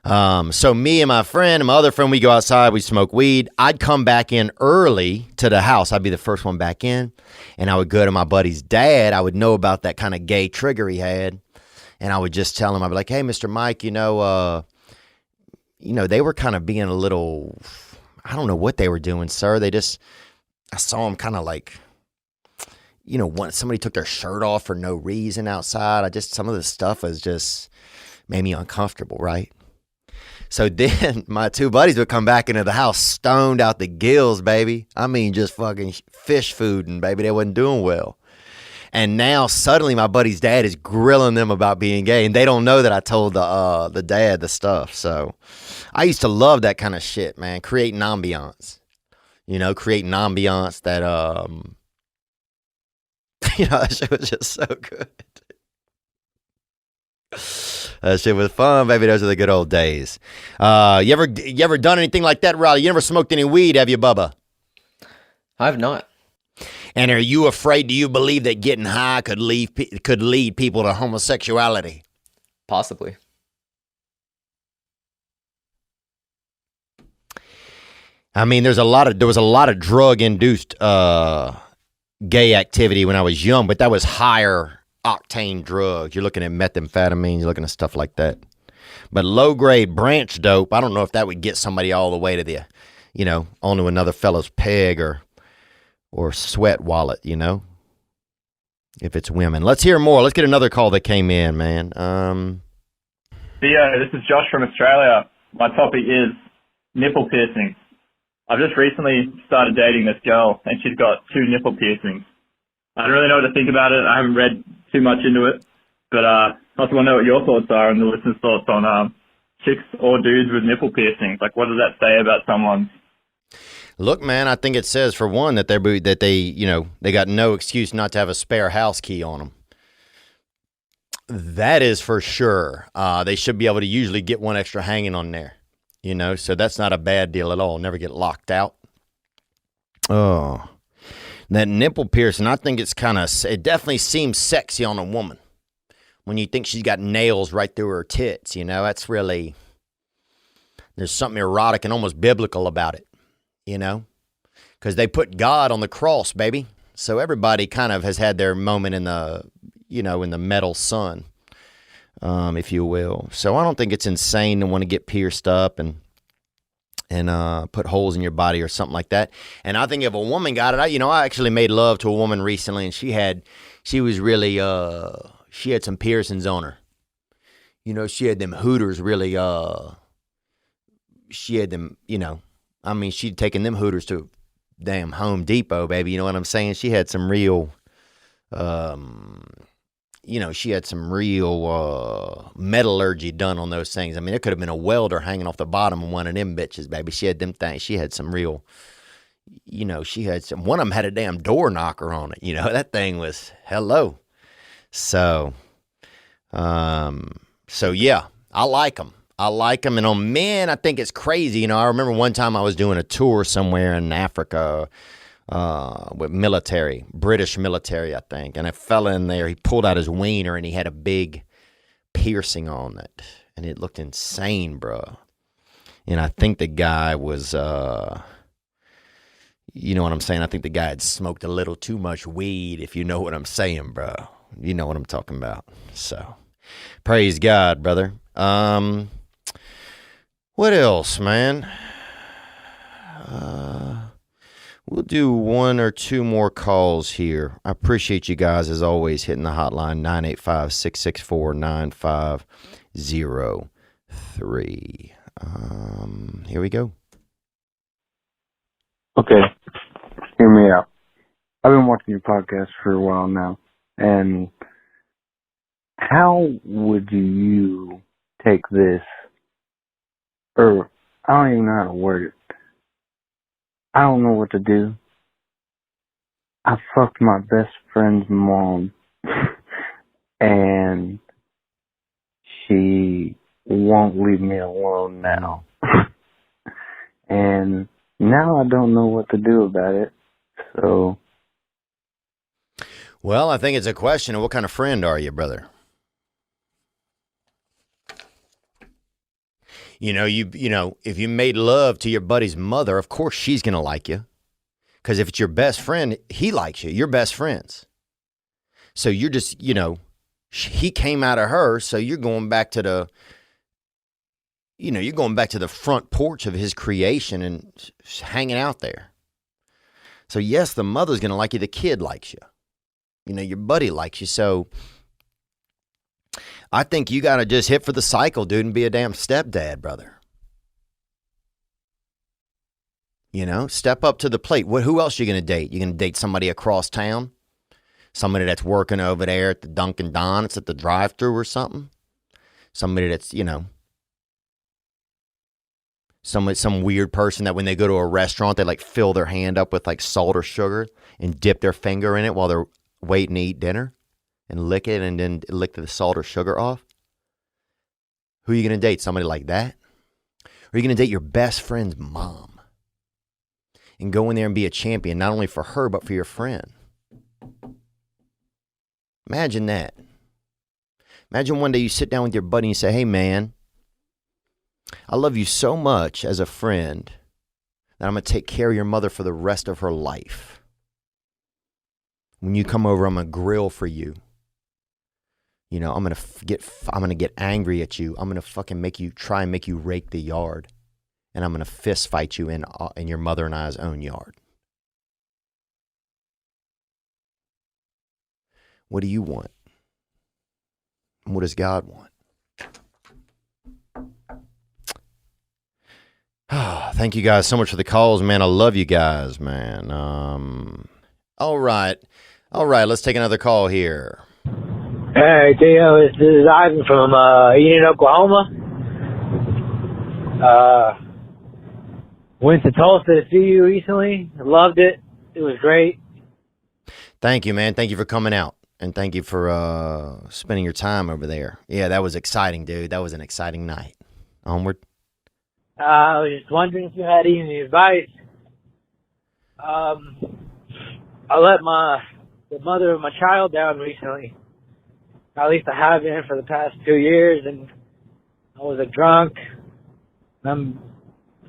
So me and my friend and my other friend, we go outside, we smoke weed. I'd come back in early to the house. I'd be the first one back in, and I would go to my buddy's dad. I would know about that kind of gay trigger he had, and I would just tell him, I'd be like, hey, Mr. Mike, they were kind of being a little, I don't know what they were doing, sir. I saw them kind of like, when somebody took their shirt off for no reason outside. Some of the stuff was just made me uncomfortable, right? So then my two buddies would come back into the house stoned out the gills, baby. I mean, just fucking fish food, and baby, they wasn't doing well. And now suddenly my buddy's dad is grilling them about being gay, and they don't know that I told the dad the stuff. So I used to love that kind of shit, man. Creating ambiance, that, that shit was just so good. That shit was fun, baby. Those are the good old days. You ever done anything like that, Riley? You never smoked any weed, have you, Bubba?
I've not.
And are you afraid? Do you believe that getting high could lead people to homosexuality?
Possibly.
I mean, there was a lot of drug induced gay activity when I was young, but that was higher octane drugs. You're looking at methamphetamines, you're looking at stuff like that. But low grade branch dope, I don't know if that would get somebody all the way to the, onto another fellow's peg or sweat wallet, if it's women. Let's hear more. Let's get another call that came in, man.
Theo, this is Josh from Australia. My topic is nipple piercings. I've just recently started dating this girl, and she's got 2 nipple piercings. I don't really know what to think about it. I haven't read too much into it, but I also want to know what your thoughts are and the listeners' thoughts on chicks or dudes with nipple piercings. Like, what does that say about someone?
Look, man, I think it says, for one, that they got no excuse not to have a spare house key on them. That is for sure. They should be able to usually get one extra hanging on there, so that's not a bad deal at all. Never get locked out. Oh. That nipple piercing, I think it definitely seems sexy on a woman. When you think she's got nails right through her tits, that's really, there's something erotic and almost biblical about it, because they put God on the cross, baby. So everybody kind of has had their moment in the, in the metal sun, if you will. So I don't think it's insane to want to get pierced up and put holes in your body or something like that. And I think if a woman got it, I actually made love to a woman recently, and she had some piercings on her. She had them hooters really, she'd taken them hooters to damn Home Depot, baby. You know what I'm saying? She had some real, metallurgy done on those things. I mean, there could have been a welder hanging off the bottom of one of them bitches, baby. She had them things. She had some real, one of them had a damn door knocker on it. That thing was hello. So yeah, I like them. And on men, I think it's crazy. I remember one time I was doing a tour somewhere in Africa, with British military, I think. And a fella in there, he pulled out his wiener and he had a big piercing on it. And it looked insane, bro. And I think the guy was, you know what I'm saying? I think the guy had smoked a little too much weed, if you know what I'm saying, bro. You know what I'm talking about. So, praise God, brother. What else, man? We'll do 1 or 2 more calls here. I appreciate you guys, as always, hitting the hotline, 985-664-9503. Here we go.
Okay, hear me out. I've been watching your podcast for a while now, and how would you take this, or I don't even know how to word it. I don't know what to do. I fucked my best friend's mom, and she won't leave me alone now. And now I don't know what to do about it. So,
well, I think it's a question of what kind of friend are you, brother? if you made love to your buddy's mother, of course she's going to like you. Because if it's your best friend, he likes you. You're best friends. So you're just, he came out of her, so you're going back to the front porch of his creation and hanging out there. So yes, the mother's going to like you. The kid likes you. Your buddy likes you. So I think you got to just hit for the cycle, dude, and be a damn stepdad, brother. Step up to the plate. Who else are you going to date? You're going to date somebody across town? Somebody that's working over there at the Dunkin' Donuts at the drive-thru or something? Somebody that's, some weird person that when they go to a restaurant, they like fill their hand up with like salt or sugar and dip their finger in it while they're waiting to eat dinner and lick it and then lick the salt or sugar off. Who are you going to date? Somebody like that? Or are you going to date your best friend's mom and go in there and be a champion, not only for her, but for your friend? Imagine that. Imagine one day you sit down with your buddy and you say, hey, man, I love you so much as a friend that I'm going to take care of your mother for the rest of her life. When you come over, I'm going to grill for you. I'm going to get angry at you. I'm going to fucking try and make you rake the yard. And I'm going to fist fight you in your mother and I's own yard. What do you want? And what does God want? Thank you guys so much for the calls, man. I love you guys, man. All right. Let's take another call here.
Hey, Theo, this is Ivan from Enid, Oklahoma. Went to Tulsa to see you recently. Loved it. It was great.
Thank you, man. Thank you for coming out. And thank you for spending your time over there. Yeah, that was exciting, dude. That was an exciting night. Onward.
I was just wondering if you had any advice. I let the mother of my child down recently. At least I have been for the past 2 years, and I was a drunk. I'm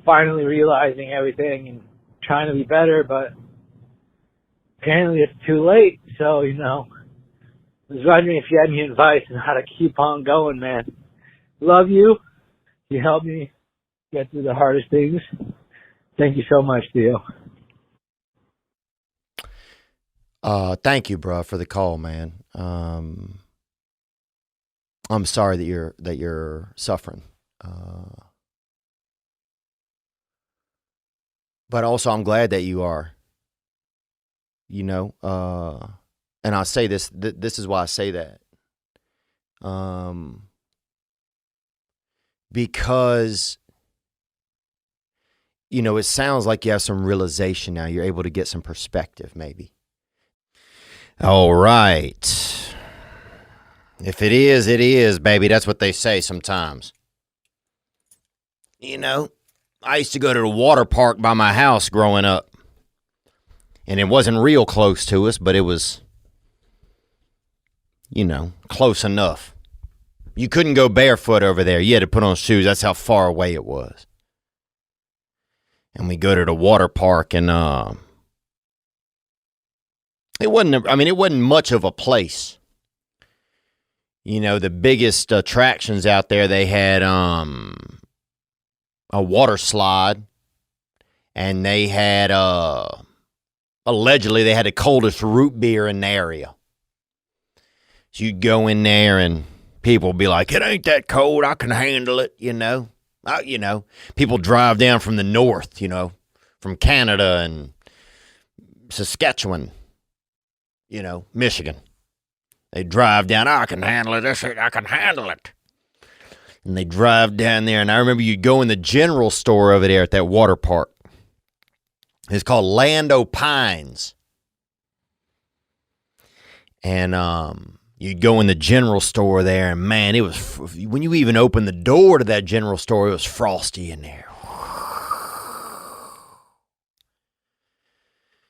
finally realizing everything and trying to be better, but apparently it's too late. So, I was wondering if you had any advice on how to keep on going, man. Love you. You helped me get through the hardest things. Thank you so much, Theo.
Thank you, bro, for the call, man. I'm sorry that you're suffering. But also I'm glad that you are. And I'll say this is why I say that. Because it sounds like you have some realization now. You're able to get some perspective, maybe. All right. If it is, it is, baby. That's what they say sometimes. I used to go to the water park by my house growing up. And it wasn't real close to us, but it was, close enough. You couldn't go barefoot over there. You had to put on shoes. That's how far away it was. And we go to the water park, and it wasn't much of a place. The biggest attractions out there, they had a water slide, and they had allegedly they had the coldest root beer in the area. So you'd go in there and people would be like, it ain't that cold, I can handle it, People drive down from the north, from Canada and Saskatchewan, Michigan. They drive down, I can handle it, I can handle it. And they drive down there, and I remember you'd go in the general store over there at that water park. It's called Land O'Pines. And you'd go in the general store there, and man, it was, when you even opened the door to that general store, it was frosty in there.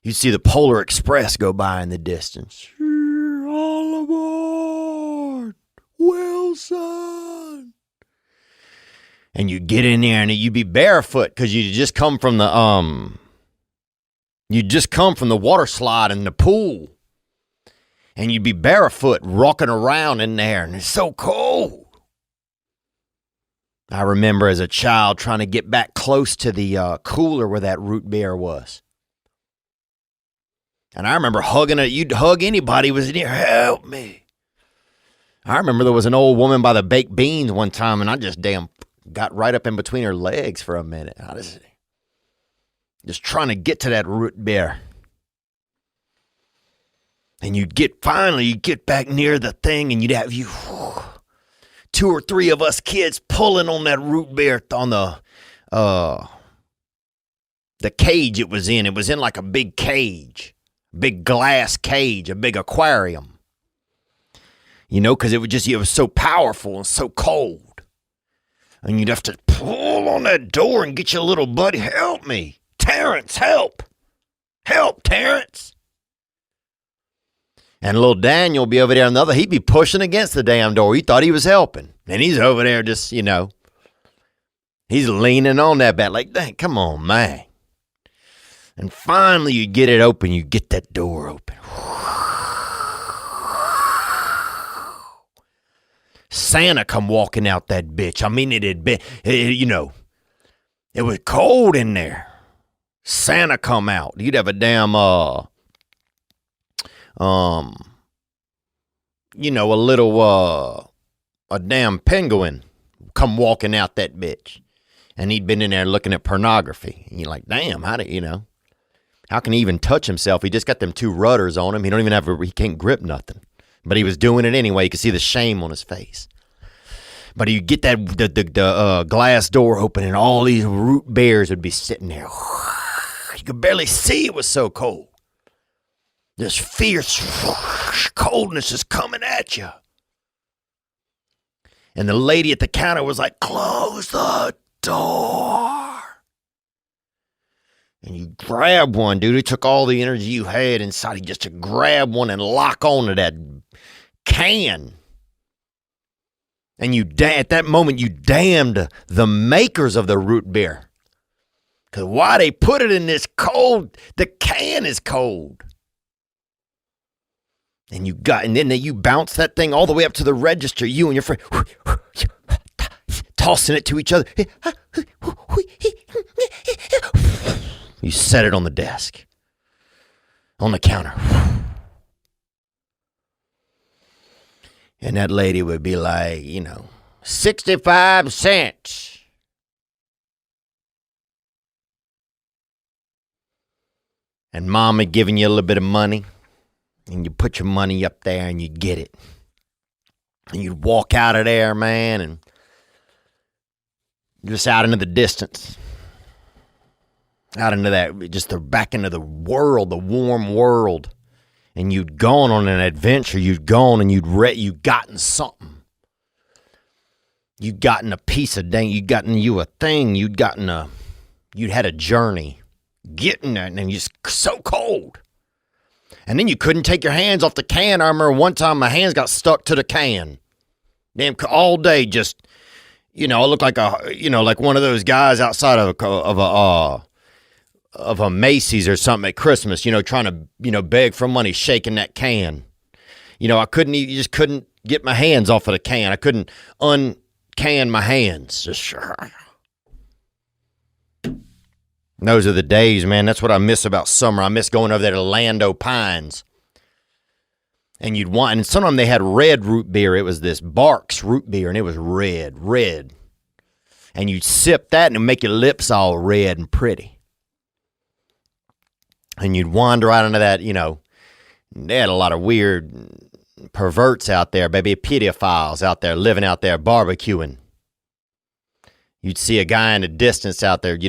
You'd see the Polar Express go by in the distance. All aboard, Wilson. And you'd get in there and you'd be barefoot because you just come from the water slide in the pool. And you'd be barefoot rocking around in there, and it's so cold. I remember as a child trying to get back close to the cooler where that root beer was. And I remember hugging it. You'd hug anybody who was in here, help me. I remember there was an old woman by the baked beans one time, and I just got right up in between her legs for a minute. I just trying to get to that root beer. And you'd get back near the thing, and you'd have two or three of us kids pulling on that root beer on the cage it was in. It was in like a big cage, big glass cage, a big aquarium. You know, because it was so powerful and so cold. And you'd have to pull on that door and get your little buddy, help me. Terrence, help. Help, Terrence. And little Daniel would be over there he'd be pushing against the damn door. He thought he was helping. And he's over there just, he's leaning on that bat like, dang, come on, man. And finally you get it open. You get that door open. Santa come walking out that bitch. I mean, it had been, it was cold in there. Santa come out. You'd have a damn, a damn penguin come walking out that bitch. And he'd been in there looking at pornography. And you're like, damn, how can he even touch himself? He just got them two rudders on him. He don't even he can't grip nothing. But he was doing it anyway. You could see the shame on his face. But you get the glass door open and all these root bears would be sitting there. You could barely see, it was so cold. This fierce coldness is coming at you. And the lady at the counter was like, close the door. And you grab one, dude. It took all the energy you had inside you just to grab one and lock onto that can. And at that moment, you damned the makers of the root beer. Because why they put it in this cold, the can is cold. And then you bounce that thing all the way up to the register, you and your friend, tossing it to each other. You set it on the desk, on the counter. And that lady would be like, 65 cents. And mama giving you a little bit of money. And you put your money up there and you get it. And you'd walk out of there, man, and just out into the distance. Out into that, back into the world, the warm world. And you'd gone on an adventure. You'd gone and you'd gotten something. You'd gotten a piece of you'd gotten you a thing. You'd had a journey. Getting there, and you're so cold. And then you couldn't take your hands off the can. I remember one time my hands got stuck to the can. Damn, all day just, I looked like like one of those guys outside of a Macy's or something at Christmas, trying to, beg for money, shaking that can. I just couldn't get my hands off of the can. I couldn't uncan my hands. Just, those are the days, man. That's what I miss about summer. I miss going over there to Lando Pines. And and sometimes they had red root beer. It was this Barks root beer, and it was red. And you'd sip that, and it'd make your lips all red and pretty. And you'd wander out into that, they had a lot of weird perverts out there, baby, pedophiles out there, living out there, barbecuing. You'd see a guy in the distance out there,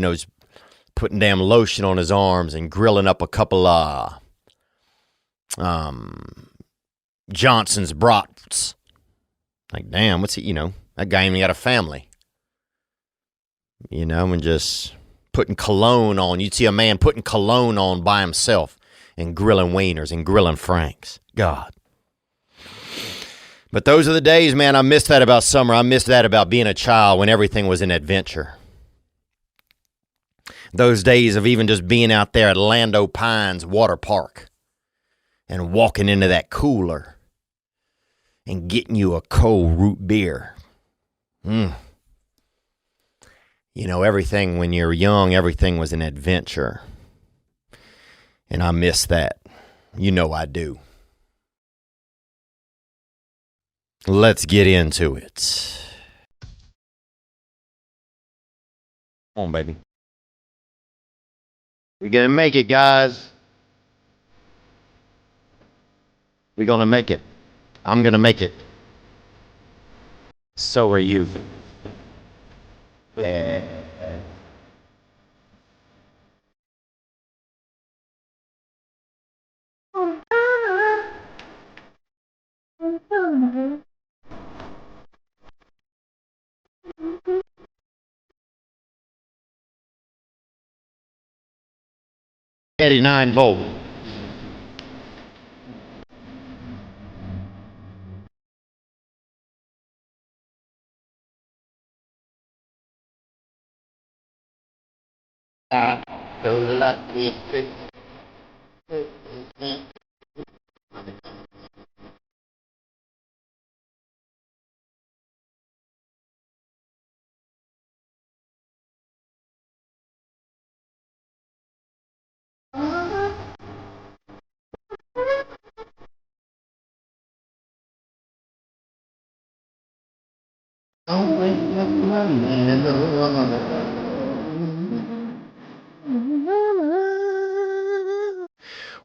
putting damn lotion on his arms and grilling up a couple of Johnson's brats. Like, damn, what's he, that guy ain't even got a family. And just putting cologne on. You'd see a man putting cologne on by himself and grilling wieners and grilling franks. God. But those are the days, man. I miss that about summer. I miss that about being a child when everything was an adventure. Those days of even just being out there at Lando Pines Water Park and walking into that cooler and getting you a cold root beer. You know, everything when you're young, everything was an adventure. And I miss that. You know I do. Let's get into it. Come on, baby. We're going to make it, guys. We're going to make it. I'm going to make it. So are you. Yeah. Eddie 9-volt.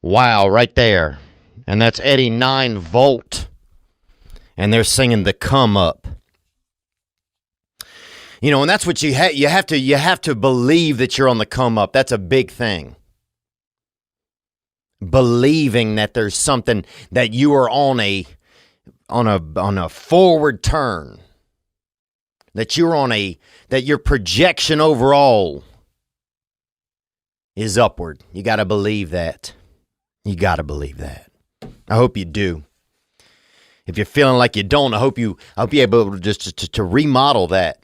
Wow, right there. And that's Eddie 9-volt. And they're singing the Come Up. You know, and that's what you have to believe that you're on the come up. That's a big thing. Believing that there's something, that you are on a forward turn. That your projection overall is upward. You got to believe that. You got to believe that. I hope you do. If you're feeling like you don't, I hope you're able to just to remodel that.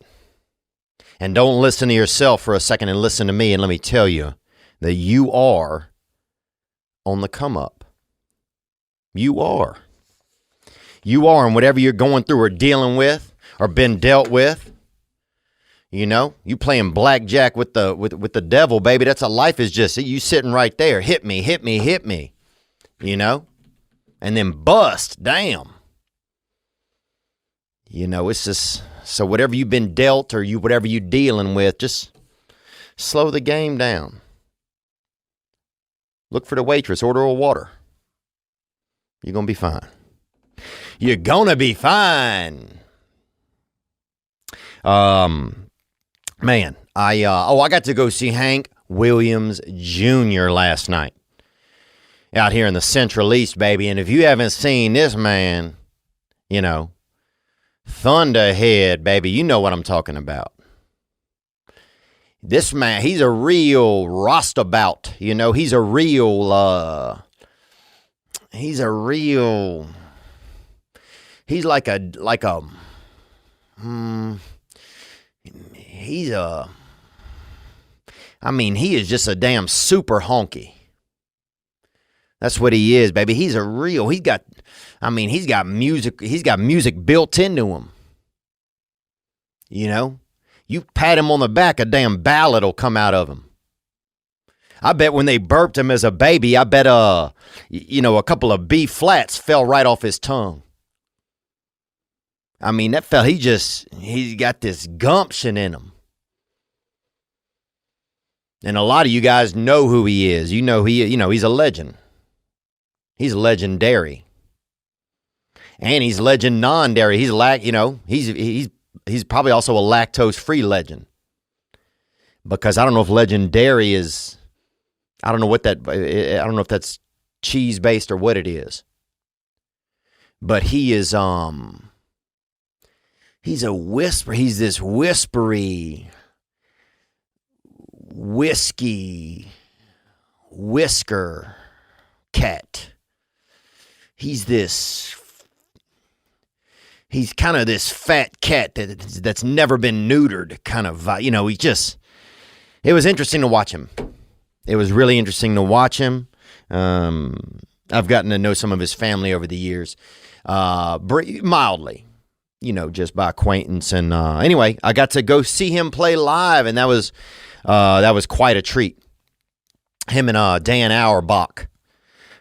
And don't listen to yourself for a second and listen to me. And let me tell you that you are on the come up. You are. You are, and whatever you're going through or dealing with or been dealt with, you know, you playing blackjack with the devil, baby. That's a life is just you sitting right there. Hit me, hit me, hit me. You know? And then bust. Damn. You know, it's just, so whatever you've been dealt or whatever you're dealing with, just slow the game down. Look for the waitress, order a water. You're going to be fine. You're going to be fine. Man, I got to go see Hank Williams Jr. last night. Out here in the Central East, baby. And if you haven't seen this man, you know, Thunderhead, baby, you know what I'm talking about. This man, he's a real rostabout, you know, he's like he is just a damn super honky. That's what he is, baby. He's got music built into him. You know, you pat him on the back, a damn ballad will come out of him. I bet when they burped him as a baby, I bet, a couple of B flats fell right off his tongue. I mean, that fella, he's got this gumption in him. And a lot of you guys know who he is. He's a legend. He's legendary. And he's legend non-dairy. He's probably also a lactose-free legend. Because I don't know if legendary is, I don't know if that's cheese-based or what it is. But he is, he's this whispery, whiskey, whisker cat. He's this he's kind of this fat cat that's never been neutered kind of, it was interesting to watch him. It was really interesting to watch him. I've gotten to know some of his family over the years, mildly, just by acquaintance. And anyway, I got to go see him play live, and that was quite a treat. Him and Dan Auerbach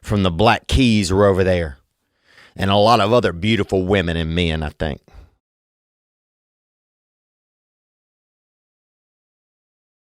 from the Black Keys were over there, and a lot of other beautiful women and men, I think.